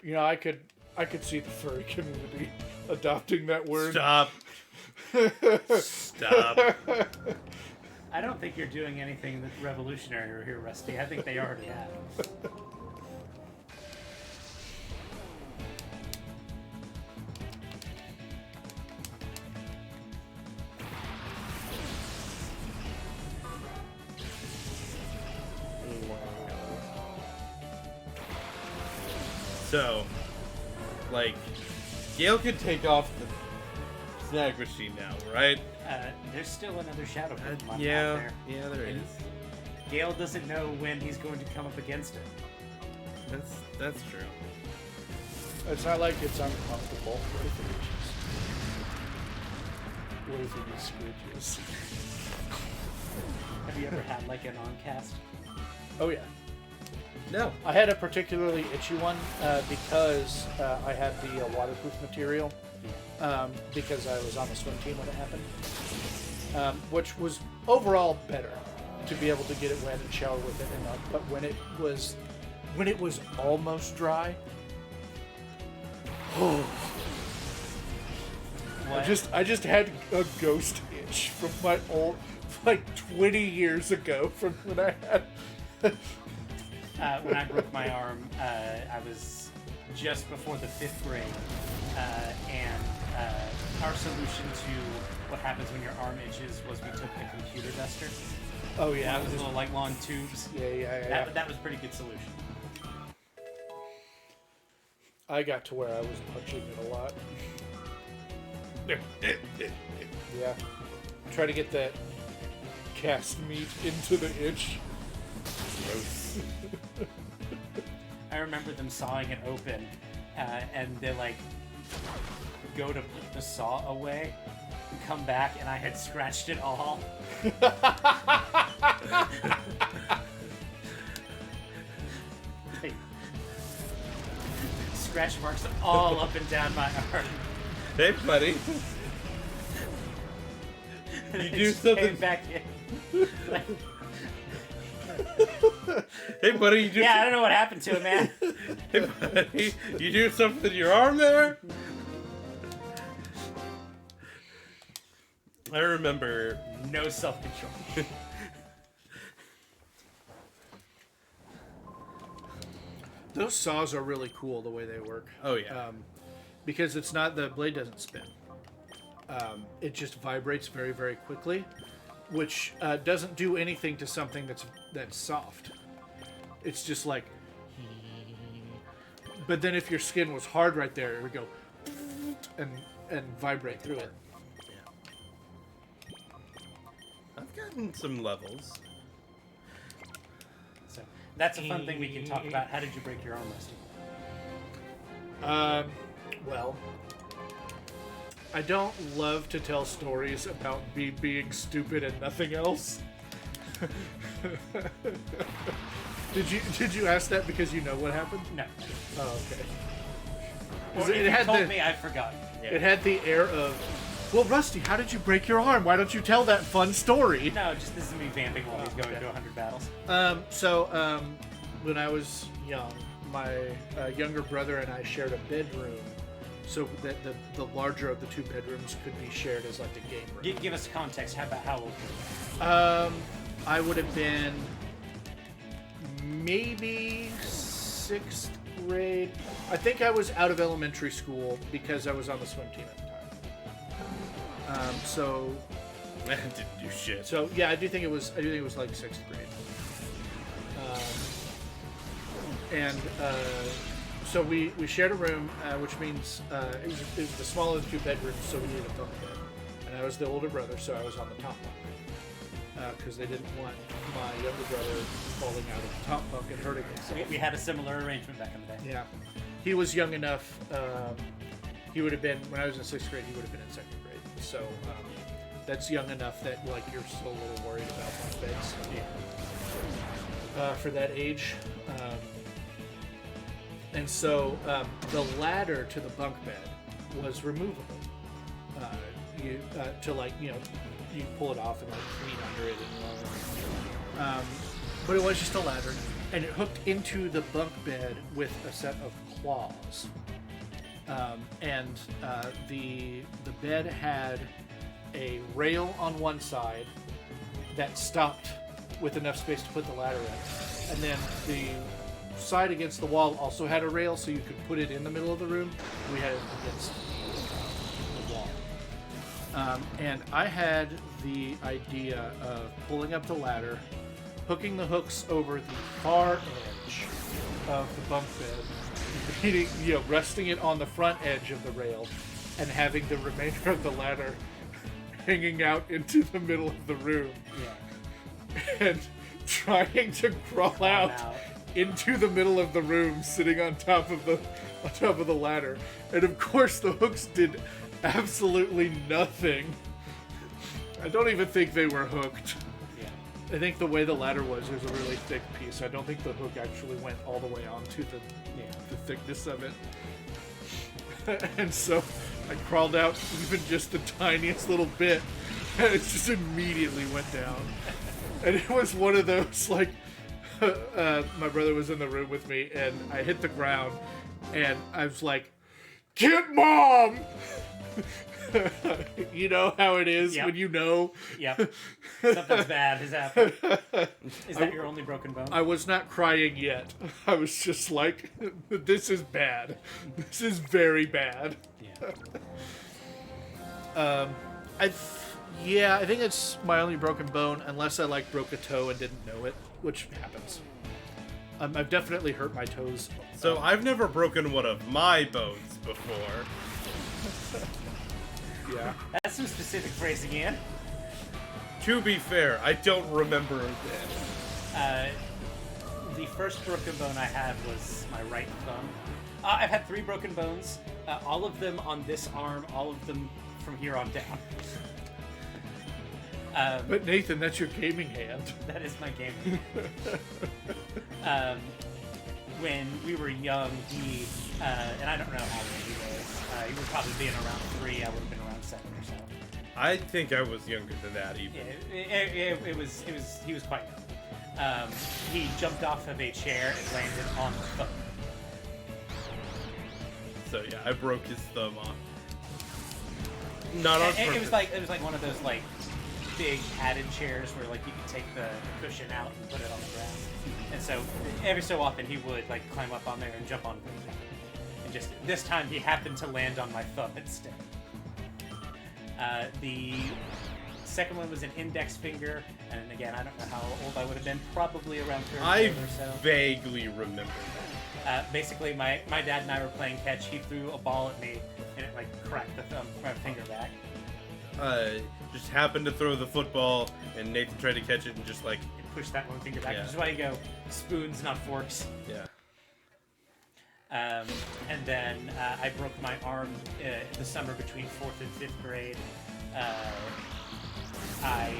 You know, I could see the furry community adopting that word. Stop. Stop. I don't think you're doing anything that's revolutionary here, Rusty. I think they already have. So, like, Gale could take off the snag machine now, right? There's still another Shadow Pokemon out Yeah, there. yeah, there And is. Gale doesn't know when he's going to come up against it. That's true. It's not like it's uncomfortable. What if it just screeches? Have you ever had like an on-cast? Oh yeah. No. I had a particularly itchy one because I had the waterproof material because I was on the swim team when it happened, which was overall better to be able to get it wet and shower with it. But when it was almost dry, I just had a ghost itch from my old, like 20 years ago from when I had. When I broke my arm, I was just before the 5th grade, and our solution to what happens when your arm itches was we took the computer duster. Oh yeah, Those little like long tubes. yeah. That was a pretty good solution. I got to where I was punching it a lot. Yeah. Try to get that cast meat into the itch. Gross. I remember them sawing it open, and they like go to put the saw away, and come back, and I had scratched it all. Like, scratch marks all up and down my arm. Hey, buddy. And You it do just something- came back in. Like, Hey, buddy, you do. yeah, I don't know what happened to it, man. Hey, buddy, you do something to your arm there? I remember. No self-control. Those saws are really cool the way they work. Oh yeah. Because it's not, the blade doesn't spin. It just vibrates very, very quickly, which doesn't do anything to something that's soft. It's just like, but then if your skin was hard right there, it would go and vibrate through it. I've gotten some levels. So that's a fun thing we can talk about. How did you break your arm, Rusty? Well, I don't love to tell stories about me being stupid and nothing else. Did you ask that because you know what happened? No. Oh, okay. Or if It you had told the- me, I've forgotten. It had the air of, well, Rusty, how did you break your arm? Why don't you tell that fun story? No, just this is me vamping while he's going to 100 battles. When I was young, my younger brother and I shared a bedroom, so that the larger of the two bedrooms could be shared as like a game room. Give us context. How about how old were you? I would have been maybe 6th grade. I think I was out of elementary school because I was on the swim team at the time. I didn't do shit. So yeah, I do think it was like 6th grade. So we shared a room, which means it was the smaller of the two bedrooms, so we needed a bunk bed. And I was the older brother, so I was on the top bunk. Because they didn't want my younger brother falling out of the top bunk and hurting himself. We had a similar arrangement back in the day. Yeah. He was young enough, he would have been, when I was in 6th grade, he would have been in 2nd grade. So that's young enough that like you're still a little worried about bunk beds. Yeah. For that age. And so the ladder to the bunk bed was removable. You pull it off and like clean under it and but it was just a ladder, and it hooked into the bunk bed with a set of claws. The bed had a rail on one side that stopped with enough space to put the ladder in, and then the side against the wall also had a rail, so you could put it in the middle of the room. We had it against the wall. And I had the idea of pulling up the ladder, hooking the hooks over the far edge of the bunk bed, resting it on the front edge of the rail, and having the remainder of the ladder hanging out into the middle of the room. Yeah. And trying to crawl out into the middle of the room, sitting on top of the ladder. And of course the hooks did absolutely nothing. I don't even think they were hooked. Yeah. I think the way the ladder was, there's a really thick piece. I don't think the hook actually went all the way onto the thickness of it. And so I crawled out even just the tiniest little bit, and it just immediately went down. And it was one of those, like, my brother was in the room with me, and I hit the ground, and I was like, "Get Mom!" You know how it is when you know. Yep. Something's bad has happened. Is that your only broken bone? I was not crying yet. I was just like, this is bad. This is very bad. Yeah. I think it's my only broken bone, unless I like broke a toe and didn't know it, which happens. I've definitely hurt my toes. So I've never broken one of my bones before. Yeah. That's some specific phrasing, Ian. To be fair, I don't remember this. The first broken bone I had was my right thumb. I've had 3 broken bones, all of them on this arm, all of them from here on down. But Nathan, that's your gaming hand. That is my gaming. When we were young, he, and I don't know how old he was, he would probably be around 3, I would have been around 7 or so. I think I was younger than that even. Yeah, he was quite young. He jumped off of a chair and landed on the foot. So yeah, I broke his thumb off. Not on purpose. It was like one of those like big padded chairs where like you could take the cushion out and put it on the ground. And so every so often he would like climb up on there and jump on it. And just this time he happened to land on my thumb instead. The second one was an index finger, and again I don't know how old I would have been, probably around 30 I or so. vaguely remember that. Basically, my dad and I were playing catch. He threw a ball at me, and it like cracked my finger back. Just happened to throw the football, and Nathan tried to catch it and just like... It pushed that one finger back, Yeah. which is why you go spoons, not forks. Yeah. And then I broke my arm the summer between 4th and 5th grade. I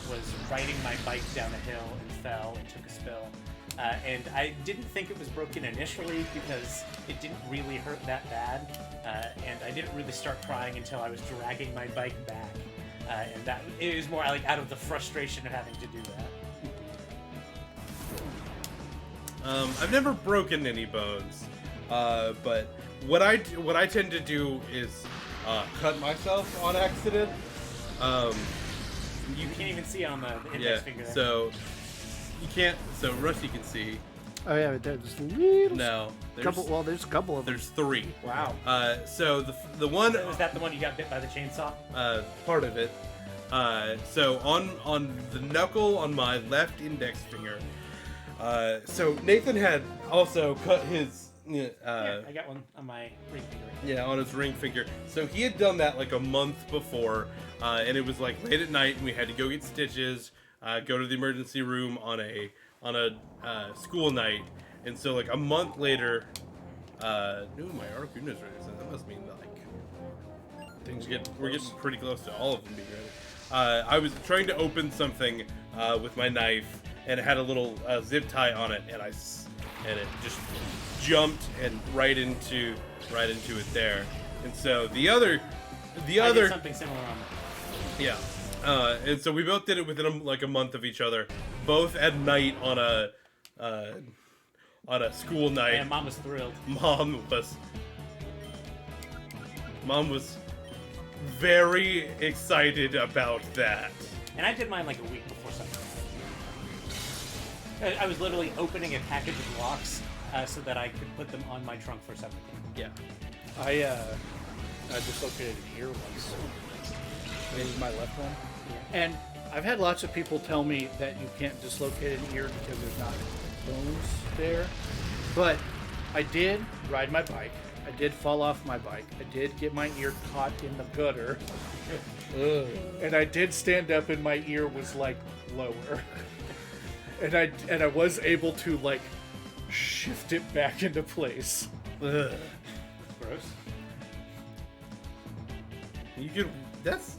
was riding my bike down a hill and fell and took a spill. And I didn't think it was broken initially because it didn't really hurt that bad. And I didn't really start crying until I was dragging my bike back. And that it was more like out of the frustration of having to do that. I've never broken any bones, but what I tend to do is cut myself on accident. You can't even see on the index Yeah, finger there. so you can't. So Rusty can see. Oh yeah, there's little No, couple. Well, there's a couple of them. there's 3. Wow. So the one Was that the one you got bit by the chainsaw? part of it. So on the knuckle on my left index finger. So Nathan had also cut his. Yeah, I got one on my ring finger. Yeah, on his ring finger. So he had done that like a month before, and it was like late at night, and we had to go get stitches, go to the emergency room on a school night, and so like a month later, no, my Articuno's ready. So that must mean like we're getting pretty close to all of them being ready. I was trying to open something with my knife, and it had a little zip tie on it, and it just jumped and right into it there. And so the other I did something similar on that. yeah, and so we both did it within like a month of each other, both at night on a school night. And Mom was thrilled. Mom was very excited about that. And I did mine like a week before something. I was literally opening a package of locks so that I could put them on my trunk for something. Yeah. I dislocated an ear once. It was my left one. Yeah. And I've had lots of people tell me that you can't dislocate an ear because there's not bones there. But I did ride my bike. I did fall off my bike. I did get my ear caught in the gutter. And I did stand up and my ear was like lower. And I was able to like shift it back into place. Ugh. Gross. You could. That's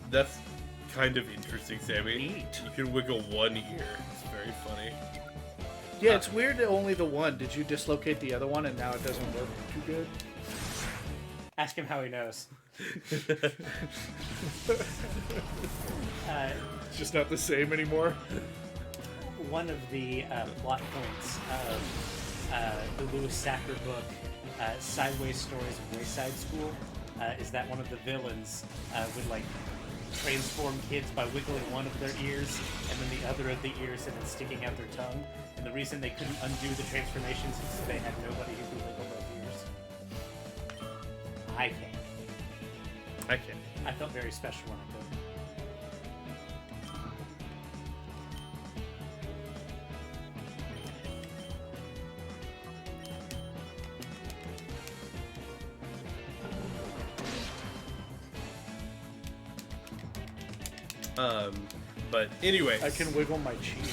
kind of interesting, Sammy. Neat. You can wiggle one ear. It's very funny. Yeah, it's weird that only the one. Did you dislocate the other one and now it doesn't work too good? Ask him how he knows. It's just not the same anymore. One of the plot points of the Lewis Sacker book, Sideways Stories of Wayside School, is that one of the villains would like transform kids by wiggling one of their ears and then the other of the ears and then sticking out their tongue. And the reason they couldn't undo the transformations is they had nobody who could wiggle both ears. I can. I can. I felt very special when I played. But anyway, I can wiggle my cheese.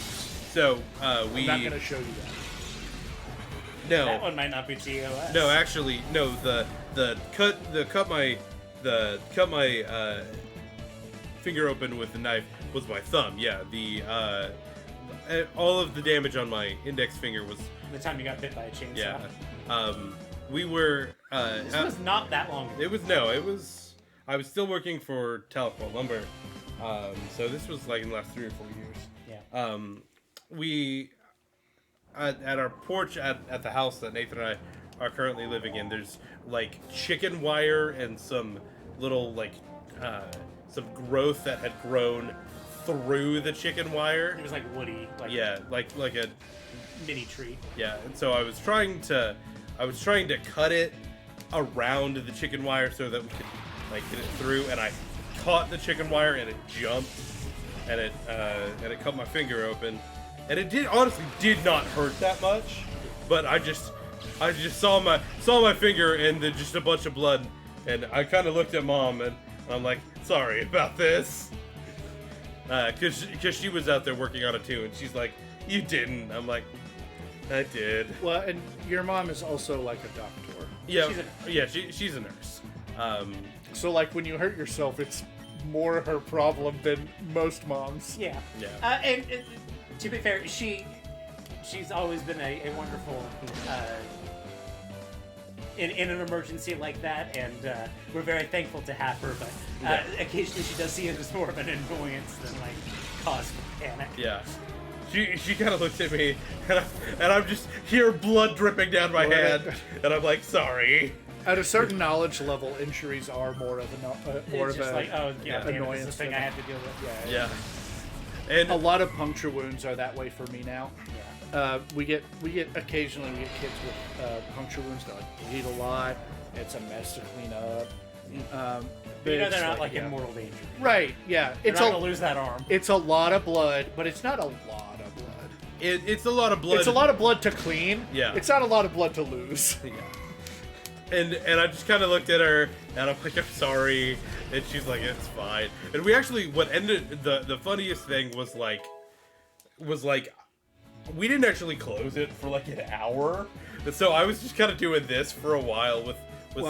so I'm we not gonna show you that. no That one might not be TOS. no actually no the cut my finger open with the knife was my thumb. Yeah, the all of the damage on my index finger was The time you got bit by a chainsaw. yeah. We were This was not that long ago. it was I was still working for Tahlequah Lumber. So this was like in the last 3 or 4 years. Yeah. We at our porch at the house that Nathan and I are currently living in, there's like chicken wire and some little like some growth that had grown through the chicken wire. It was like woody, like Yeah, like a mini tree. yeah. And so I was trying to cut it around the chicken wire so that we could like get it through, and I caught the chicken wire and it jumped and it cut my finger open, and it honestly did not hurt that much, but I just saw my finger and then just a bunch of blood, and I kind of looked at Mom and I'm like, sorry about this, cause she was out there working on it too, and she's like, you didn't. I'm like, I did. Well, and your mom is also like a doctor. Yeah, She's she's a nurse. So like when you hurt yourself, it's more her problem than most moms. Yeah. Yeah. And to be fair, she's always been a wonderful in an emergency like that, and we're very thankful to have her. But occasionally she does see it as more of an annoyance than like cause for panic. Yeah. She kind of looked at me, and I'm just hear blood dripping down my hand, and I'm like, sorry. At a certain knowledge level, injuries are more of It's just like, oh yeah, damn it, this is annoyance the thing than- I have to deal with. Yeah. And A lot of puncture wounds are that way for me now. Yeah. We get occasionally we get kids with puncture wounds that like bleed a lot. It's a mess to clean up. But you know it's they're not like yeah. in mortal danger. Right? Yeah. They're It's not gonna lose that arm. It's a lot of blood, but it's not a lot of blood. it's a lot of blood. It's a lot of blood to clean. Yeah. It's not a lot of blood to lose. Yeah. And I just kind of looked at her, and I'm like, I'm sorry, and she's like, it's fine. And we actually, what ended the funniest thing was like, we didn't actually close it for like an hour, and so I was just kind of doing this for a while with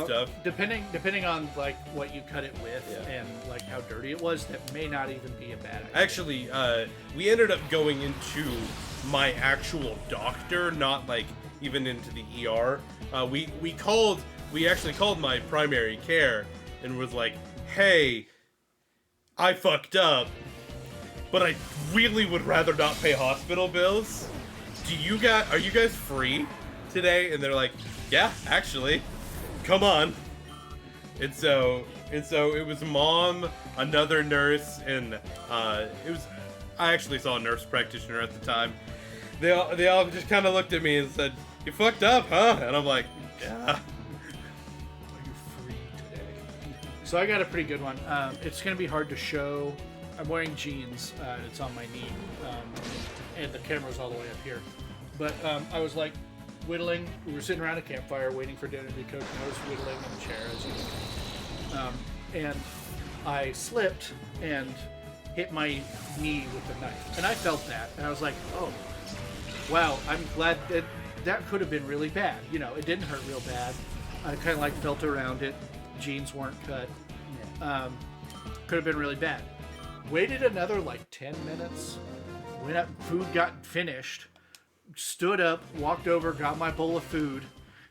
stuff. Depending on like what you cut it with Yeah. and like how dirty it was, that may not even be a bad idea. Actually, we ended up going into my actual doctor, not like even into the ER. We actually called my primary care and was like, hey, I fucked up, but I really would rather not pay hospital bills. Are you guys free today? And they're like, yeah, actually, come on. And so it was Mom, another nurse, and I actually saw a nurse practitioner at the time. They all just kind of looked at me and said, you fucked up, huh? And I'm like, yeah. Are you free today? So I got a pretty good one. It's gonna be hard to show. I'm wearing jeans. It's on my knee, and the camera's all the way up here. But I was like whittling. We were sitting around a campfire waiting for dinner to be cooked, and I was whittling in the chair as usual. And I slipped and hit my knee with the knife, and I felt that, and I was like, oh, wow, I'm glad that could have been really bad. You know, it didn't hurt real bad. I kind of like felt around it. Jeans weren't cut. Could have been really bad. Waited another like 10 minutes. Went up, food got finished. Stood up, walked over, got my bowl of food,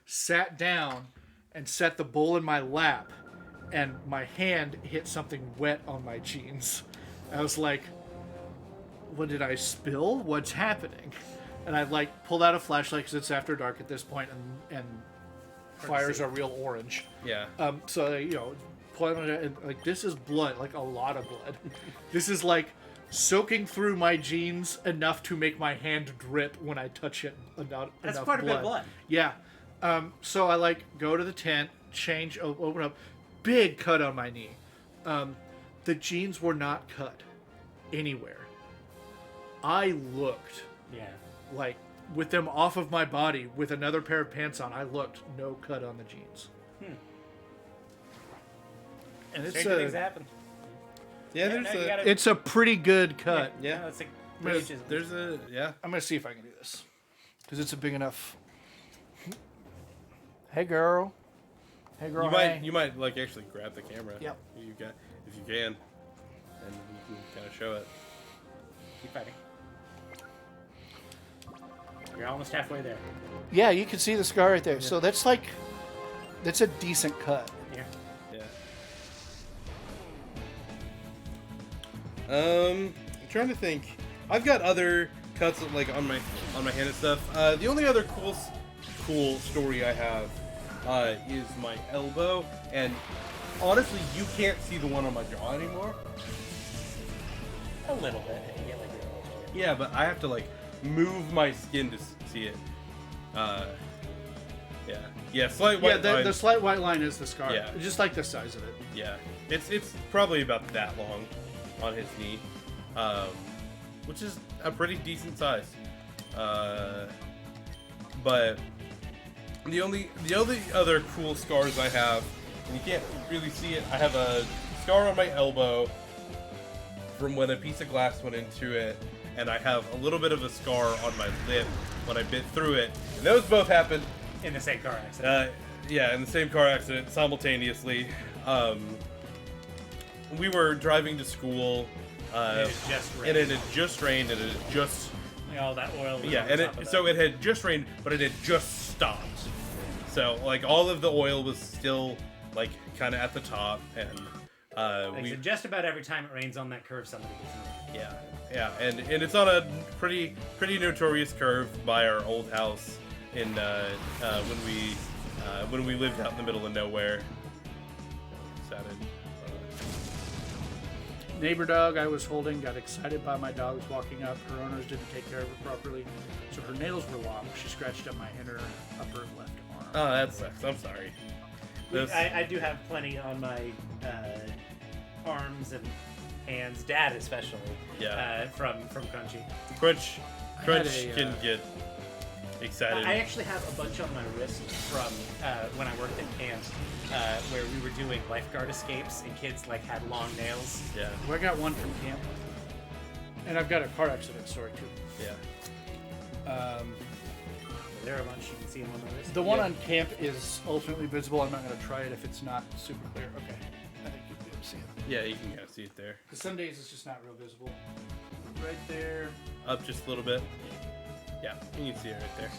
sat down, and set the bowl in my lap. And my hand hit something wet on my jeans. I was like, what did I spill? What's happening? And I like pulled out a flashlight because it's after dark at this point, and fires are real orange. Yeah. So you know, pointed at it, and like this is blood, like a lot of blood. This is like soaking through my jeans enough to make my hand drip when I touch it. That's enough quite a bit of blood. Yeah. So I like go to the tent, change, open up, big cut on my knee. The jeans were not cut anywhere. I looked Yeah. like with them off of my body with another pair of pants on. I looked no cut on the jeans. And it's Stranger things happen. Yeah, Yeah, there's no, you a. gotta- it's a pretty good cut. Yeah. No, it's like There's a. Yeah. I'm gonna see if I can do this because it's a big enough. Hey girl. Hey girl. You might like actually grab the camera. Yep. You got if you can, and you can kind of show it. Keep fighting. You're almost halfway there. Yeah, you can see the scar right there. So that's a decent cut. Here. Yeah. I'm trying to think. I've got other cuts like on my hand and stuff. The only other cool story I have is my elbow, and honestly, you can't see the one on my jaw anymore. A little bit. You get like your Yeah, but I have to like move my skin to see it. Yeah, slight white line. The slight white line is the scar. Yeah. Just like the size of it. Yeah, it's probably about that long on his knee, which is a pretty decent size. But the only other cool scars I have, and you can't really see it, I have a scar on my elbow from when a piece of glass went into it, and I have a little bit of a scar on my lip when I bit through it. And those both happened. in the same car accident. Yeah, in the same car accident simultaneously. We were driving to school, It had just and rained. it had just rained, and it had just Like, all that oil was yeah, on and top of so that. it had just rained, but it had just stopped. So like all of the oil was still like kind of at the top, and Like I said, just about every time it rains on that curve, somebody gets in it. yeah, and it's on a pretty notorious curve by our old house in when we lived out in the middle of nowhere. Excited. Neighbor dog I was holding got excited by my dogs walking up. Her owners didn't take care of her properly, so her nails were long. She scratched up my inner upper left arm. Oh, that sucks. I'm sorry. This- I do have plenty on my arms and hands, Dad especially. Yeah. From Crunchy. Crunch had a, can get excited. I actually have a bunch on my wrist from when I worked at camp, where we were doing lifeguard escapes and kids like had long nails. Yeah, Well, I got one from camp, and I've got a car accident story too. yeah. There are a bunch, you can see them on the wrist. The one Yeah. on camp is ultimately visible. I'm not going to try it if it's not super clear. Okay, I think you'll be able to see it. Yeah, you can kind of see it there. Because some days it's just not real visible. Right there. Up just a little bit. Yeah, you can see it right there.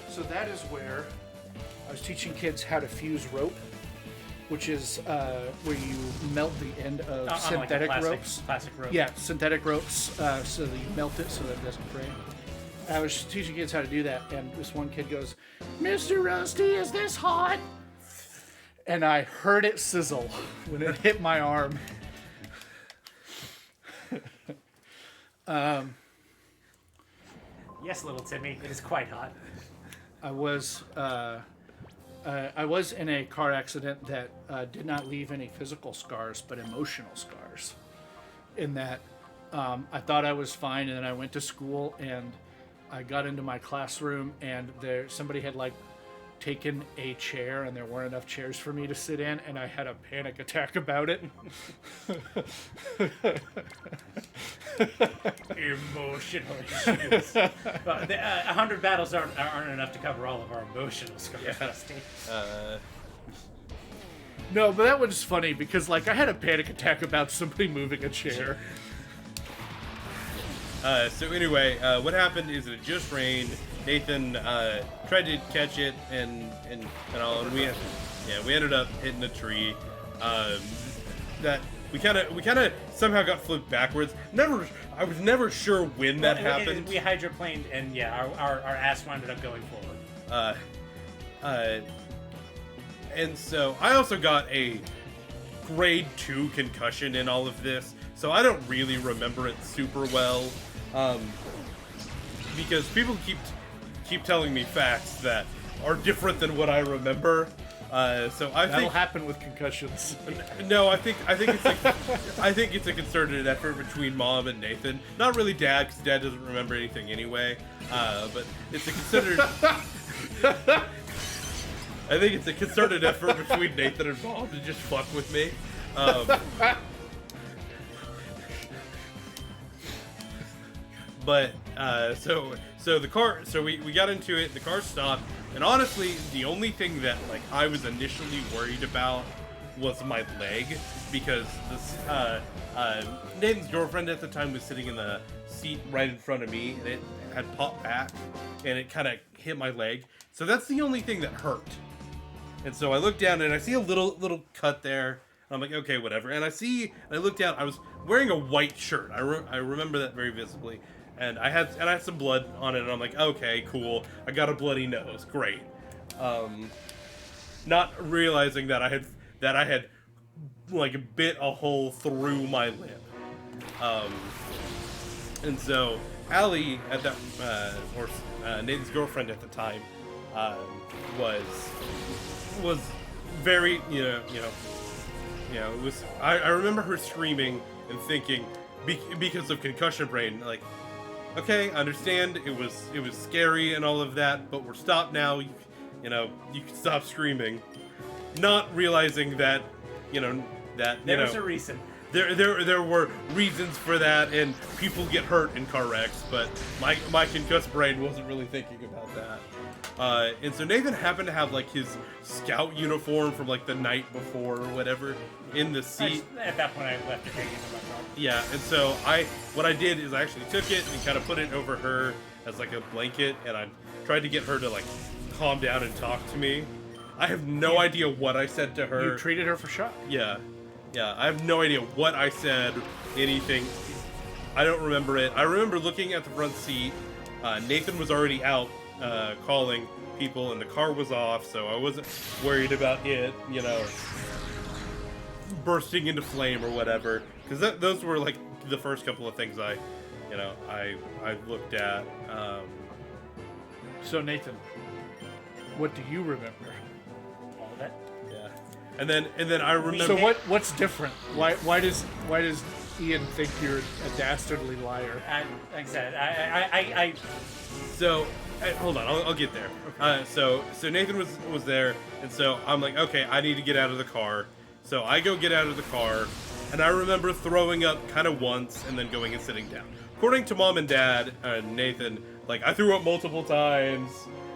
So that is where I was teaching kids how to fuse rope, which is where you melt the end of On synthetic like a ropes. Plastic rope. Yeah, synthetic ropes, so that you melt it so that it doesn't break. I was teaching kids how to do that, and this one kid goes, "Mr. Rusty, is this hot?" And I heard it sizzle when it hit my arm. Yes, little Timmy, it is quite hot. I was in a car accident that did not leave any physical scars, but emotional scars. In that, I thought I was fine, and then I went to school, and I got into my classroom, and somebody had like taken a chair, and there weren't enough chairs for me to sit in, and I had a panic attack about it. Emotional issues. 100 battles aren't enough to cover all of our emotional scars, Rusty. No, but that was funny because like I had a panic attack about somebody moving a chair. So anyway, what happened is it just rained. Nathan tried to catch it and all, and we ended up hitting a tree. That we kind of somehow got flipped backwards. I was never sure when that happened. We hydroplaned, and yeah, our ass wound up going forward. And so I also got a grade 2 concussion in all of this, so I don't really remember it super well, because people keep telling me facts that are different than what I remember. So I That'll think happen with concussions. no, I think it's a concerted effort between Mom and Nathan. Not really Dad, because Dad doesn't remember anything anyway. But it's a considered. I think it's a concerted effort between Nathan and Mom to just fuck with me. But so the car, so we got into it. The car stopped, and honestly, the only thing that like I was initially worried about was my leg, because this Nathan's girlfriend at the time was sitting in the seat right in front of me, and it had popped back, and it kind of hit my leg. So that's the only thing that hurt. And so I look down and I see a little cut there. I'm like, okay, whatever. And I look down. I was wearing a white shirt. I remember that very visibly. And I had some blood on it. And I'm like, okay, cool. I got a bloody nose. Great. Not realizing that I had like bit a hole through my lip. And so Allie at that or Nathan's girlfriend at the time was very, it was, I remember her screaming and thinking, because of concussion brain, like, okay, I understand, it was scary and all of that, but we're stopped now, you can stop screaming. Not realizing that, There was a reason. There were reasons for that, and people get hurt in car wrecks, but my concussed brain wasn't really thinking about that. And so Nathan happened to have like his scout uniform from like the night before or whatever in the seat. At that point, I left it hanging in my car. Yeah, and so what I did is I actually took it and kind of put it over her as like a blanket, and I tried to get her to like calm down and talk to me. I have no idea what I said to her. You treated her for shock. Yeah, I have no idea what I said, anything. I don't remember it. I remember looking at the front seat. Nathan was already out calling people, and the car was off, so I wasn't worried about it, bursting into flame or whatever. Because those were like the first couple of things I looked at. So Nathan, what do you remember? All of it. Yeah, and then I remember. So what's different? Why does Ian think you're a dastardly liar? Like I said, So, hold on, I'll get there. Okay. So Nathan was there, and so I'm like, okay, I need to get out of the car. So I go get out of the car, and I remember throwing up kind of once, and then going and sitting down. According to Mom and Dad and Nathan, like I threw up multiple times.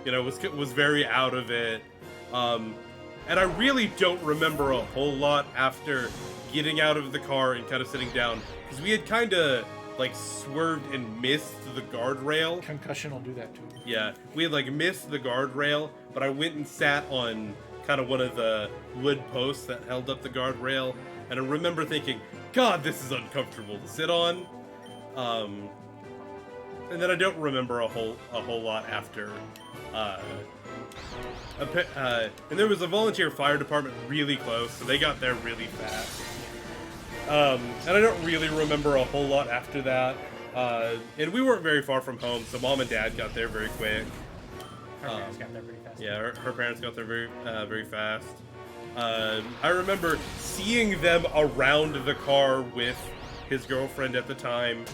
Was very out of it. And I really don't remember a whole lot after getting out of the car and kind of sitting down, because we had kind of like swerved and missed the guardrail. Concussion will do that too. Yeah, we had like missed the guardrail, but I went and sat on kind of one of the wood posts that held up the guardrail, and I remember thinking, God, this is uncomfortable to sit on. And then I don't remember a whole lot after. And there was a volunteer fire department really close, so they got there really fast. And I don't really remember a whole lot after that. And we weren't very far from home, so Mom and Dad got there very quick. Her parents got there pretty fast. Yeah, her parents got there very fast. I remember seeing them around the car with his girlfriend at the time,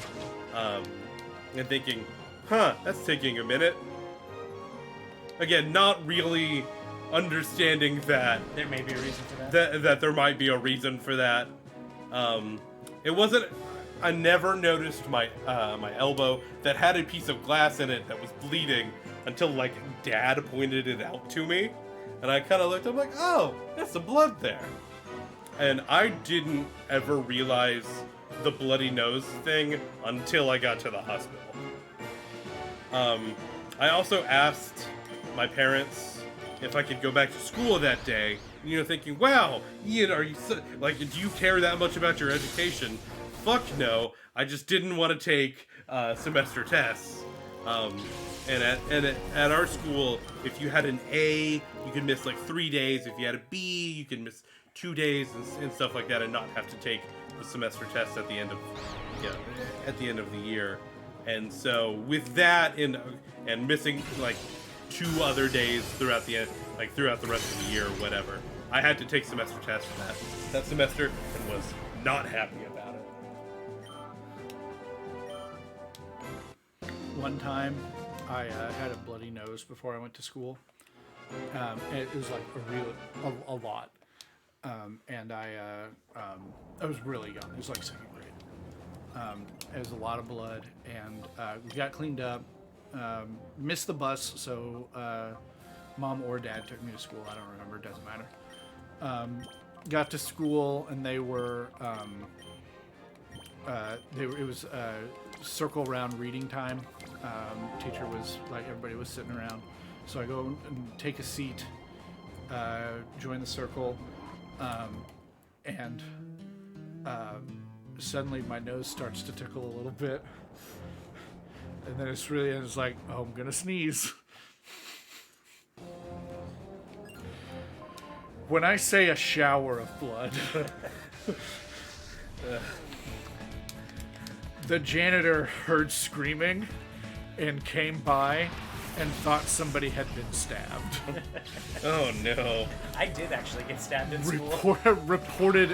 and thinking, that's taking a minute. Again, not really understanding that there may be a reason for that. That there might be a reason for that. It wasn't. I never noticed my elbow that had a piece of glass in it that was bleeding until like Dad pointed it out to me, and I kind of looked. I'm like, oh, there's some blood there, and I didn't ever realize the bloody nose thing until I got to the hospital. I also asked my parents if I could go back to school that day, thinking, wow, Ian, are you do you care that much about your education? Fuck no, I just didn't want to take semester tests. And at our school, if you had an A, you could miss like 3 days. If you had a B, you could miss 2 days and stuff like that, and not have to take the semester tests at the end of the year. And so with that and missing, like, 2 other days throughout the rest of the year or whatever. I had to take semester tests for that semester and was not happy about it. One time, I had a bloody nose before I went to school. And it was like a lot. And I was really young. It was like 2nd grade. It was a lot of blood, and we got cleaned up. Missed the bus, so mom or dad took me to school. I don't remember. It doesn't matter. Got to school, and they were. It was circle round reading time. Teacher was like, everybody was sitting around, so I go and take a seat, join the circle, and suddenly my nose starts to tickle a little bit, and then it's like, oh, I'm gonna sneeze. When I say a shower of blood, the janitor heard screaming and came by and thought somebody had been stabbed. Oh no. I did actually get stabbed in school. Reported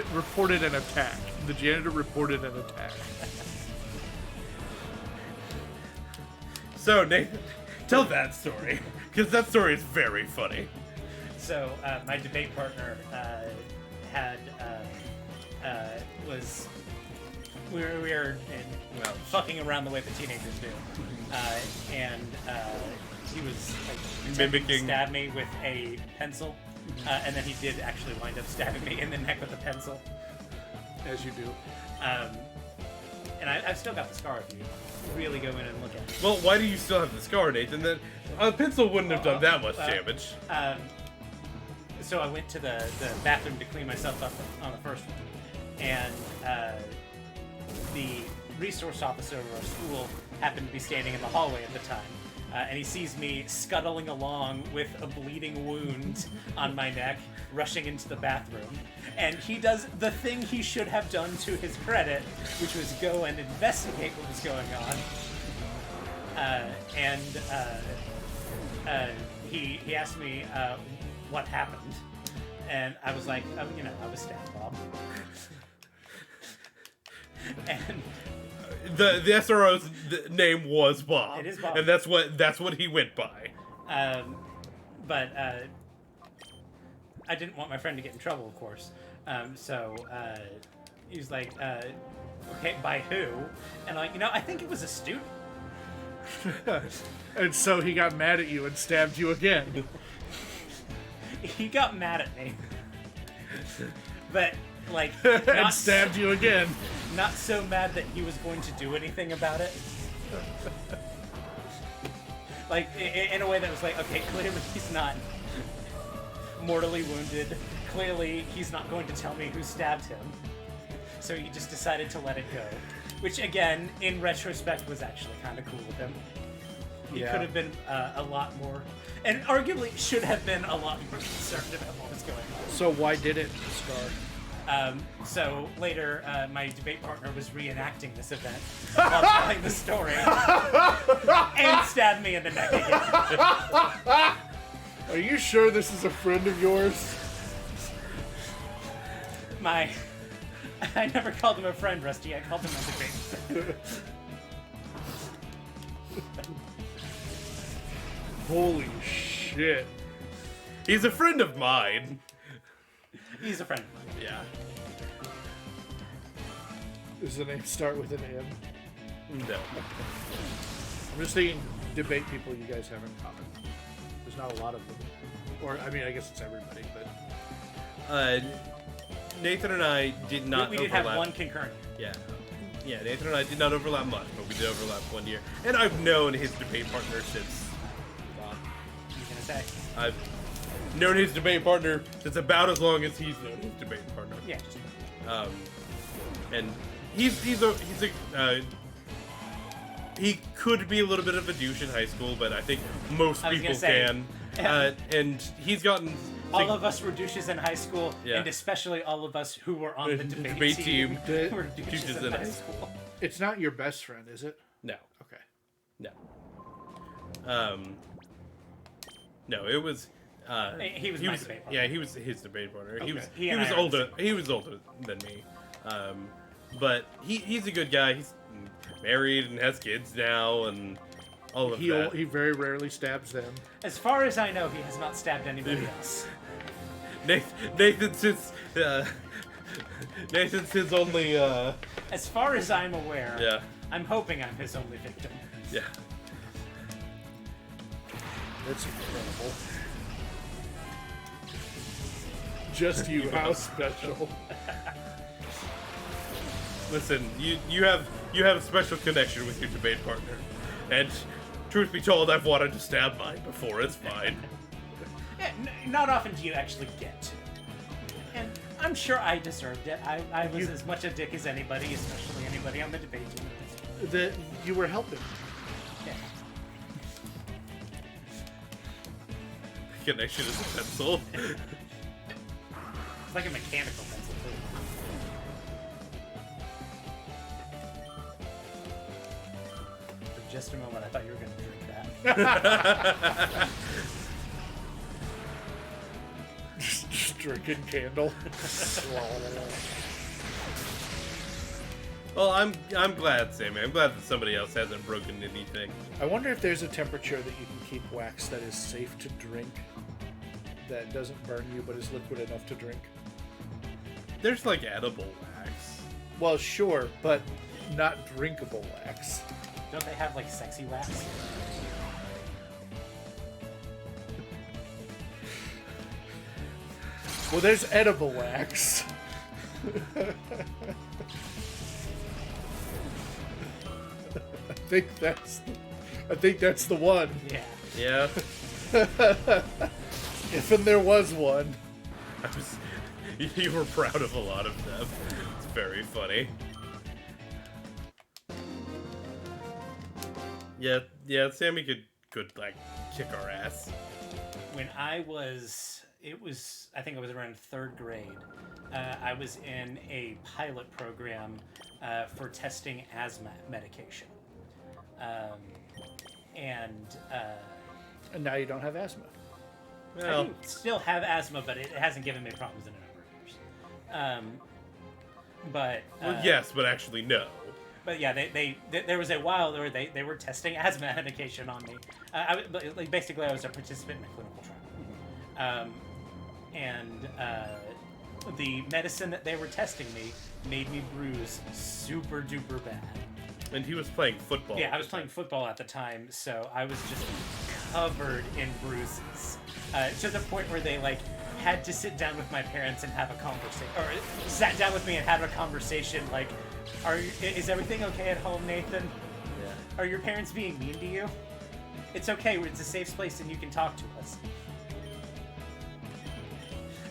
an attack. The janitor reported an attack. So, Nathan, tell that story, because that story is very funny. So my debate partner we were fucking around the way the teenagers do, and he was like, Mimicking. to stab me with a pencil, and then he did actually wind up stabbing me in the neck with a pencil. As you do. And I've still got the scar if you really go in and look at it. Well, why do you still have the scar, Nathan? That a pencil wouldn't have done that much damage. So I went to the bathroom to clean myself up on the first one, and the resource officer of our school happened to be standing in the hallway at the time, and he sees me scuttling along with a bleeding wound on my neck, rushing into the bathroom, and he does the thing he should have done to his credit, which was go and investigate what was going on, he asked me what happened, and I was like, oh, I was stabbed, Bob. And the SRO's name was Bob. It is Bob. And that's what he went by. But I didn't want my friend to get in trouble, of course. So he was like, okay, by who? And I'm like, I think it was a student. And so he got mad at you and stabbed you again. He got mad at me. But, like, And stabbed you again. Not so mad that he was going to do anything about it. Like, in a way that was like, okay, clearly he's not mortally wounded. Clearly he's not going to tell me who stabbed him. So he just decided to let it go. Which, again, in retrospect, was actually kind of cool with him. He could have been a lot more, and arguably should have been a lot more concerned about what was going on. So why did it scar? So later, my debate partner was reenacting this event while telling the story, and stabbed me in the neck again. Are you sure this is a friend of yours? I never called him a friend, Rusty. I called him a debate. Holy shit. He's a friend of mine. He's a friend of mine. Yeah. Does the name start with an M? No. I'm just thinking debate people you guys have in common. There's not a lot of them. Or, I mean, I guess it's everybody, but... Nathan and I did not We did overlap. have one concurrent. Yeah. Yeah, Nathan and I did not overlap much, but we did overlap 1 year. And I've known his debate partner since... He's gonna say. I've known his debate partner since about as long as he's known his debate partner. Yeah, just And he could be a little bit of a douche in high school, but I think most people can. And he's gotten... all of us were douches in high school, Yeah. and especially all of us who were on the Debate debate team. team were douches in high school. school. It's not your best friend, is it? No. Okay. No. No, it was. He was my debate partner. Yeah, he was his debate partner. Okay. He was He he and was I are older. He was older than me. But he's a good guy. He's married and has kids now and all of that. He very rarely stabs them. As far as I know, he has not stabbed anybody else. Nathan's his only. As far as I'm aware, Yeah. I'm hoping I'm his only victim. Yeah. That's incredible. Just you, how special. Listen, you have a special connection with your debate partner, and truth be told, I've wanted to stab mine before. It's fine. Yeah, not often do you actually get to. And I'm sure I deserved it. I was as much a dick as anybody, especially anybody on the debate team. That you were helping. Yeah. Connection is a pencil. It's like a mechanical pencil, too. For just a moment, I thought you were going to drink that. Just drinking candle. Well, I'm glad, Sammy. I'm glad that somebody else hasn't broken anything. I wonder if there's a temperature that you can keep wax that is safe to drink, that doesn't burn you but is liquid enough to drink. There's like edible wax. Well, sure, but not drinkable wax. Don't they have, like, sexy wax? Well, there's edible wax. I think that's the one. Yeah. Yeah. If and there was one. You were proud of a lot of them. It's very funny. Yeah, Sammy could like kick our ass. When I was I think I was around 3rd grade. I was in a pilot program for testing asthma medication. And And now you don't have asthma. I Well, do still have asthma, but it hasn't given me problems in a number of years. yes, but actually no. But yeah, there was a while where they were testing asthma medication on me. Basically, I was a participant in a clinical trial. And the medicine that they were testing me made me bruise super duper bad. And he was playing football. Yeah, I was playing football at the time, so I was just covered in bruises. To the point where they had to sit down with my parents and have a conversation, or sat down with me and had a conversation. Like, is everything okay at home, Nathan? Yeah. Are your parents being mean to you? It's okay. It's a safe place, and you can talk to us.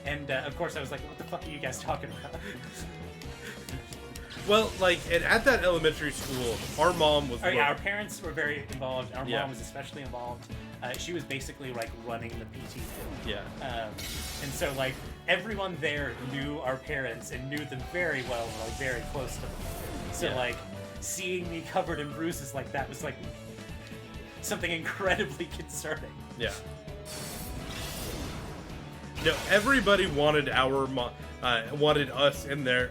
And of course, I was like, "What the fuck are you guys talking about?" Well, at that elementary school, our mom was. Yeah, our parents were very involved. Our Yeah. mom was especially involved. She was basically running the PT field. Yeah. And so everyone there knew our parents and knew them very well, and very close to them. So Yeah. seeing me covered in bruises like that was something incredibly concerning. Yeah. No, everybody wanted wanted us in their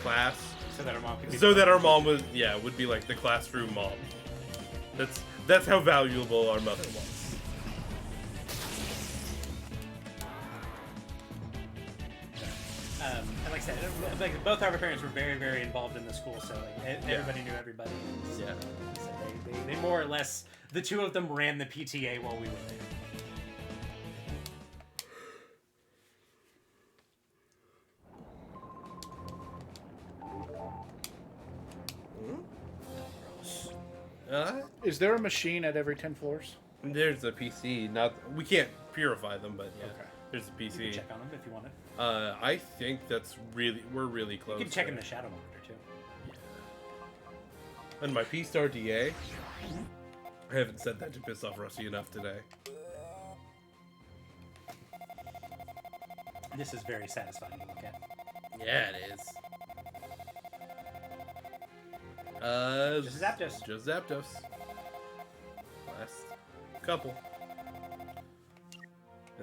class, So that our mom could be so that our mom would be like the classroom mom. That's how valuable our mother was. And like I said, both our parents were very, very involved in the school, so everybody knew everybody. And Yeah. so they more or less, the two of them ran the PTA while we were there. Is there a machine at every 10 floors? There's a PC. We can't purify them, but yeah, Okay. there's a You can PC. check on them if you want it. I think we're really close. You can check in there. the shadow monitor too. And my P-Star DA. I haven't said that to piss off Rusty enough today. This is very satisfying to look at. Yeah, it is. Just Zapdos. Just Zapdos. Last couple.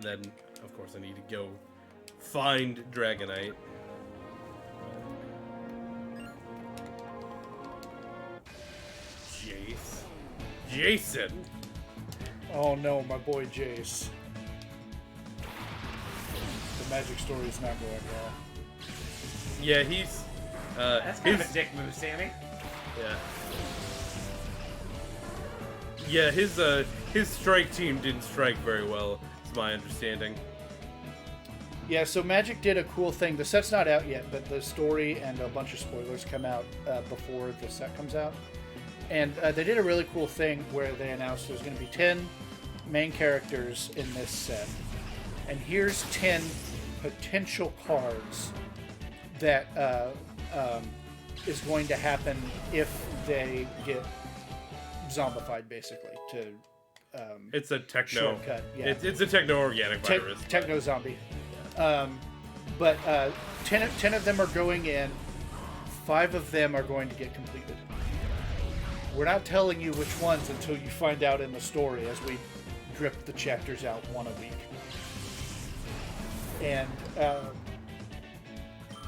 And then, of course, I need to go find Dragonite. Jason! Oh no, my boy Jace. The magic story is not going well. Yeah, he's... That's kind of a dick move, Sammy. Yeah. Yeah, his strike team didn't strike very well, is my understanding. Yeah, so Magic did a cool thing. The set's not out yet, but the story and a bunch of spoilers come out before the set comes out. And they did a really cool thing where they announced there's going to be 10 main characters in this set. And here's 10 potential cards that is going to happen if they get zombified, basically, to It's a techno... shortcut. Yeah. It's a techno-organic virus. Techno-zombie. But 10 of them are going in. 5 of them are going to get completed. We're not telling you which ones until you find out in the story as we drip the chapters out one a week. And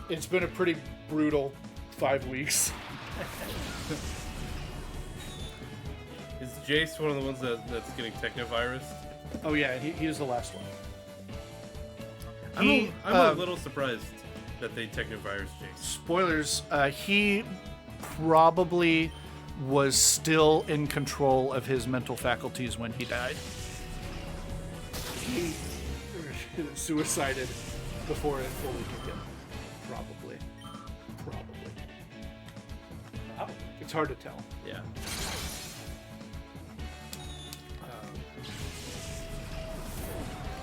it's been a pretty brutal 5 weeks. Is Jace one of the ones that's getting technovirus? Oh yeah, he was the last one. I'm a little surprised that they technovirus Jace. Spoilers, he probably was still in control of his mental faculties when he died. He suicided before it fully took him. Probably. It's hard to tell. Yeah.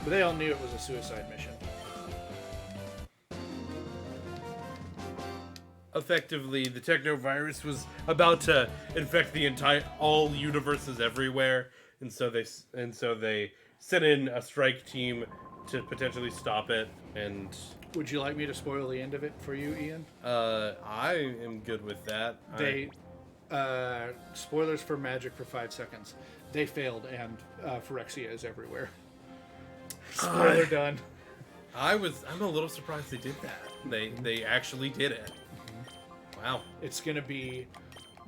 But they all knew it was a suicide mission. Effectively, the technovirus was about to infect all universes everywhere, and so they sent in a strike team to potentially stop it. And Would you like me to spoil the end of it for you, Ian? I am good with that. Spoilers for Magic for 5 seconds. They failed, and Phyrexia is everywhere. Spoiler done. I'm a little surprised they did that. They actually did it. Wow. It's going to be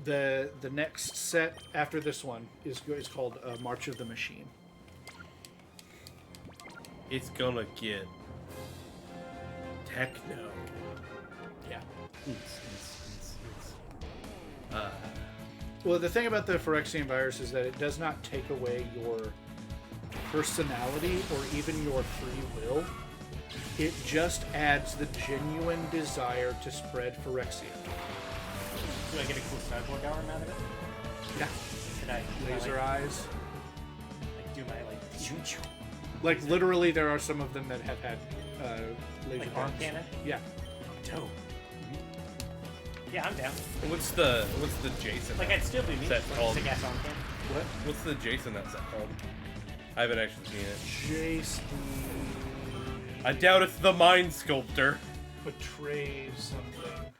the next set after this one is called March of the Machine. It's gonna get techno. Yeah. Uh, Well, the thing about the Phyrexian virus is that it does not take away your personality or even your free will. It just adds the genuine desire to spread Phyrexia. Do I get a cool cyborg arm out of it? Yeah. Can I Laser eyes. do my Like, literally, there are some of them that have had laser arm guns. cannon? Yeah. Dope. Yeah, I'm down. what's the Jason? Like, I'd still be me. Set called? Sick ass arm cannon. What? What's the Jason that set called? I haven't actually seen it. Jace I doubt it's the Mind Sculptor. betrays something.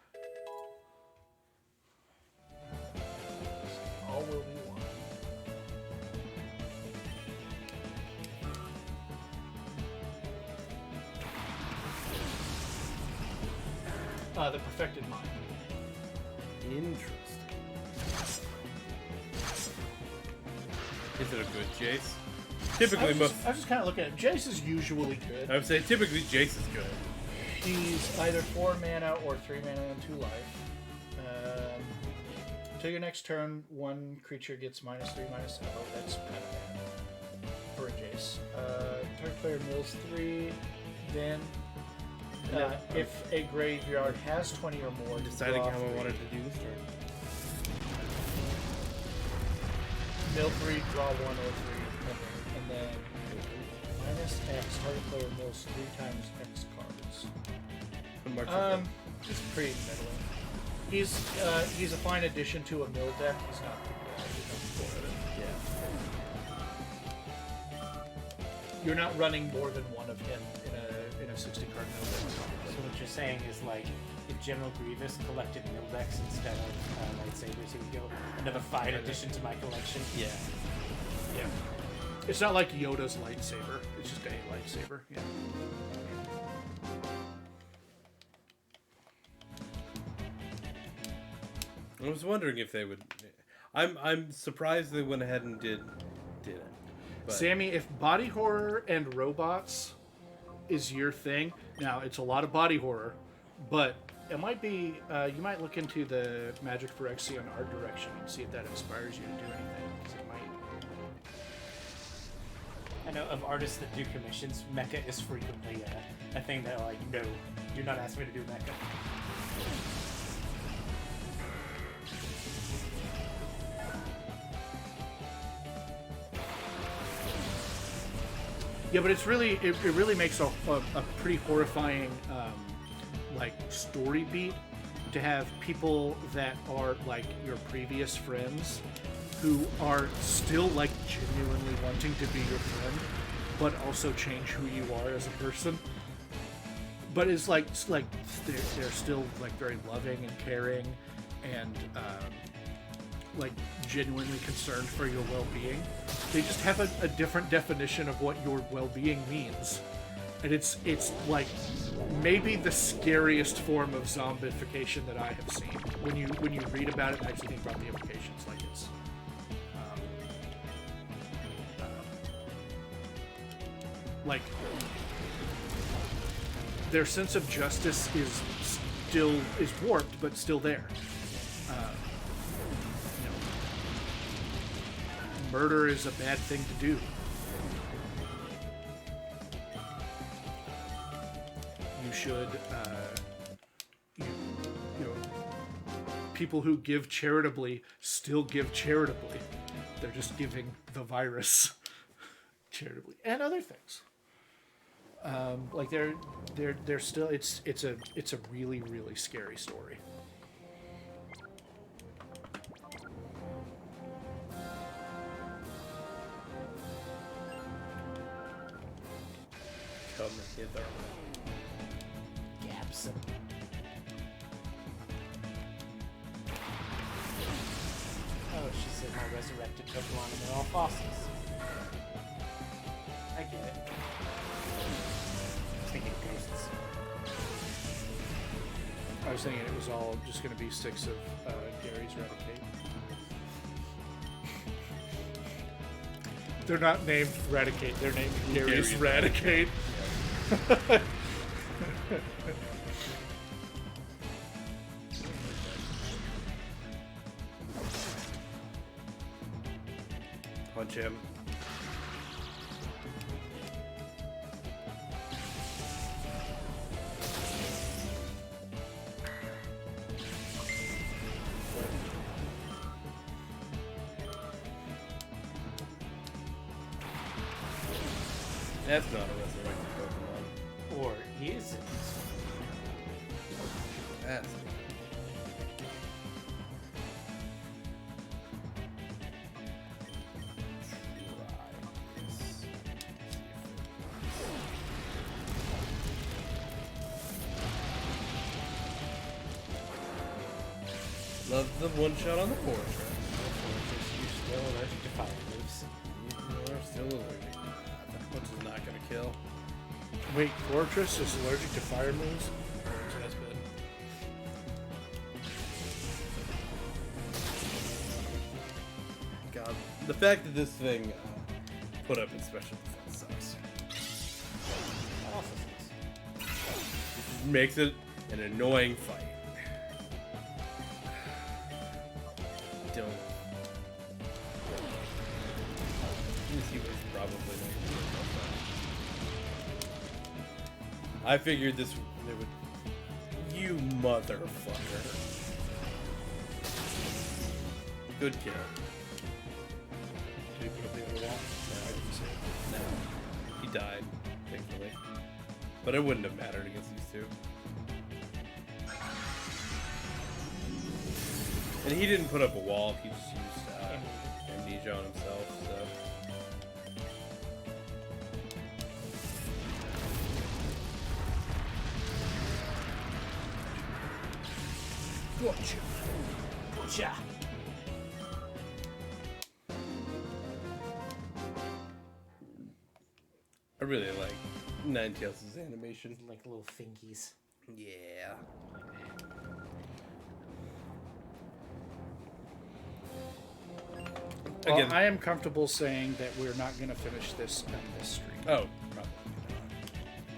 All will be one. The Perfected Mind. Interesting. Is it a good Jace? Typically, I was just kind of looking at it. Jace is usually good. I would say typically Jace is good. He's either 4 mana or 3 mana and 2 life. Until your next turn, one creature gets -3/-7. Oh, that's kind of bad for a Jace. Target player mills 3. Then, if a graveyard has 20 or more, Deciding draw how I 3. wanted to do this turn. Mill 3, draw 1 or 3. And then -X, target player mills 3 times X cards. It's pretty middling. He's a fine addition to a mill deck. He's not the core of it. Yeah. You're not running more than one of him in a 60 card mill deck. So what you're saying is, like, if General Grievous collected mill decks instead of lightsabers, he would go another fine addition to my collection. Yeah. Yeah. It's not like Yoda's lightsaber. It's just a lightsaber. Yeah. I was wondering if they would. I'm surprised they went ahead and did it. But Sammy, if body horror and robots is your thing, now it's a lot of body horror, but it might be. You might look into the Magic Phyrexian art direction and see if that inspires you to do anything. 'Cause it might. I know of artists that do commissions, mecha is frequently a thing that like, no, do not ask me to do mecha. Yeah, but it's really it really makes a pretty horrifying like story beat to have people that are like your previous friends who are still like genuinely wanting to be your friend, but also change who you are as a person. But it's like they're still like very loving and caring and like genuinely concerned for your well-being. They just have a different definition of what your well-being means, and it's like maybe the scariest form of zombification that I have seen. When you read about it and actually think about the implications, like it's like their sense of justice is warped, but still there. Murder is a bad thing to do. You should, you know, people who give charitably still give charitably. They're just giving the virus charitably and other things. Like they're still. It's a really, really scary story. come hither. Gaps. Oh, she said my resurrected Pokemon and they're all fossils. I get it. I was thinking ghosts. I was thinking it was all just going to be 6 of Gary's Raticate. They're not named Raticate, they're named Gary's Raticate. Punch him. That's not a resurrected Pokemon. Or is it? That's love the one shot on the forest. You're still allergic to fire moves. You are still allergic. That punch is not gonna kill. Wait, Fortress is allergic to fire moves? That's good. God, the fact that this thing put up its special defense sucks. Also sucks. Makes it an annoying fight. Don't. He was probably not. I figured this it would. You motherfucker. Good kill. Did he put up the other wall? No, I didn't see it. No. He died, thankfully. But it wouldn't have mattered against these two. And he didn't put up a wall, he just used amnesia on himself, so. Gotcha. Gotcha. I really like Ninetales' animation. Like little fingies. Yeah. Well, Again, I am comfortable saying that we're not going to finish this on this streak. oh, probably.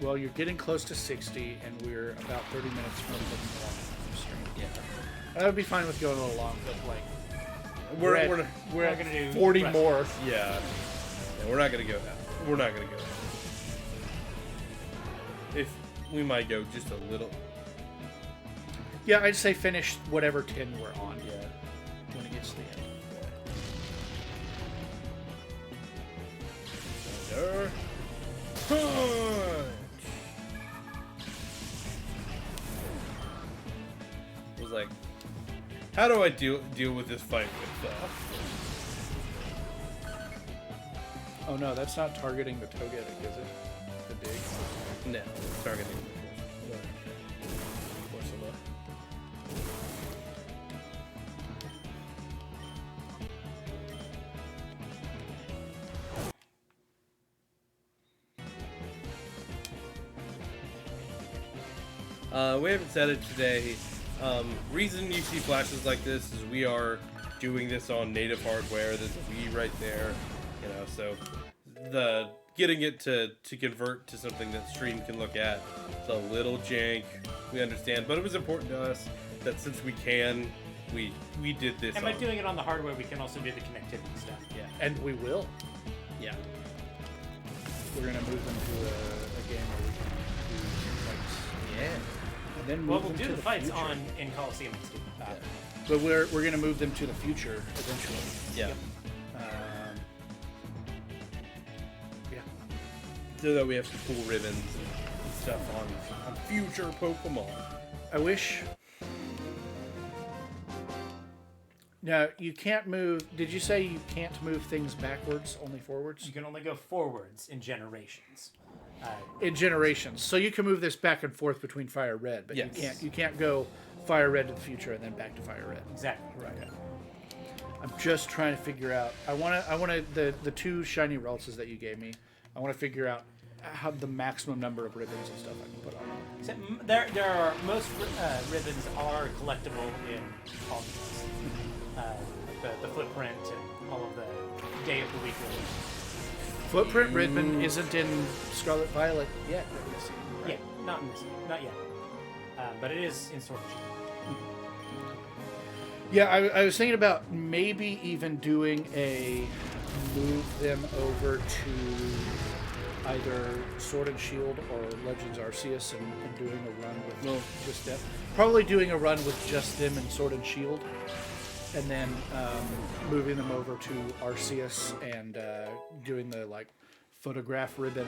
Well, you're getting close to 60, and we're about 30 minutes from the stream. Yeah. I would be fine with going a little long, but like We're at, We're not gonna do 40 rest. more. yeah. We're not gonna go that. We're not gonna go that. If we might go just a little. Yeah, I'd say finish whatever 10 we're on Yeah. when it gets to the end. Thunder. Punch. I was like, how do I deal with this fight with? Oh no, that's not targeting the Togetic, is it? The dig. No, it's targeting. Corsola. We haven't said it today. Reason you see flashes like this is we are doing this on native hardware. There's a Wii right there, you know. So the getting it to convert to something that stream can look at, it's a little jank. We understand, but it was important to us that since we can, we did this. And by doing it on the hardware, we can also do the connectivity stuff. Yeah, And we will. yeah. We're gonna move them to a game where we can do fights. Yeah. And then move Well, we'll them do to the fights future. in Coliseum and Stupid. But we're gonna move them to the future eventually. Yeah. Yeah. So that we have some cool ribbons and stuff on future Pokemon. I wish. Now you can't move. Did you say you can't move things backwards, only forwards? You can only go forwards in generations. In generations, so you can move this back and forth between Fire Red, but Yes. you can't go Fire Red to the future and then back to Fire Red. Exactly. Right. I'm just trying to figure out. I want the two shiny Raltses that you gave me. I want to figure out how the maximum number of ribbons and stuff I can put on them. Except there are most ribbons are collectible in all of these. The footprint and all of the day of the week ribbons. Footprint ribbon isn't in Scarlet Violet yet. That we've seen, right? Yeah, not in this, not yet. But it is in Sword and Shield. Yeah, I was thinking about maybe even doing a move them over to either Sword and Shield or Legends Arceus and doing a run with just them. Probably doing a run with just them and Sword and Shield, and then moving them over to Arceus and doing the photograph ribbon,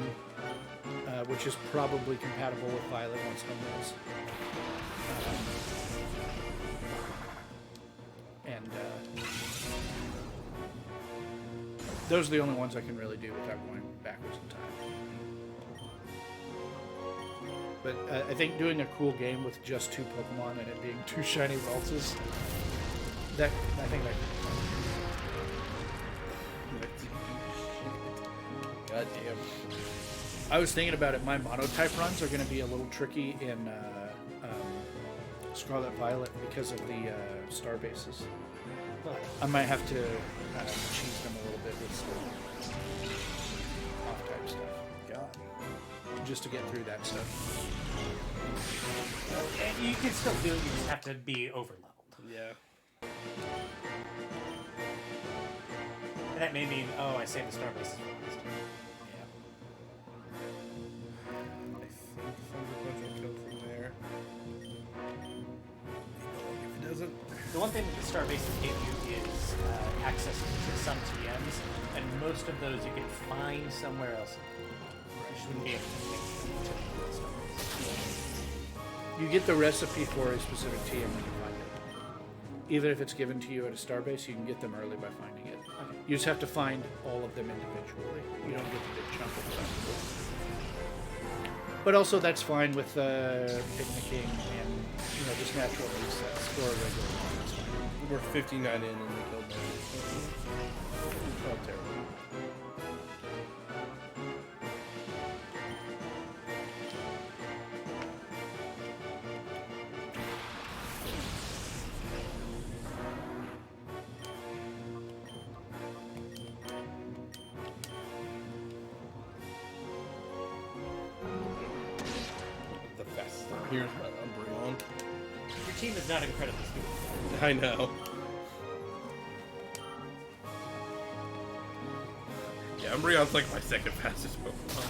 which is probably compatible with Violet once Home is. And those are the only ones I can really do without going backwards in time. But I think doing a cool game with just two Pokemon and it being two shiny Raltses, I think that. God damn. I was thinking about it. My monotype runs are going to be a little tricky in Scarlet Violet because of the star bases. I might have to cheese them a little bit with some off-type stuff. God. Just to get through that stuff. And you can still do it, you just have to be overleveled. Yeah. And that may mean, I saved the star bases for last time. I think Thunder Punch will kill from there. If it doesn't. The one thing that the star bases give you is access to some TMs, and most of those you can find somewhere else. You just wouldn't be able to make them to the star base. You get the recipe for a specific TM when you find it. Even if it's given to you at a starbase, you can get them early by finding it. You just have to find all of them individually. You don't get the big chunk of them. But also, that's fine with picnicking and just natural resets or regular ones. That's fine. We're 59 in and we killed them. Oh, terrible. team is not incredibly stupid. I know. Yeah, Umbreon's like my second fastest Pokemon.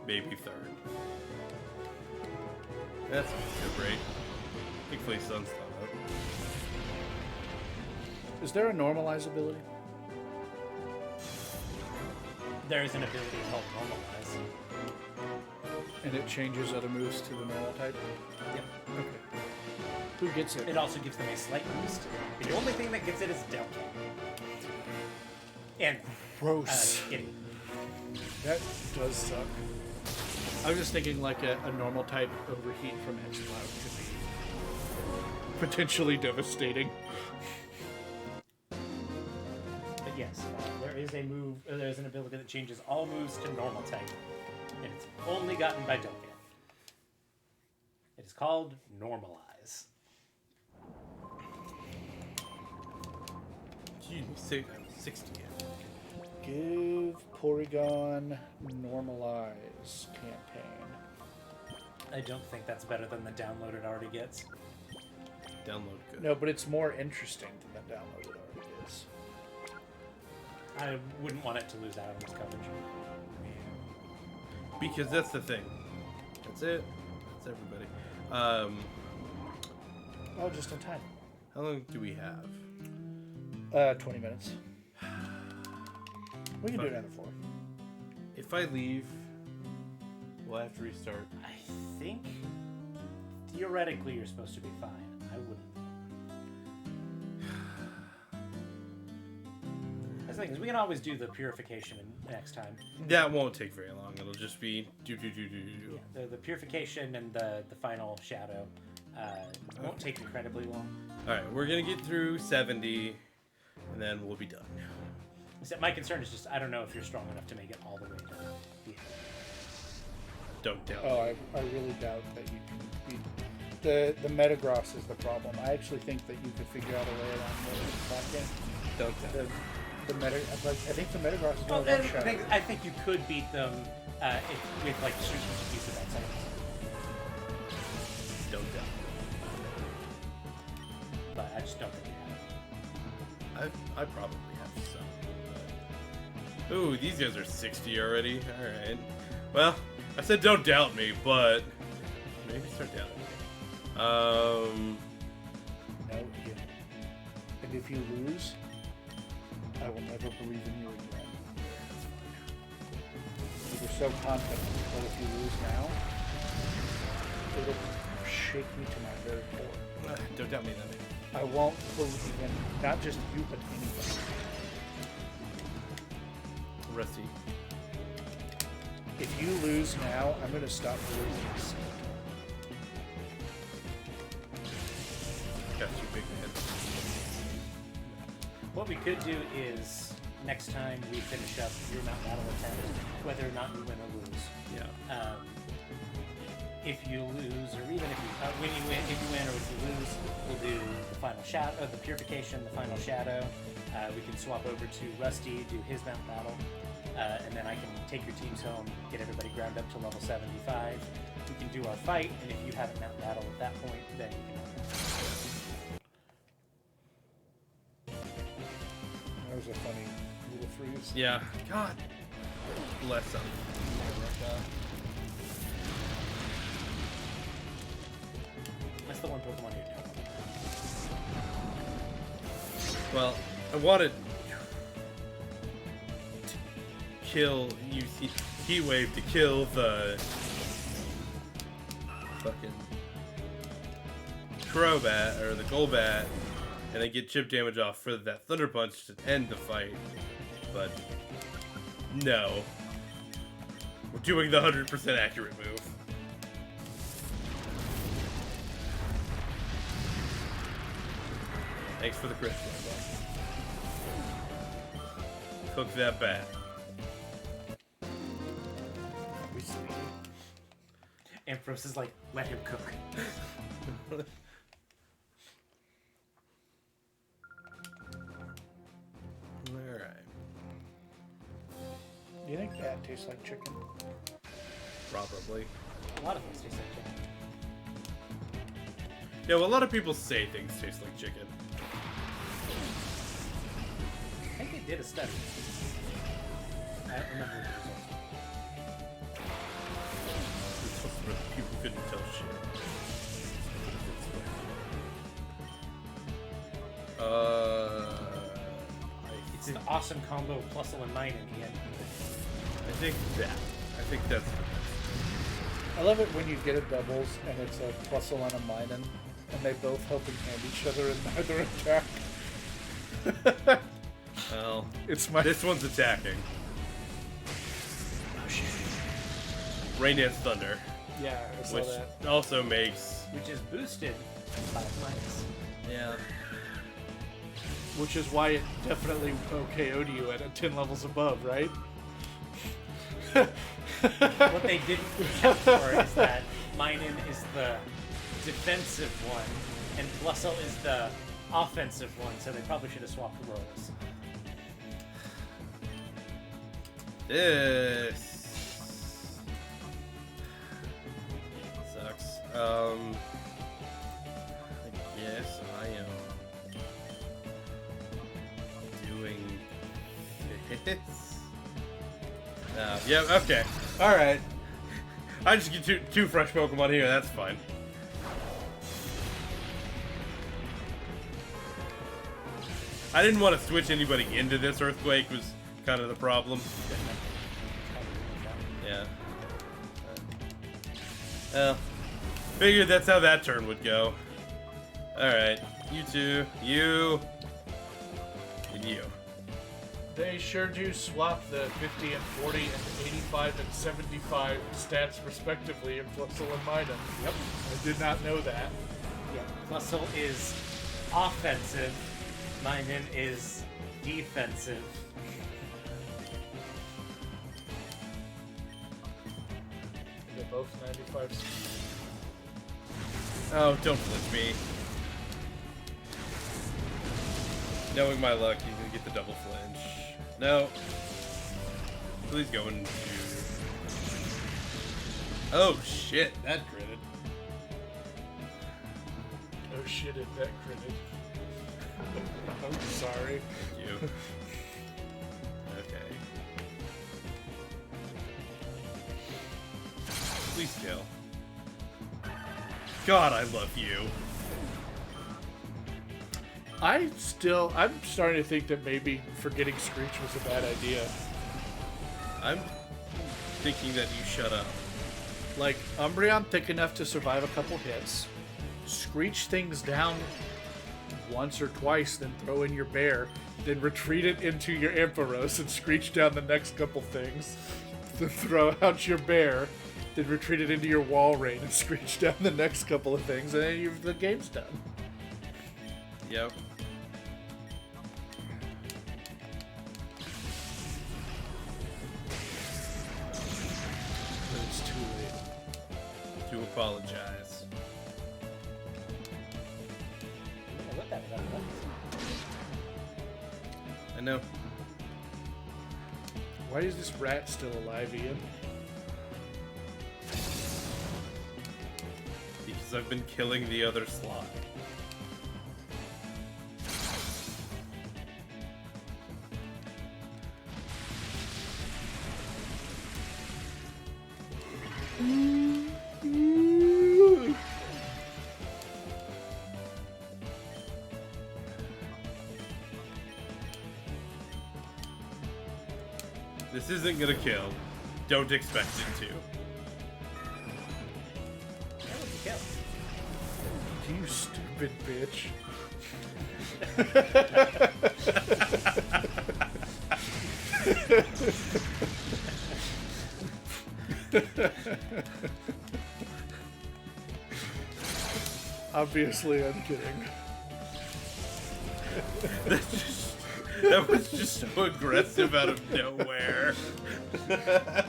Maybe third. That's not so great. Thankfully, Sun's not up. Is there a normalize ability? There is an ability called Normalize. And it changes other moves to the normal type? Yep. Okay. Who gets it? It also gives them a slight boost. The only thing that gets it is Delta. And Gross. Giddy. That does suck. I was just thinking like a normal type overheat from X-Cloud could be potentially devastating. But yes, there is a move. There's an ability that changes all moves to normal type, and it's only gotten by Dokkan. It is called Normalize. Gee, 60. Give Porygon normalize campaign. I don't think that's better than the download it already gets. Download good. No, but it's more interesting than the download it already is. I wouldn't want it to lose out on its coverage. Because that's the thing. That's it. That's everybody. Oh, just in time. How long do we have? 20 minutes. We can do it under 4. If I leave, we'll have to restart. I think theoretically you're supposed to be fine. I wouldn't. That's the thing is we can always do the purification next time. That won't take very long. It'll just be do. Yeah, the purification and the final shadow won't take incredibly long. All right, we're gonna get through 70, and then we'll be done. Except my concern is just I don't know if you're strong enough to make it all the way to the end. Don't doubt. Oh, I really doubt that you can beat the Metagross is the problem. I actually think that you could figure out a way around the back end. Don't doubt. The I think the Metagross is Well, going to one shot. I think you could beat them with like strategic use of that type. Don't doubt. But I just don't think you have it. I probably have some. But... Ooh, these guys are 60 already. All right. Well, I said don't doubt me, but maybe start doubting me. No, you. And if you lose, I will never believe in you again. You were so confident, but if you lose now, it'll shake me to my very core. Don't doubt me then. I won't believe in not just you, but anybody. Rusty. If you lose now, I'm going to stop believing this. Got you, big man. What we could do is next time we finish up your Mount Battle attempt, whether or not you win or lose. Yeah. If you lose, or even if you win or if you lose, we'll do the final shadow, the purification, the final shadow. We can swap over to Rusty, do his Mount Battle, and then I can take your teams home, get everybody ground up to level 75. We can do our fight, and if you have a Mount Battle at that point, then you can. That was a funny little freeze. Yeah. God. Bless them. That's the one Pokemon you're doing. Well, I wanted to kill use Heat Wave to kill the fucking Crobat or the Golbat, and then get chip damage off for that Thunder Punch to end the fight. But no, we're doing the 100% accurate move. Thanks for the crit. Cook that bat. We see. Ampharos is like, let him cook. Alright. Do you think that tastes like chicken? Probably. A lot of things taste like chicken. Yeah, well, a lot of people say things taste like chicken. I think they did a study. I don't remember the results. People couldn't tell shit. It's an awesome combo of Plusle and Mine in the end. I think that's. I love it when you get a doubles and it's a Plusle and a Minun, and they both helping hand each other and neither attack. Well, This one's attacking. Rain Dance Thunder, Yeah, I saw which that. also makes. Which is boosted 5 minus. Yeah. Which is why it definitely OKO'd you at 10 levels above, right? What they didn't account for is that Minun is the defensive one, and Plusle is the offensive one, so they probably should have swapped roles. This sucks. I guess I am doing this. Yeah, okay. Alright. I just get two fresh Pokemon here, that's fine. I didn't want to switch anybody into this Earthquake, was kind of the problem. Yeah. Well, figured that's how that turn would go. Alright, you two, you, and you. They sure do swap the 50 and 40 and 85 and 75 stats respectively in Plusle and Minun. Yep. I did not know that. Yeah. Plusle is offensive, Minun is defensive. They're both 95 speed. Oh, don't flinch me. Knowing my luck, he's gonna get the double flinch. No. Please go into... Oh shit, that critted. Oh shit, it that critted. I'm sorry. Thank you. Okay. Please kill. God, I love you. I'm starting to think that maybe forgetting Screech was a bad idea. I'm thinking that you shut up. Like, Umbreon thick enough to survive a couple hits, Screech things down once or twice, then throw in your bear, then retreat it into your Ampharos and Screech down the next couple things, then throw out your bear, then retreat it into your Wall Rain and Screech down the next couple of things, and then the game's done. Yep. But it's too late. To apologize. I lit that without buttons. I know. Why is this rat still alive, Ian? Because I've been killing the other slot. This isn't gonna kill. Don't expect it to. That was a kill. You stupid bitch. Obviously, I'm kidding. That was just so aggressive out of nowhere.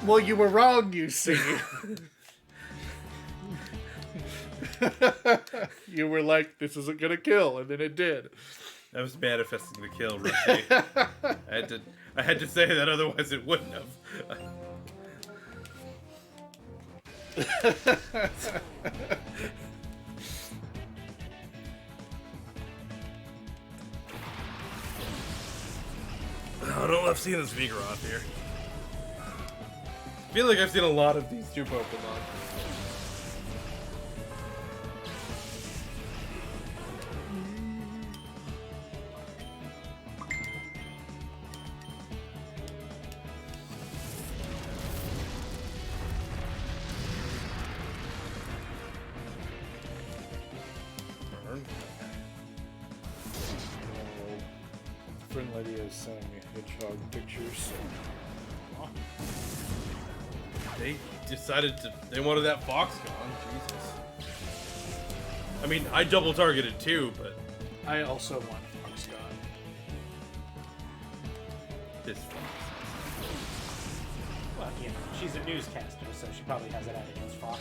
Well, you were wrong, you see. You were like, this isn't gonna kill, and then it did. I was manifesting the kill, Rusty. I had to say that, otherwise it wouldn't have. love seeing this Vigoroth here. I feel like I've seen a lot of these two Pokemon. Friend Lydia is sending me hedgehog pictures. They decided they wanted that fox gone. Jesus. I mean, I double targeted too, but I also want Fox gone. this fox. Well, you know, she's a newscaster, so she probably has it out against Fox.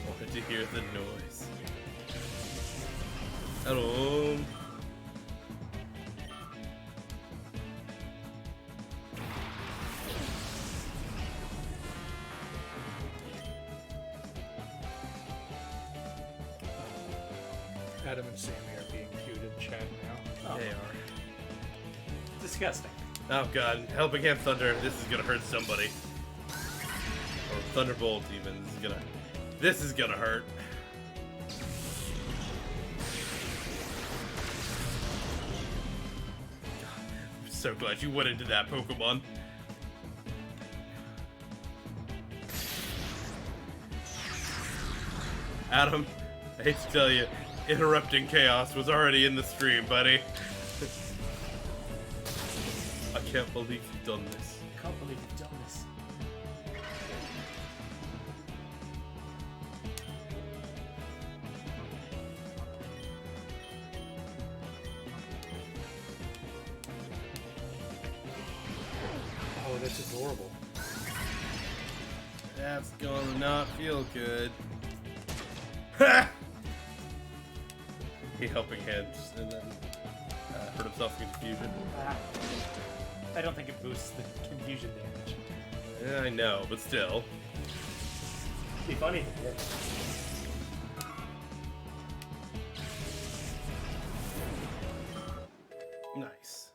Wanted to hear the noise. Hello. Adam and Sammy are being cute in chat now. Oh, They are. disgusting. Oh god, Helping Hand Thunder, this is gonna hurt somebody. Or Thunderbolt even, this is gonna hurt. God, I'm so glad you went into that Pokemon. Adam, I hate to tell you, interrupting chaos was already in the stream, buddy. I can't believe you've done this. I can't believe you've done this. Oh, that's adorable. That's gonna not feel good. Ha! He Helping Hands and then hurt himself in confusion. I don't think it boosts the confusion damage. Yeah, I know, but still. It'd be funny if it did. Nice.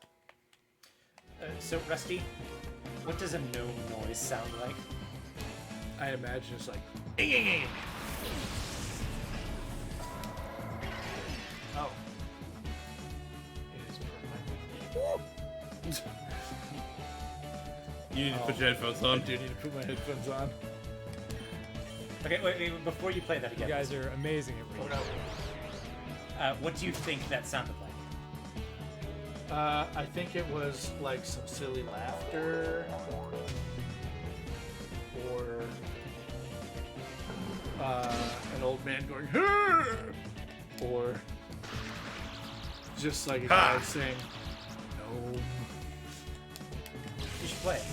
So, Rusty, what does a gnome noise sound like? I imagine it's like, Oh. it is perfect. You need to put your headphones I on. do need to put my headphones on. Okay, wait, before you play that again. You guys are amazing at reading. What do you think that sounded like? I think it was like some silly laughter, or an old man going, "Hurr!" or just like a guy saying, "No." You should play it.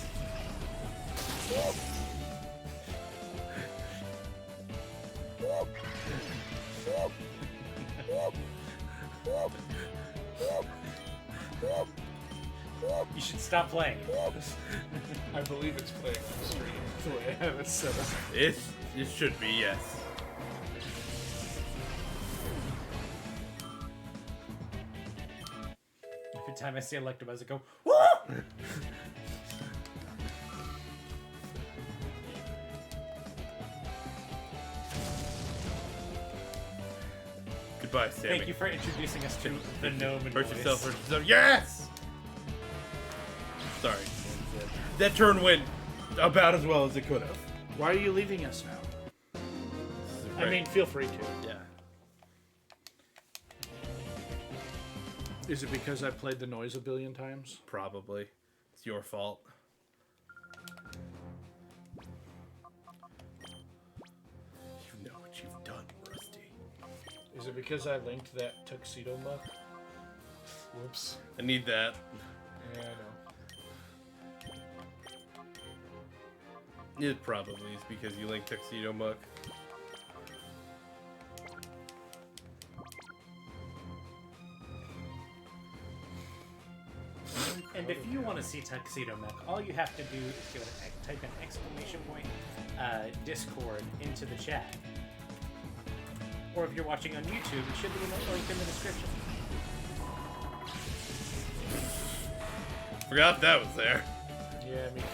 You should stop playing. I believe it's playing on the stream. The way I have it set up. It should be, yes. Every time I see Electabuzz, I go, "Woo!" Goodbye, Sammy. Thank you for introducing us to the gnome and Hurt noise. yourself, hurt yourself. Yes! Sorry. That turn went about as well as it could have. Why are you leaving us now? I mean, feel free to. yeah. Is it because I played the noise a billion times? Probably. It's your fault. You know what you've done, Rusty. Is it because I linked that tuxedo muck? Whoops. I need that. Yeah, I know. It probably is because you like Tuxedo Muck. And if you want to see Tuxedo Mech, all you have to do is type an exclamation point Discord into the chat. Or if you're watching on YouTube, it should be in the link in the description. Forgot that was there. Yeah, me too.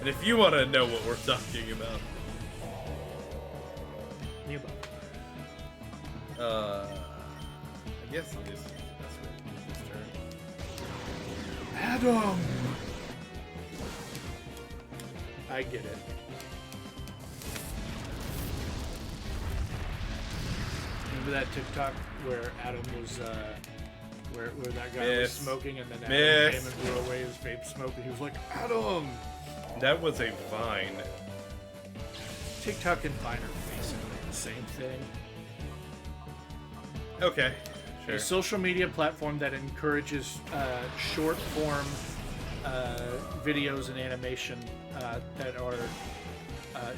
And if you want to know what we're talking about, New book. I guess it is the best way to do this turn. Adam! I get it. Remember that TikTok where Adam was, where that guy was Miss. smoking and then Adam Miss. came and blew away his vape smoke and he was like, Adam! That was a Vine. TikTok and Vine are basically the same thing. Okay, sure. A social media platform that encourages short form videos and animation that are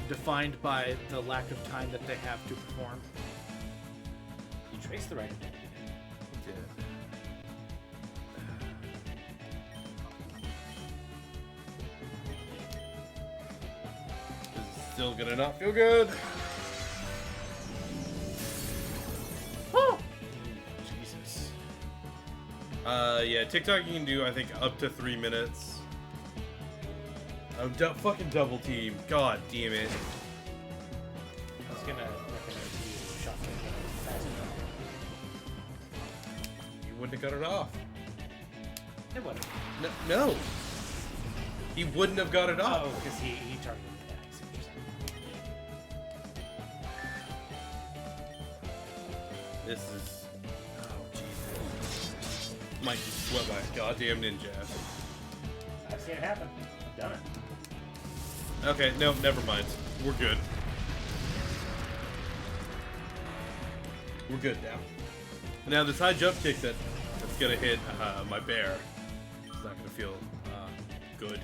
defined by the lack of time that they have to perform. You trace the right. This is still gonna not feel good. Jesus. Yeah, TikTok you can do, I think, up to 3 minutes. Oh, fucking double team. God damn it. I was gonna recommend you shuffle fast enough. You wouldn't have got it off. It wouldn't. No. He wouldn't have got it off. Oh, because he targeted the I see what you're saying. This is... Oh, Jesus. Might be swept by a goddamn ninja. I've seen it happen. I've done it. Okay, no, never mind. We're good. We're good now. Now, this high jump kick that's gonna hit my bear is not gonna feel good.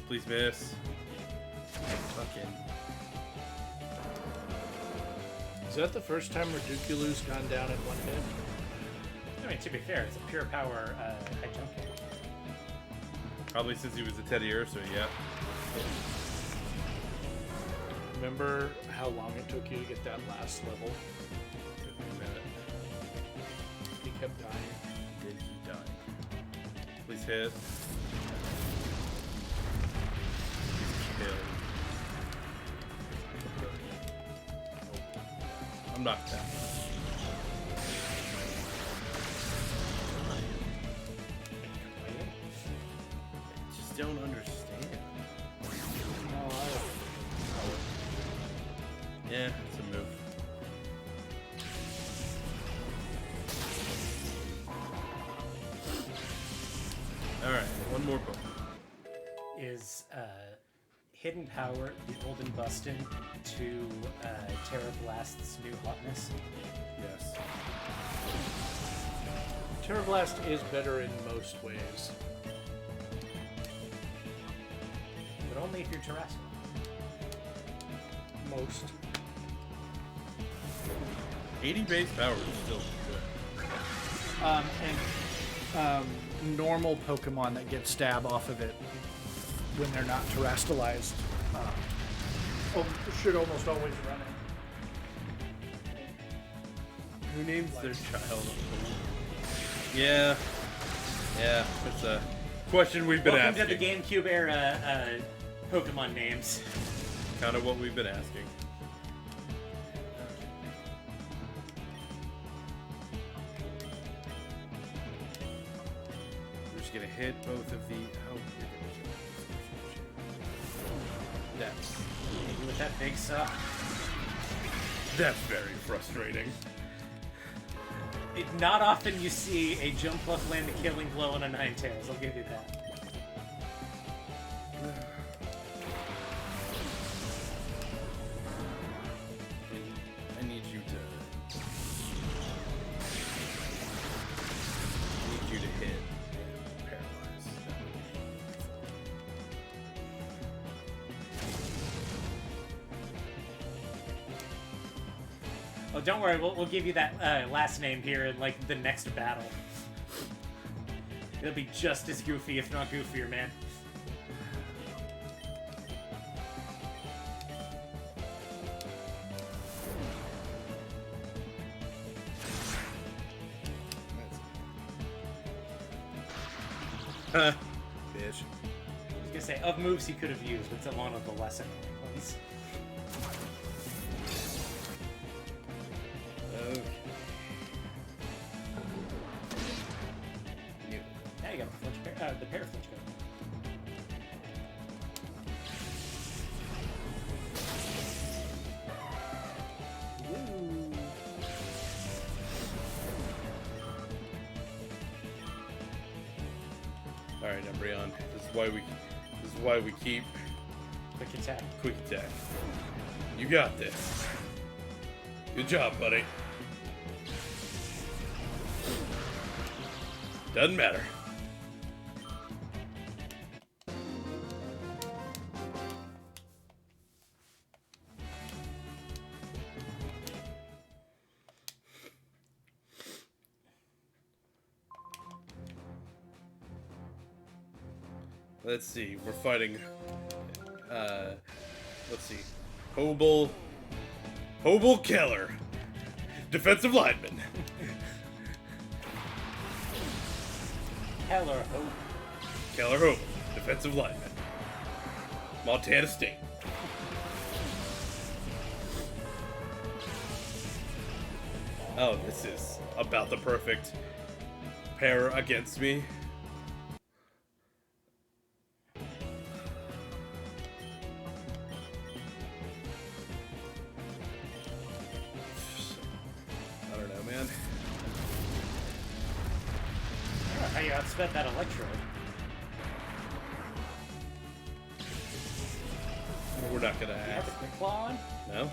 Please miss. Fucking. Is that the first time Ridiculous gone down in one hit? I mean, to be fair, it's a pure power high jump kick. Probably since he was a Teddy Ursa, yeah. Remember how long it took you to get that last level? Took me a minute. He kept dying. Did he die? Please hit. Kill. I'm knocked out. I just don't understand. Yeah, it's a move. Alright, one more book. Is hidden power the old and bustin' to Terra Blast's new hotness? Yes. Terra Blast is better in most ways. But only if you're terrestrial. Most. 80 base power is still good. Normal Pokemon that get stab off of it when they're not terrestrialized should almost always run it. Who names their child? Yeah. Yeah, it's a question we've been Welcome asking. to the GameCube era Pokemon names. Kind of what we've been asking. We're just gonna hit both of the. Oh, that's With that big suck. very frustrating. Not often you see a jump plus land a killing blow on a Ninetales, I'll give you that. I need you to hit and paralyze. Oh, don't worry, we'll give you that last name here in like the next battle. It'll be just as goofy, if not goofier, man. Bitch. I was gonna say, of moves he could have used, it's one of the less annoying ones. Okay. You. Now you got the pair flinch going. Woo! All right, Embryon. This is why we keep Quick attack. quick attack. You got this. Good job, buddy. Doesn't matter. Let's see. We're fighting. Let's see. Hobel Keller, defensive lineman. Keller Hope. Keller Hobel, defensive lineman. Montana State. Oh, this is about the perfect pair against me. I don't know, man. How you outspent that electrode. We're not gonna You have ask. the quick claw on? No?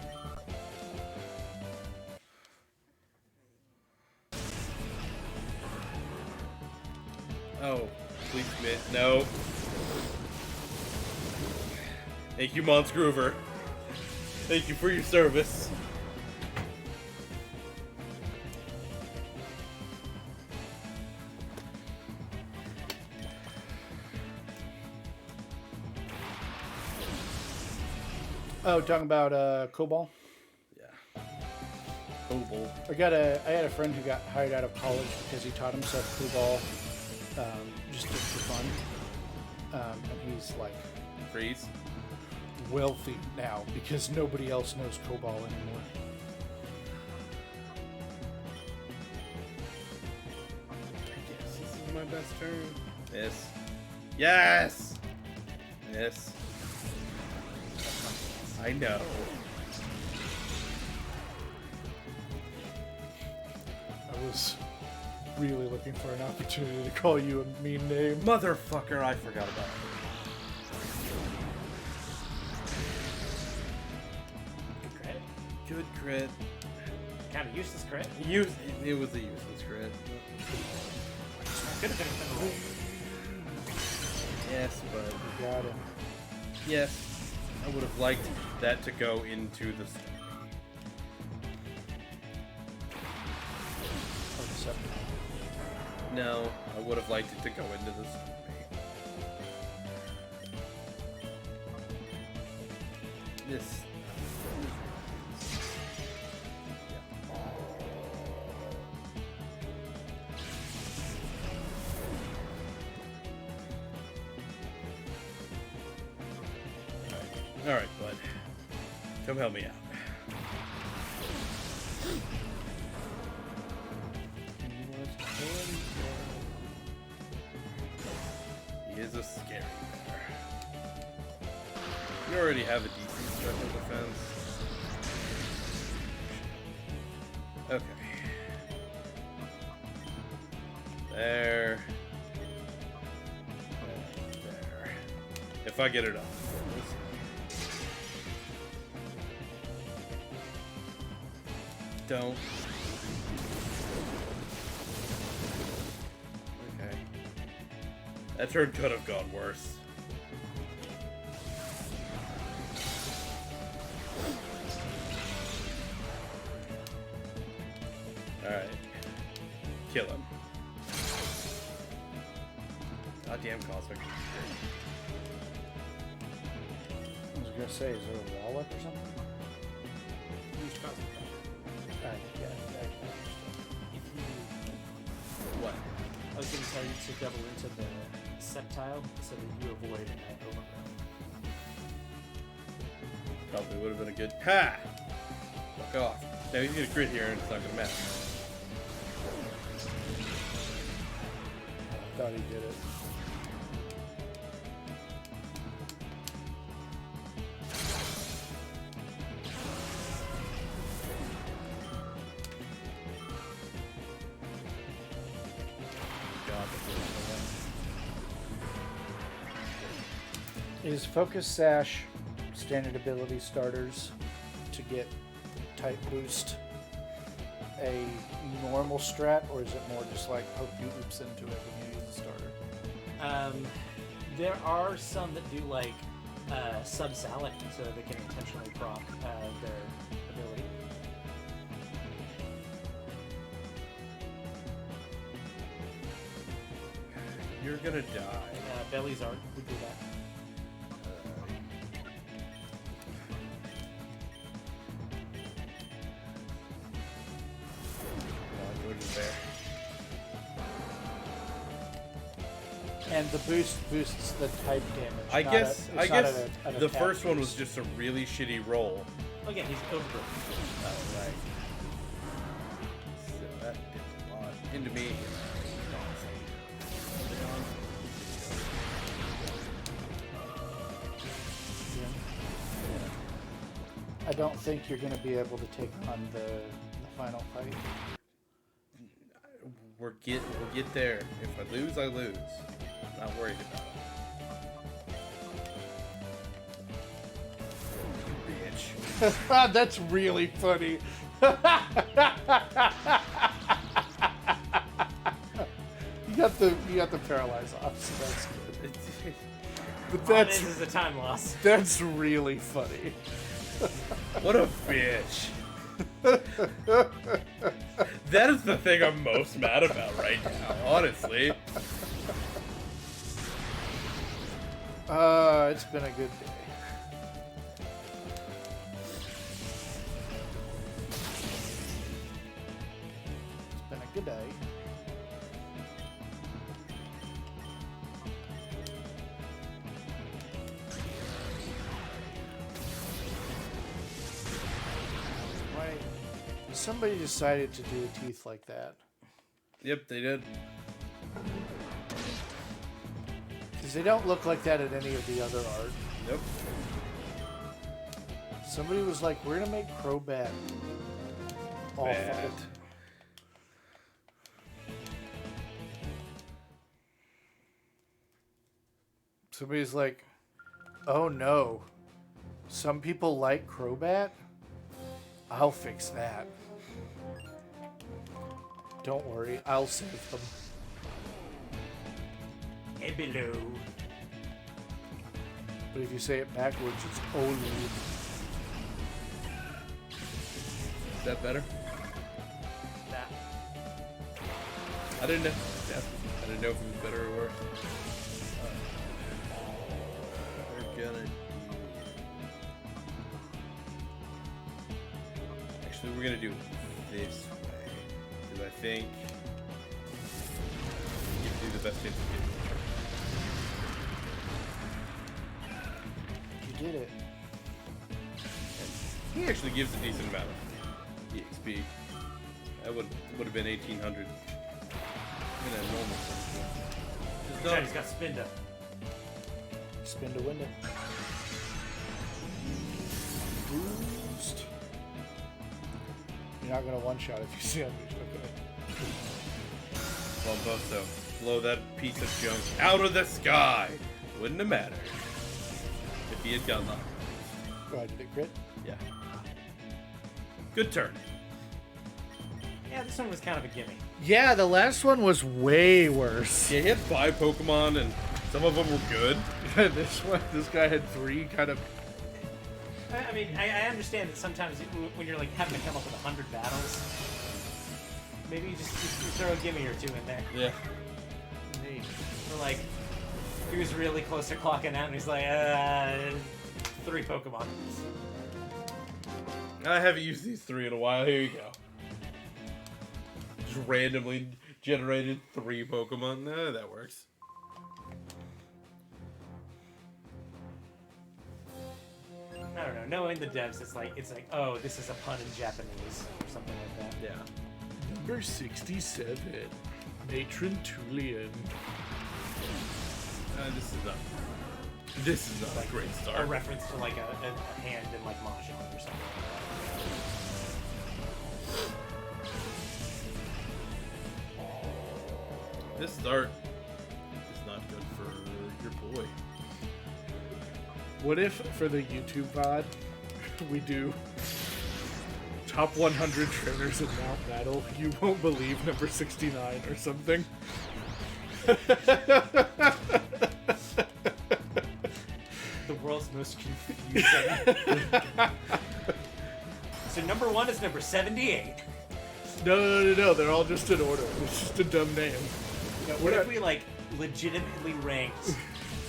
Oh, please admit. No. Thank you, Mons Groover. Thank you for your service. Oh, talking about COBOL. Yeah. Hobel. I had a friend who got hired out of college because he taught himself COBOL just for fun. And he's like Freeze. wealthy now because nobody else knows COBOL anymore. Yes, this is my best turn. Yes. Yes! Yes. I know. I was really looking for an opportunity to call you a mean name. Motherfucker, I forgot about it. Good crit. Good crit. Kind of useless crit. It was a useless crit. Could have been a roll. Yes, but Got him. yes, I would have liked that to go into the story. Oh, the seven. No, I would have liked it to go into the story. This. All right, bud. Come help me out. He is a scary bear. You already have a decent special defense. Okay. There. And there. If I get it up. Don't. Okay. That turn could have gone worse. Alright. Kill him. Goddamn Cosmic. I was gonna say, is there a wall up or something? Huge cosmic power. Yeah, I understand. If you, What? I was going to tell you to double into the Sceptile so that you avoid overgrowth. Probably would have been a good. Ha! Fuck off. Now he's gonna crit here and it's not gonna matter. I thought he did it. God, Is Focus Sash standard ability starters to get type boost a normal strat, or is it more just like hope you oops into it when you use the starter? There are some that do like sub-salic so that they can intentionally proc their ability. You're gonna die. Belly's art would do that. And the boost boosts the type damage. I not guess a- it's not an the attack first one was boost. just a really shitty roll. Again, he's overgrowth. Oh, right. So that did a lot into me. I don't think you're going to be able to take on the final fight. We'll get there. If I lose, I lose. Not worried about it. Bitch. That's really funny. you got the paralyze off, so that's good. But All it is a time loss. that's really funny. What a bitch. That is the thing I'm most mad about right now, honestly. It's been a good day. It's been a good day. Right. Somebody decided to do teeth like that. Yep, they did. Because they don't look like that in any of the other art. Nope. Somebody was like, we're going to make Crobat awful. Bad. Somebody's like, oh no. Some people like Crobat? I'll fix that. Don't worry, I'll save them. Ebelo. But if you say it backwards, it's Olu. Is that better? That. I didn't know. Yeah, I didn't know if it was better or worse. We're gonna do... Actually, we're gonna do it this way. Because I think gives you the best chance of getting it. You did it. He actually gives a decent amount of EXP. That would have been 1800 in a normal sense. Just Good not- he's got spin up. Spin to win it. Boost. You're not going to one-shot if you see him. Okay. Well, Busto, blow that piece of junk out of the sky. Wouldn't have mattered if he had gone locked. Go ahead, did it crit? Yeah. Good turn. Yeah, this one was kind of a gimme. Yeah, the last one was way worse. Yeah, he had 5 Pokemon, and some of them were good. This guy had 3 kind of... I mean, I understand that sometimes when you're like having to come up with 100 battles, maybe you just throw a gimme or 2 in there. Yeah. Or like, he was really close to clocking out, and he's like, 3 Pokemon. I haven't used these 3 in a while. Here you go. Just randomly generated 3 Pokemon. That works. Knowing the devs, it's like, oh, this is a pun in Japanese or something like that. Yeah. Number 67, Matron Tulian. This is not a great A start. reference to like a hand in like Mahjong or something like This start is not good for your boy. What if, for the YouTube VOD, we do top 100 trainers in Mount Battle? You won't believe number 69 or something. that. The world's most confusing. So number 1 is number 78. No. They're all just in order. It's just a dumb name. Now, what if we like legitimately ranked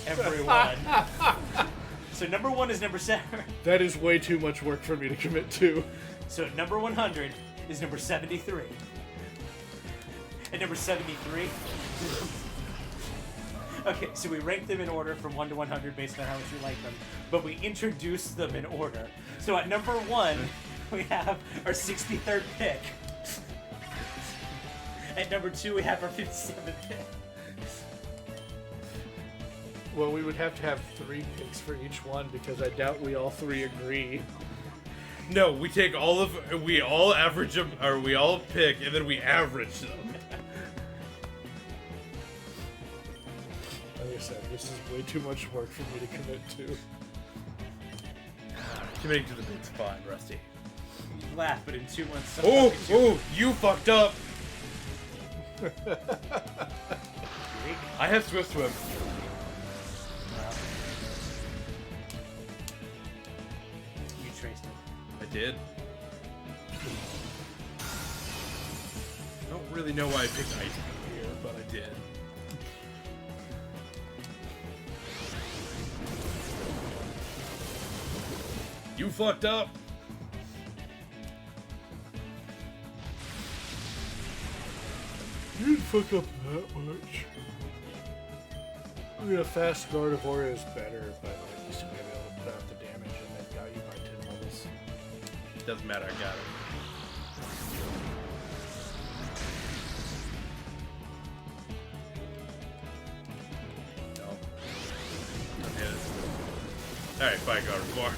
everyone? So number 1 is number 7. That is way too much work for me to commit to. So number 100 is number 73. And number 73. Okay, so we rank them in order from 1 to 100 based on how much we like them, but we introduce them in order. So at number 1, we have our 63rd pick. At number 2, we have our 57th pick. Well, we would have to have 3 picks for each one because I doubt we all 3 agree. No, we take we all average them, or we all pick, and then we average them. Like I said, this is way too much work for me to commit to. Committing to the big's fine, Rusty. You laugh, but in 2 months... Oh, you fucked up. I have Swift Swim. You traced it. I did. I don't really know why I picked Ice Beam here, but I did. You fucked up. You didn't fuck up that much. I mean, a fast Gardevoir is better, but like, you still gotta be able to put out the damage, and they've got you by 10 levels. Doesn't matter, I got it. No. I did it. Alright, bye, Gardevoir.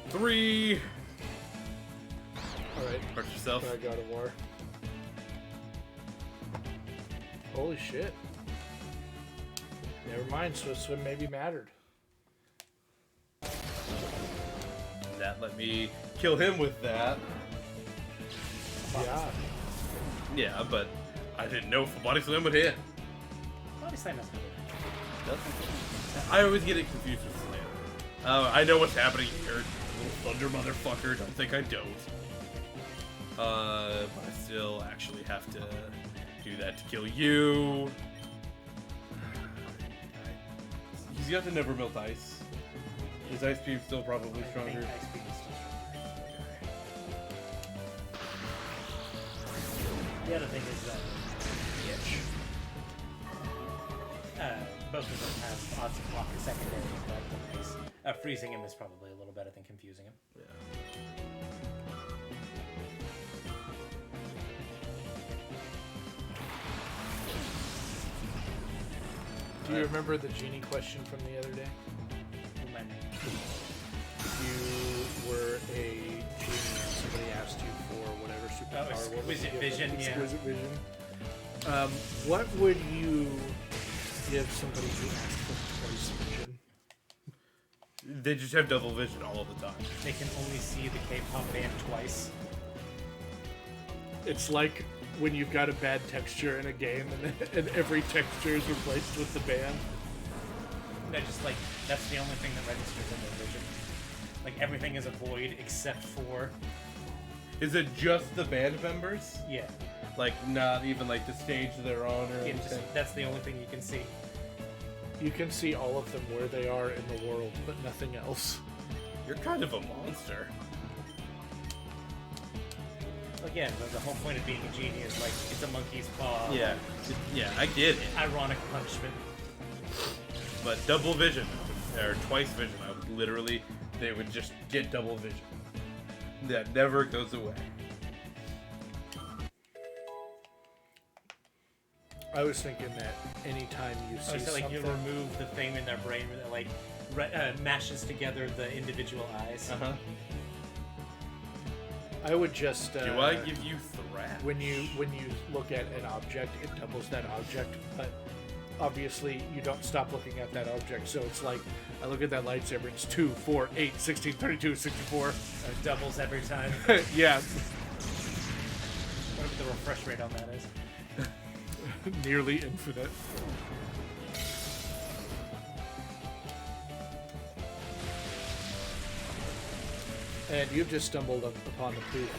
3. Alright, Hurt yourself. I got a war. Holy shit. Never mind, Swift Swim maybe mattered. That let me kill him with that. Yeah. Yeah, but I didn't know if a Body Slam would hit. Body Slam doesn't do I always get it confused with Slam. I know what's happening here. Little Thunder motherfucker, don't think I don't. But I still actually have to do that to kill you. He's got the Never Melt Ice. His Ice Beam's still probably I stronger. think Ice Beam is still stronger. The other thing is both of them have odds of block and secondary, but freezing him is probably a little better than confusing him. Yeah. Do you remember the genie question from the other day? If you were a genie and somebody asked you for whatever superpower, what would you Exquisite give vision, them? yeah. Exquisite vision. What would you give somebody who asked for twice vision? They just have double vision all the time. They can only see the K-pop band twice. It's like when you've got a bad texture in a game and every texture is replaced with the band. No, just like, that's the only thing that registers in their vision. Like, everything is a void except for... Is it just the band members? Yeah. Like, not even like the stage they're on or Yeah, anything? just, that's the only thing you can see. You can see all of them where they are in the world, but nothing else. You're kind of a monster. Again, the whole point of being a genie is like, it's a monkey's paw. Yeah, I get it. Ironic punishment. But double vision. or twice vision, I would literally, they would just get double vision. That never goes away. I was thinking that anytime you see So like you something, remove the thing in their brain that like mashes together the individual eyes. Uh-huh. I would just. Do I give you thrash? When you look at an object, it doubles that object, but obviously you don't stop looking at that object. So it's like I look at that lightsaber, it's 2, 4, 8, 16, 32, 64. It doubles every time. Yeah, Whatever the refresh rate on that is. nearly infinite. And you've just stumbled upon the proof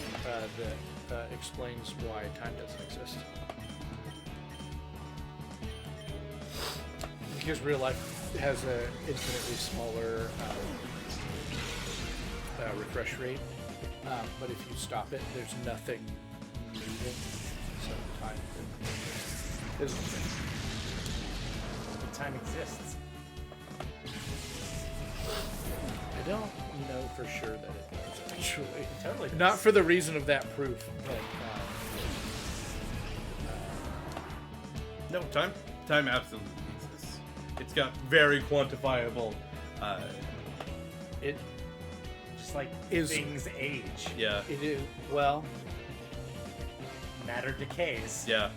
that explains why time doesn't exist. Because real life has an infinitely smaller refresh rate, but if you stop it, there's nothing moving, so time isn't a thing. But time exists. I don't know for sure that it does, actually. It totally does. Not for the reason of that proof, but No, time absolutely exists. It's got very quantifiable, it Just like Is- things age. yeah, it is, well, Matter decays. yeah.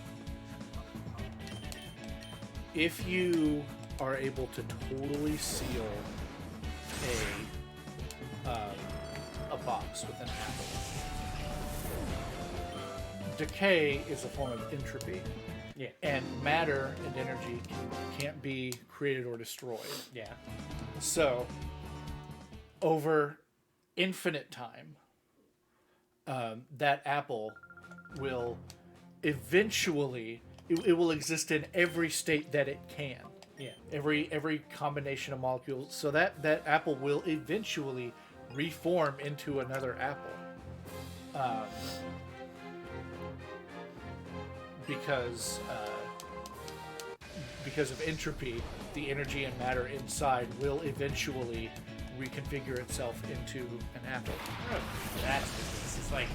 if you are able to totally seal a box with an apple, decay is a form of entropy, Yeah. and matter and energy can't be created or destroyed. Yeah. So, over infinite time, that apple will eventually it will exist in every state that it can. Yeah. Every combination of molecules, so that apple will eventually reform into another apple, because of entropy, the energy and matter inside will eventually reconfigure itself into an apple. Oh, that's the case. It's like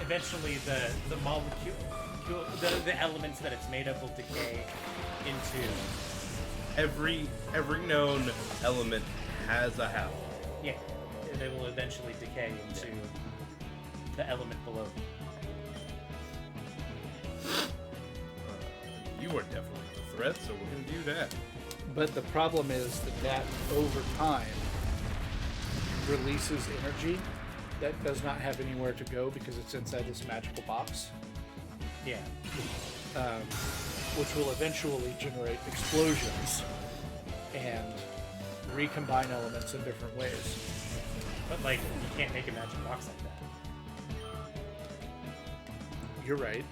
eventually the molecule, the elements that it's made of will decay into. Every known element has a half. Yeah, they will eventually decay into the element below. You are definitely a threat, so we're gonna do that. But the problem is that over time releases energy that does not have anywhere to go because it's inside this magical box, Yeah. which will eventually generate explosions and recombine elements in different ways. But like, you can't make a magic box like that. You're right.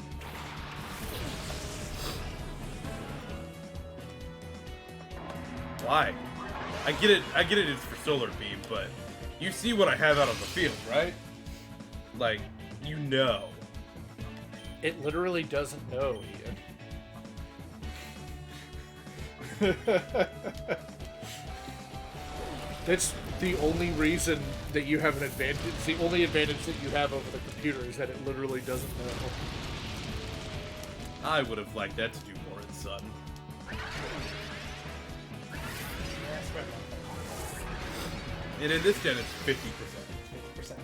Why? I get it. It's for solar beam, but you see what I have out on the field, right? Like, you know. It literally doesn't know, Ian. That's the only reason that you have an advantage. The only advantage that you have over the computer is that it literally doesn't know. I would have liked that to do more in Sun. And in this gen, it's 50%. 50%.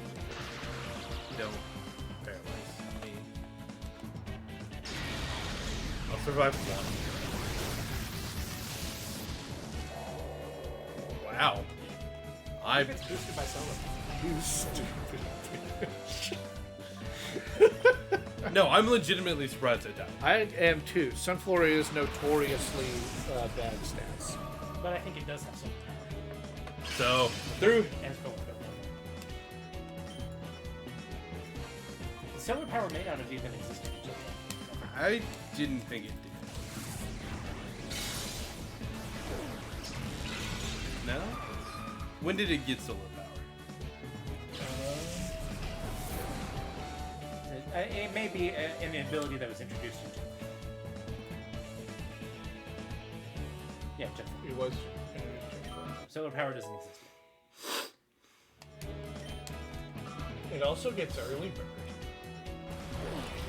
No paralyze me. I'll survive one. Wow. If it's boosted by solar. You stupid bitch. No, I'm legitimately surprised I died. I am too. Sunflora is notoriously bad stats. But I think it does have some. So, through. And it's going to go. The solar power may not have even existed until then. I didn't think it did. No? When did it get solar power? It may be an ability that was introduced into it. Yeah, definitely. It was. Solar power doesn't exist. It also gets early bird.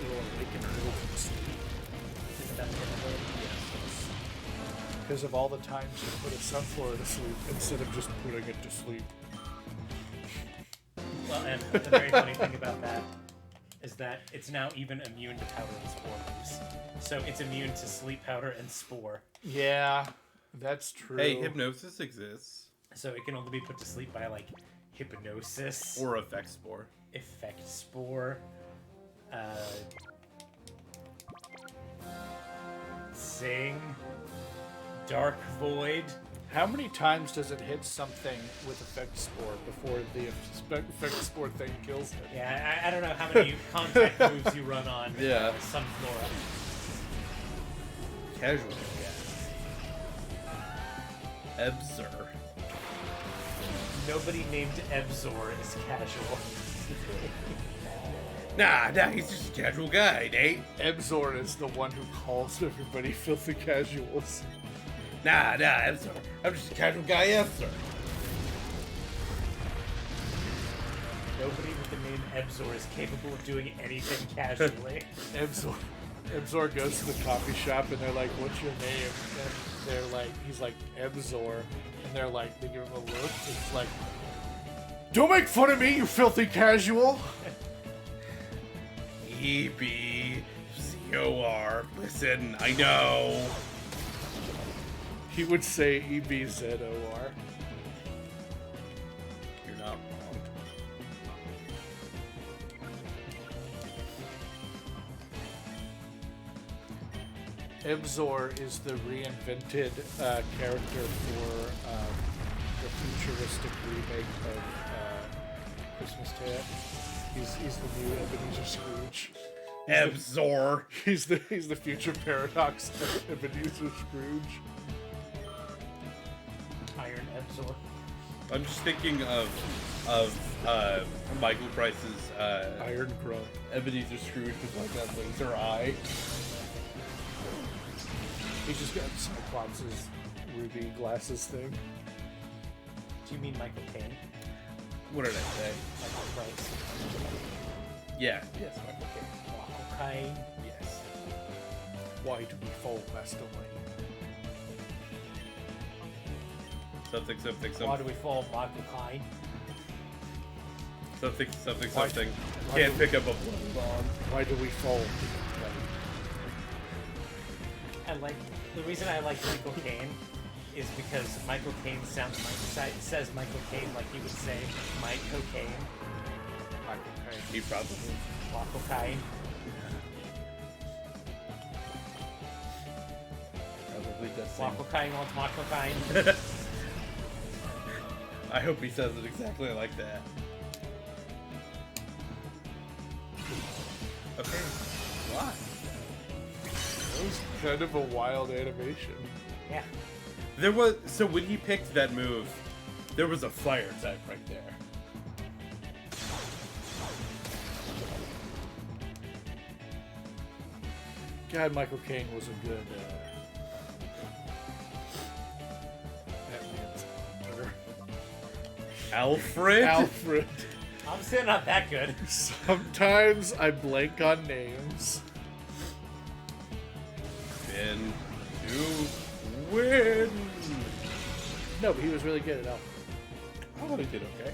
It'll awaken early from sleep. Isn't that the ability? Because of all the times you put a sunflower to sleep instead of just putting it to sleep. Well, and the very funny thing about that is that it's now even immune to powder and spore moves. So it's immune to sleep powder and spore. Yeah, that's true. Hey, hypnosis exists. So it can only be put to sleep by like hypnosis, Or effect spore. effect spore, sing, dark void. How many times does it hit something with effect spore before the effect spore thing kills it? Yeah, I don't know how many contact moves you run on Yeah. Sunflora. Casual, yeah. Ebzer. Nobody named Ebzor is casual. Nah, he's just a casual guy, Nate. Ebzor is the one who calls everybody filthy casuals. Nah, Ebzer. I'm just a casual guy, Ebzer. Nobody with the name Ebzor is capable of doing anything casually. Ebzor goes to the coffee shop and they're like, "What's your name?" And they're like, he's like, "Ebzor," and they're like, they give him a look. It's like, "Don't make fun of me, you filthy casual." EBCOR. Listen, I know. He would say EBZOR. You're not wrong. Ebzor is the reinvented character for the futuristic remake of Christmas Tale. He's the new Ebenezer Scrooge. Ebzor. He's the future paradox of Ebenezer Scrooge. Iron Ebzor. I'm just thinking of Michael Price's Iron Crow. Ebenezer Scrooge with like that laser eye. He's just got Cyclops' ruby glasses thing. Do you mean Michael Caine? What did I say? Michael Price? Yeah. Yes, Michael Caine. Michael Caine? Yes. Why do we fall, Master Wayne? Something. Why do we fall, Michael Caine? Something. Why Can't do- pick up a blood bond. Why do we fall? And like the reason I like Michael Caine is because Michael Caine says Michael Caine like he would say Mike Cocaine. Michael Caine. He probably. Michael Caine. Probably does seem. Michael Caine wants Michael Caine. I hope he says it exactly like that. Okay. Why? That was kind of a wild animation. Yeah. There was when he picked that move, there was a fire type right there. God, Michael Caine was a good Batman's brother. Alfred. Alfred. I'm still not that good. Sometimes I blank on names. Spin to win. No, but he was really good at Alfred. I thought he did okay.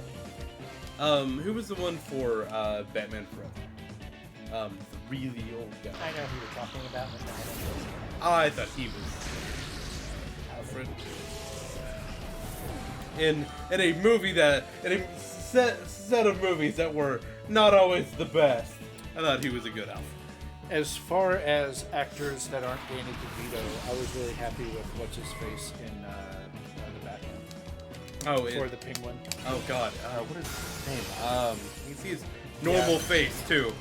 Who was the one for Batman Forever? The really old guy. I know who you're talking about, but no, I don't know. I thought he was Alfred. In a movie that in a set of movies that were not always the best, I thought he was a good Alfred. As far as actors that aren't Danny DeVito, I was really happy with what's his face in the Batman Oh, for the Penguin. oh God, what is his name? You can see his normal face too,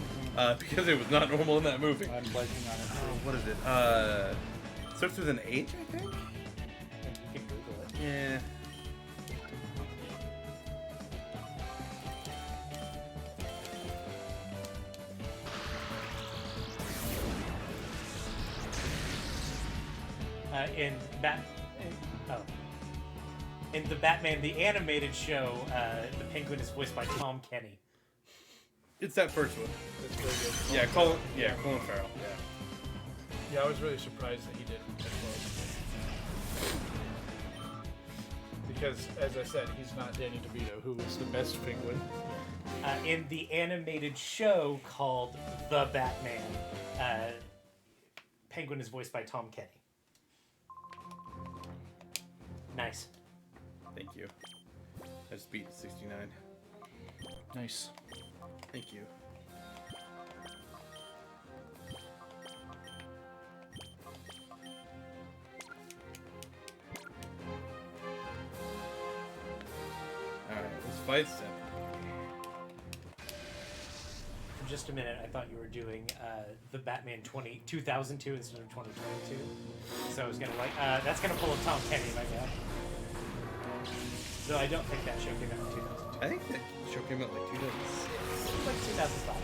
because it was not normal in that movie. I'm blanking on it. What is it? Starts with an H, I think. And you can Google it. Yeah. In the Batman the Animated Show, the Penguin is voiced by Tom Kenny. It's that first one. That's very good. Yeah, Colin Farrell. Yeah, I was really surprised that he did as well. Because, as I said, he's not Danny DeVito, who is the best penguin. In the animated show called The Batman, Penguin is voiced by Tom Kenny. Nice. Thank you. I just beat 69. Nice. Thank you. Alright, let's fight step. For just a minute, I thought you were doing the Batman 2002 instead of 2022. So I was gonna that's gonna pull up Tom Kenny if I get. So I don't think that show came out in 2002. I think that show came out like 2006. Like 2005.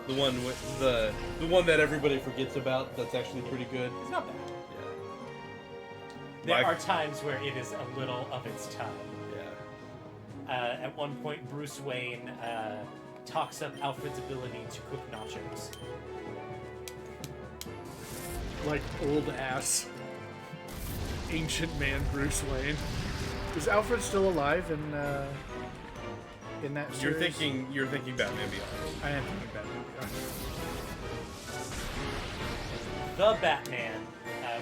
The one with the one that everybody forgets about. That's actually pretty good. It's not bad. Yeah. There My- are times where it is a little of its time. Yeah. At one point, Bruce Wayne talks up Alfred's ability to cook nachos. Like old ass ancient man Bruce Wayne. Is Alfred still alive in that series? You're thinking Batman Beyond. I am thinking Batman Beyond. The Batman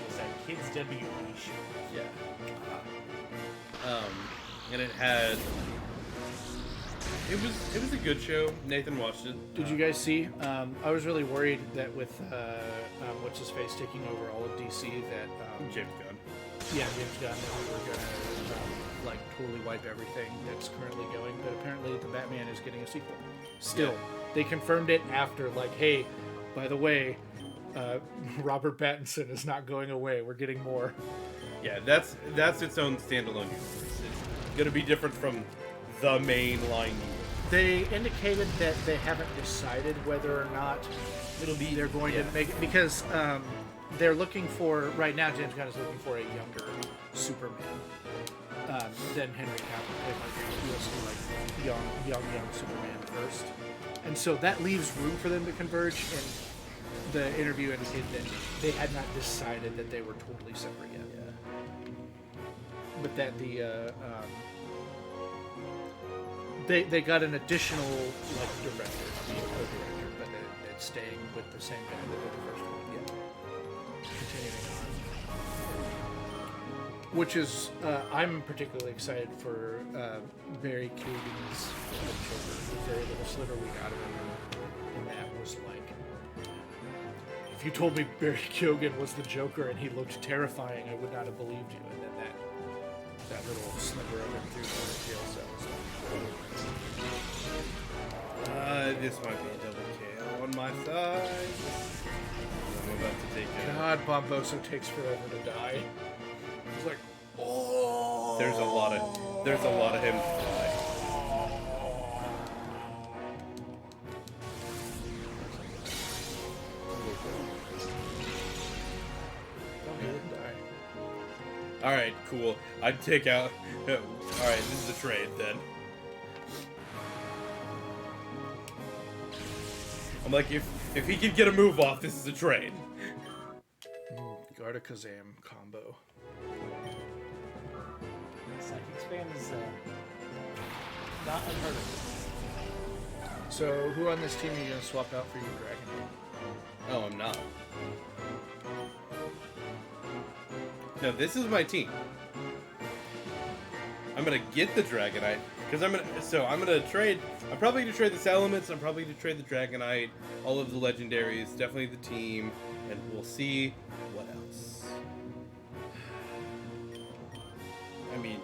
was a kids' WB show. Yeah. And it had. It was a good show. Nathan watched it. Did you guys see? I was really worried that with what's his face taking over all of DC, that James Gunn. James Gunn, that we were gonna like totally wipe everything that's currently going. But apparently, the Batman is getting a sequel. Still, they confirmed it after, like, hey, by the way, Robert Pattinson is not going away. We're getting more. Yeah, that's its own standalone universe. It's gonna be different from the main line universe. They indicated that they haven't decided whether or not they're going to make it, because they're looking for, right now, James Gunn is looking for a younger Superman than Henry Cavill. He wants to do like young Superman first, and so that leaves room for them to converge. And the interview indicated that they had not decided that they were totally separate yet. Yeah. But that they got an additional like director, to be a co-director, but it's staying with the same guy that did the first one. Yeah. Continuing on, which is I'm particularly excited for Barry Keoghan's Joker. The very little sliver we got of him, and that was like, if you told me Barry Keoghan was the Joker and he looked terrifying, I would not have believed you. And then that little sliver of him through the jail cell was like, This might be a double KO on my side. I'm about to take it. God, Bomboso takes forever to die. He's like, oh. There's a lot of him to die. Don't let him die. All right, cool. I'd take out. All right, this is a trade then. I'm like, if he can get a move off, this is a trade. Garda Kazam combo. Psychic Spam is not unheard of. So, who on this team are you going to swap out for your dragon? Oh, I'm not. No, this is my team. I'm gonna get the Dragonite because I'm gonna trade. I'm probably gonna trade the Salamence. I'm probably gonna trade the Dragonite. All of the legendaries, definitely the team, and we'll see what else. I mean,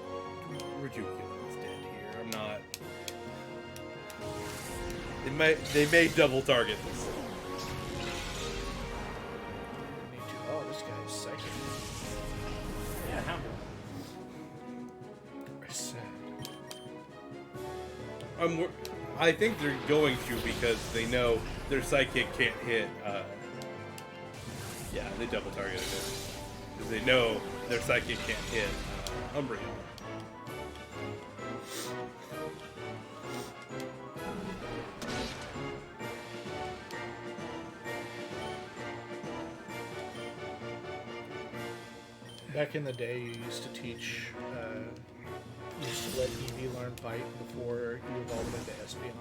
Ridiculous dead here. I'm not. They may double target this. Need to. Oh, this guy's psychic. Yeah, how? I think they're going to because they know their psychic can't hit. Yeah, they double targeted it because they know their psychic can't hit Umbreon. Back in the day, you used to teach, you used to let Eevee learn Bite before you evolved into Espeon.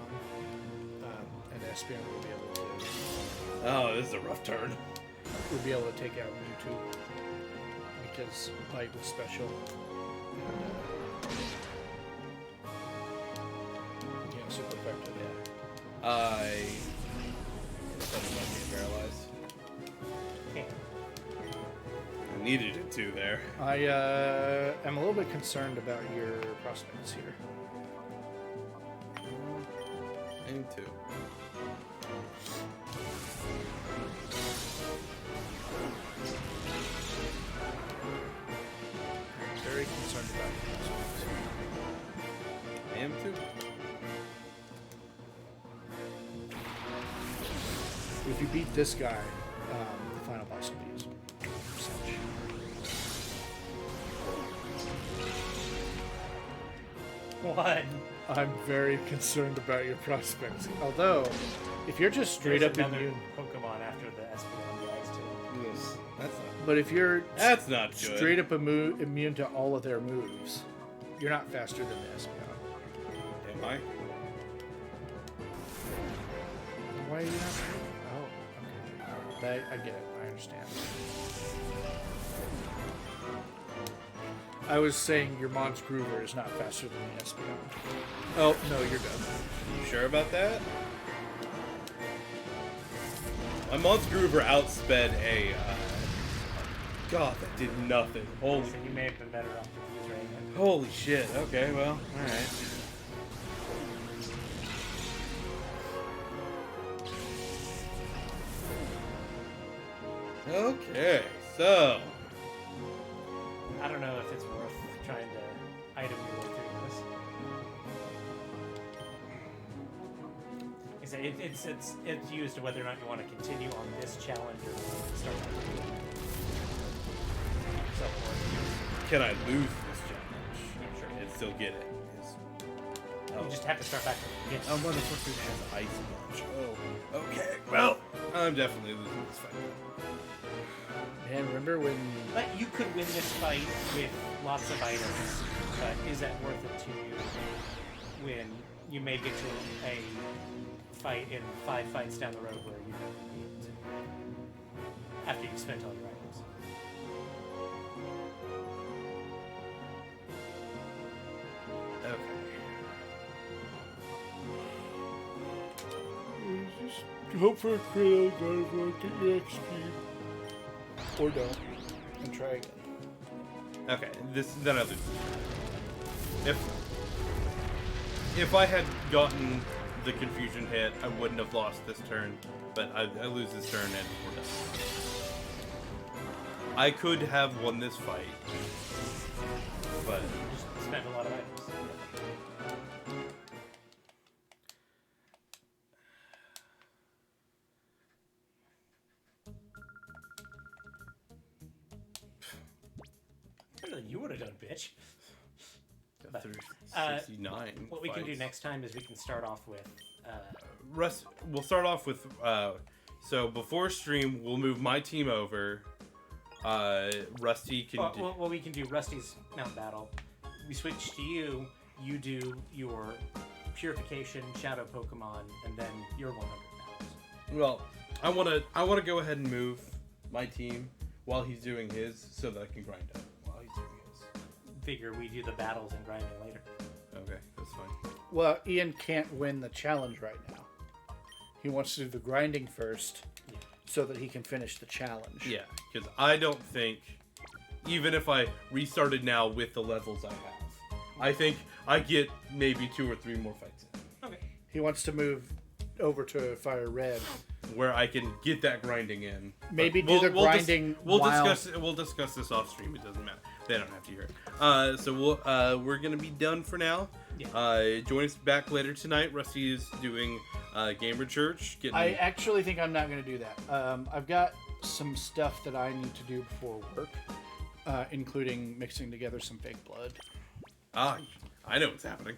And Espeon Oh, this is a rough turn. would be able to take out Mewtwo because Bite was special. And, super effective. I thought about being paralyzed. Okay. I needed it to there. I am a little bit concerned about your prospects here. Aim 2. I'm very concerned about your prospects. Aim 2. If you beat this guy, the final boss will be his. What? I'm very concerned about your prospects. Although, if you're just straight up another immune, Pokemon after the Espeon guys too. Yes. but if you're That's not good. straight up immune to all of their moves, you're not faster than the Espeon. Am I? Why are you not? Oh, okay. I get it. I understand. I was saying your Mons Groover is not faster than the Espeon. Oh, no, you're done. You sure about that? My Mons Groover outsped a. God, that did nothing. Holy, So you may have been better off to use Raven. holy shit. Okay, well, all right. Okay, so I don't know if it's worth trying to item your way through this. It's used to whether or not you want to continue on this challenge or start can I lose this challenge? Sure. And still get it? You just have to start back from the Oh, beginning. motherfucker has ice punch. Oh, okay. Well, I'm definitely losing this fight. Man, remember when? But you could win this fight with lots of items, but is that worth it to you when you may get to a fight in 5 fights down the road where you don't need to, after you've spent all your items? Okay. Just hope for a crit on Gardevoir, get your XP. Or don't. And try again. Okay, then I lose. If I had gotten the confusion hit, I wouldn't have lost this turn. But I lose this turn and we're done. I could have won this fight, but You just spent a lot of items. Better than you would have done, bitch. got through uh, 69. What we can do fights. next time is we can start off with We'll start off with so before stream we'll move my team over. Rusty can well, we can do Rusty's Mount Battle. We switch to you. You do your Purification Shadow Pokemon, and then your 100 battles. well, I want to go ahead and move my team while he's doing his so that I can grind up while he's doing his. Figure we do the battles and grinding later. Okay, that's fine. Well, Ian can't win the challenge right now. He wants to do the grinding first, Yeah. so that he can finish the challenge. Yeah, because I don't think, even if I restarted now with the levels I have, I think I get maybe 2 or 3 more fights in, Okay. He wants to move over to Fire Red. where I can get that grinding in. Maybe But do the grinding We'll while... discuss this off stream. It doesn't matter. They don't have to hear it. So we're gonna be done for now. Yeah. Join us back later tonight. Rusty is doing Gamer Church. I actually think I'm not going to do that. I've got some stuff that I need to do before work, including mixing together some fake blood. Ah, I know what's happening.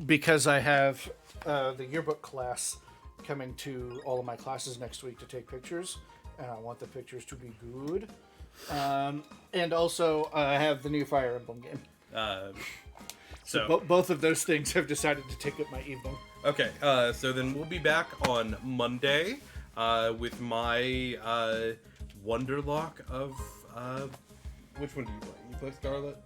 Because I have the yearbook class coming to all of my classes next week to take pictures, and I want the pictures to be good. And also, I have the new Fire Emblem game. So both of those things have decided to take up my evening. Okay, so then we'll be back on Monday with my Wonderlock of... which one do you play? You play Scarlet?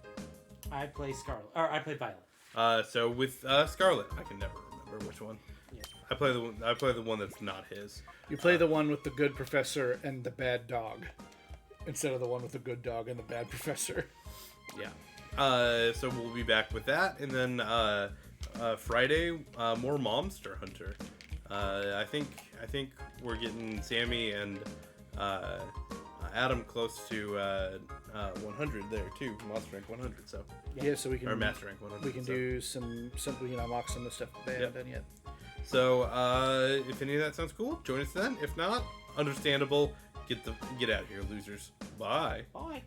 I play Scarlet, or I play Violet. So with Scarlet, I can never remember which one. Yeah. I play the one that's not his. You play the one with the good professor and the bad dog, instead of the one with the good dog and the bad professor. Yeah. So we'll be back with that, and then Friday, more Monster Hunter. I think we're getting Sammy and Adam close to 100 there too, Monster Rank 100. So Yeah, so we can or Master Rank 100. we can do some we can unlock some of the stuff that they haven't done yet. So if any of that sounds cool, join us then. If not, understandable. Get out of here, losers. Bye. Bye.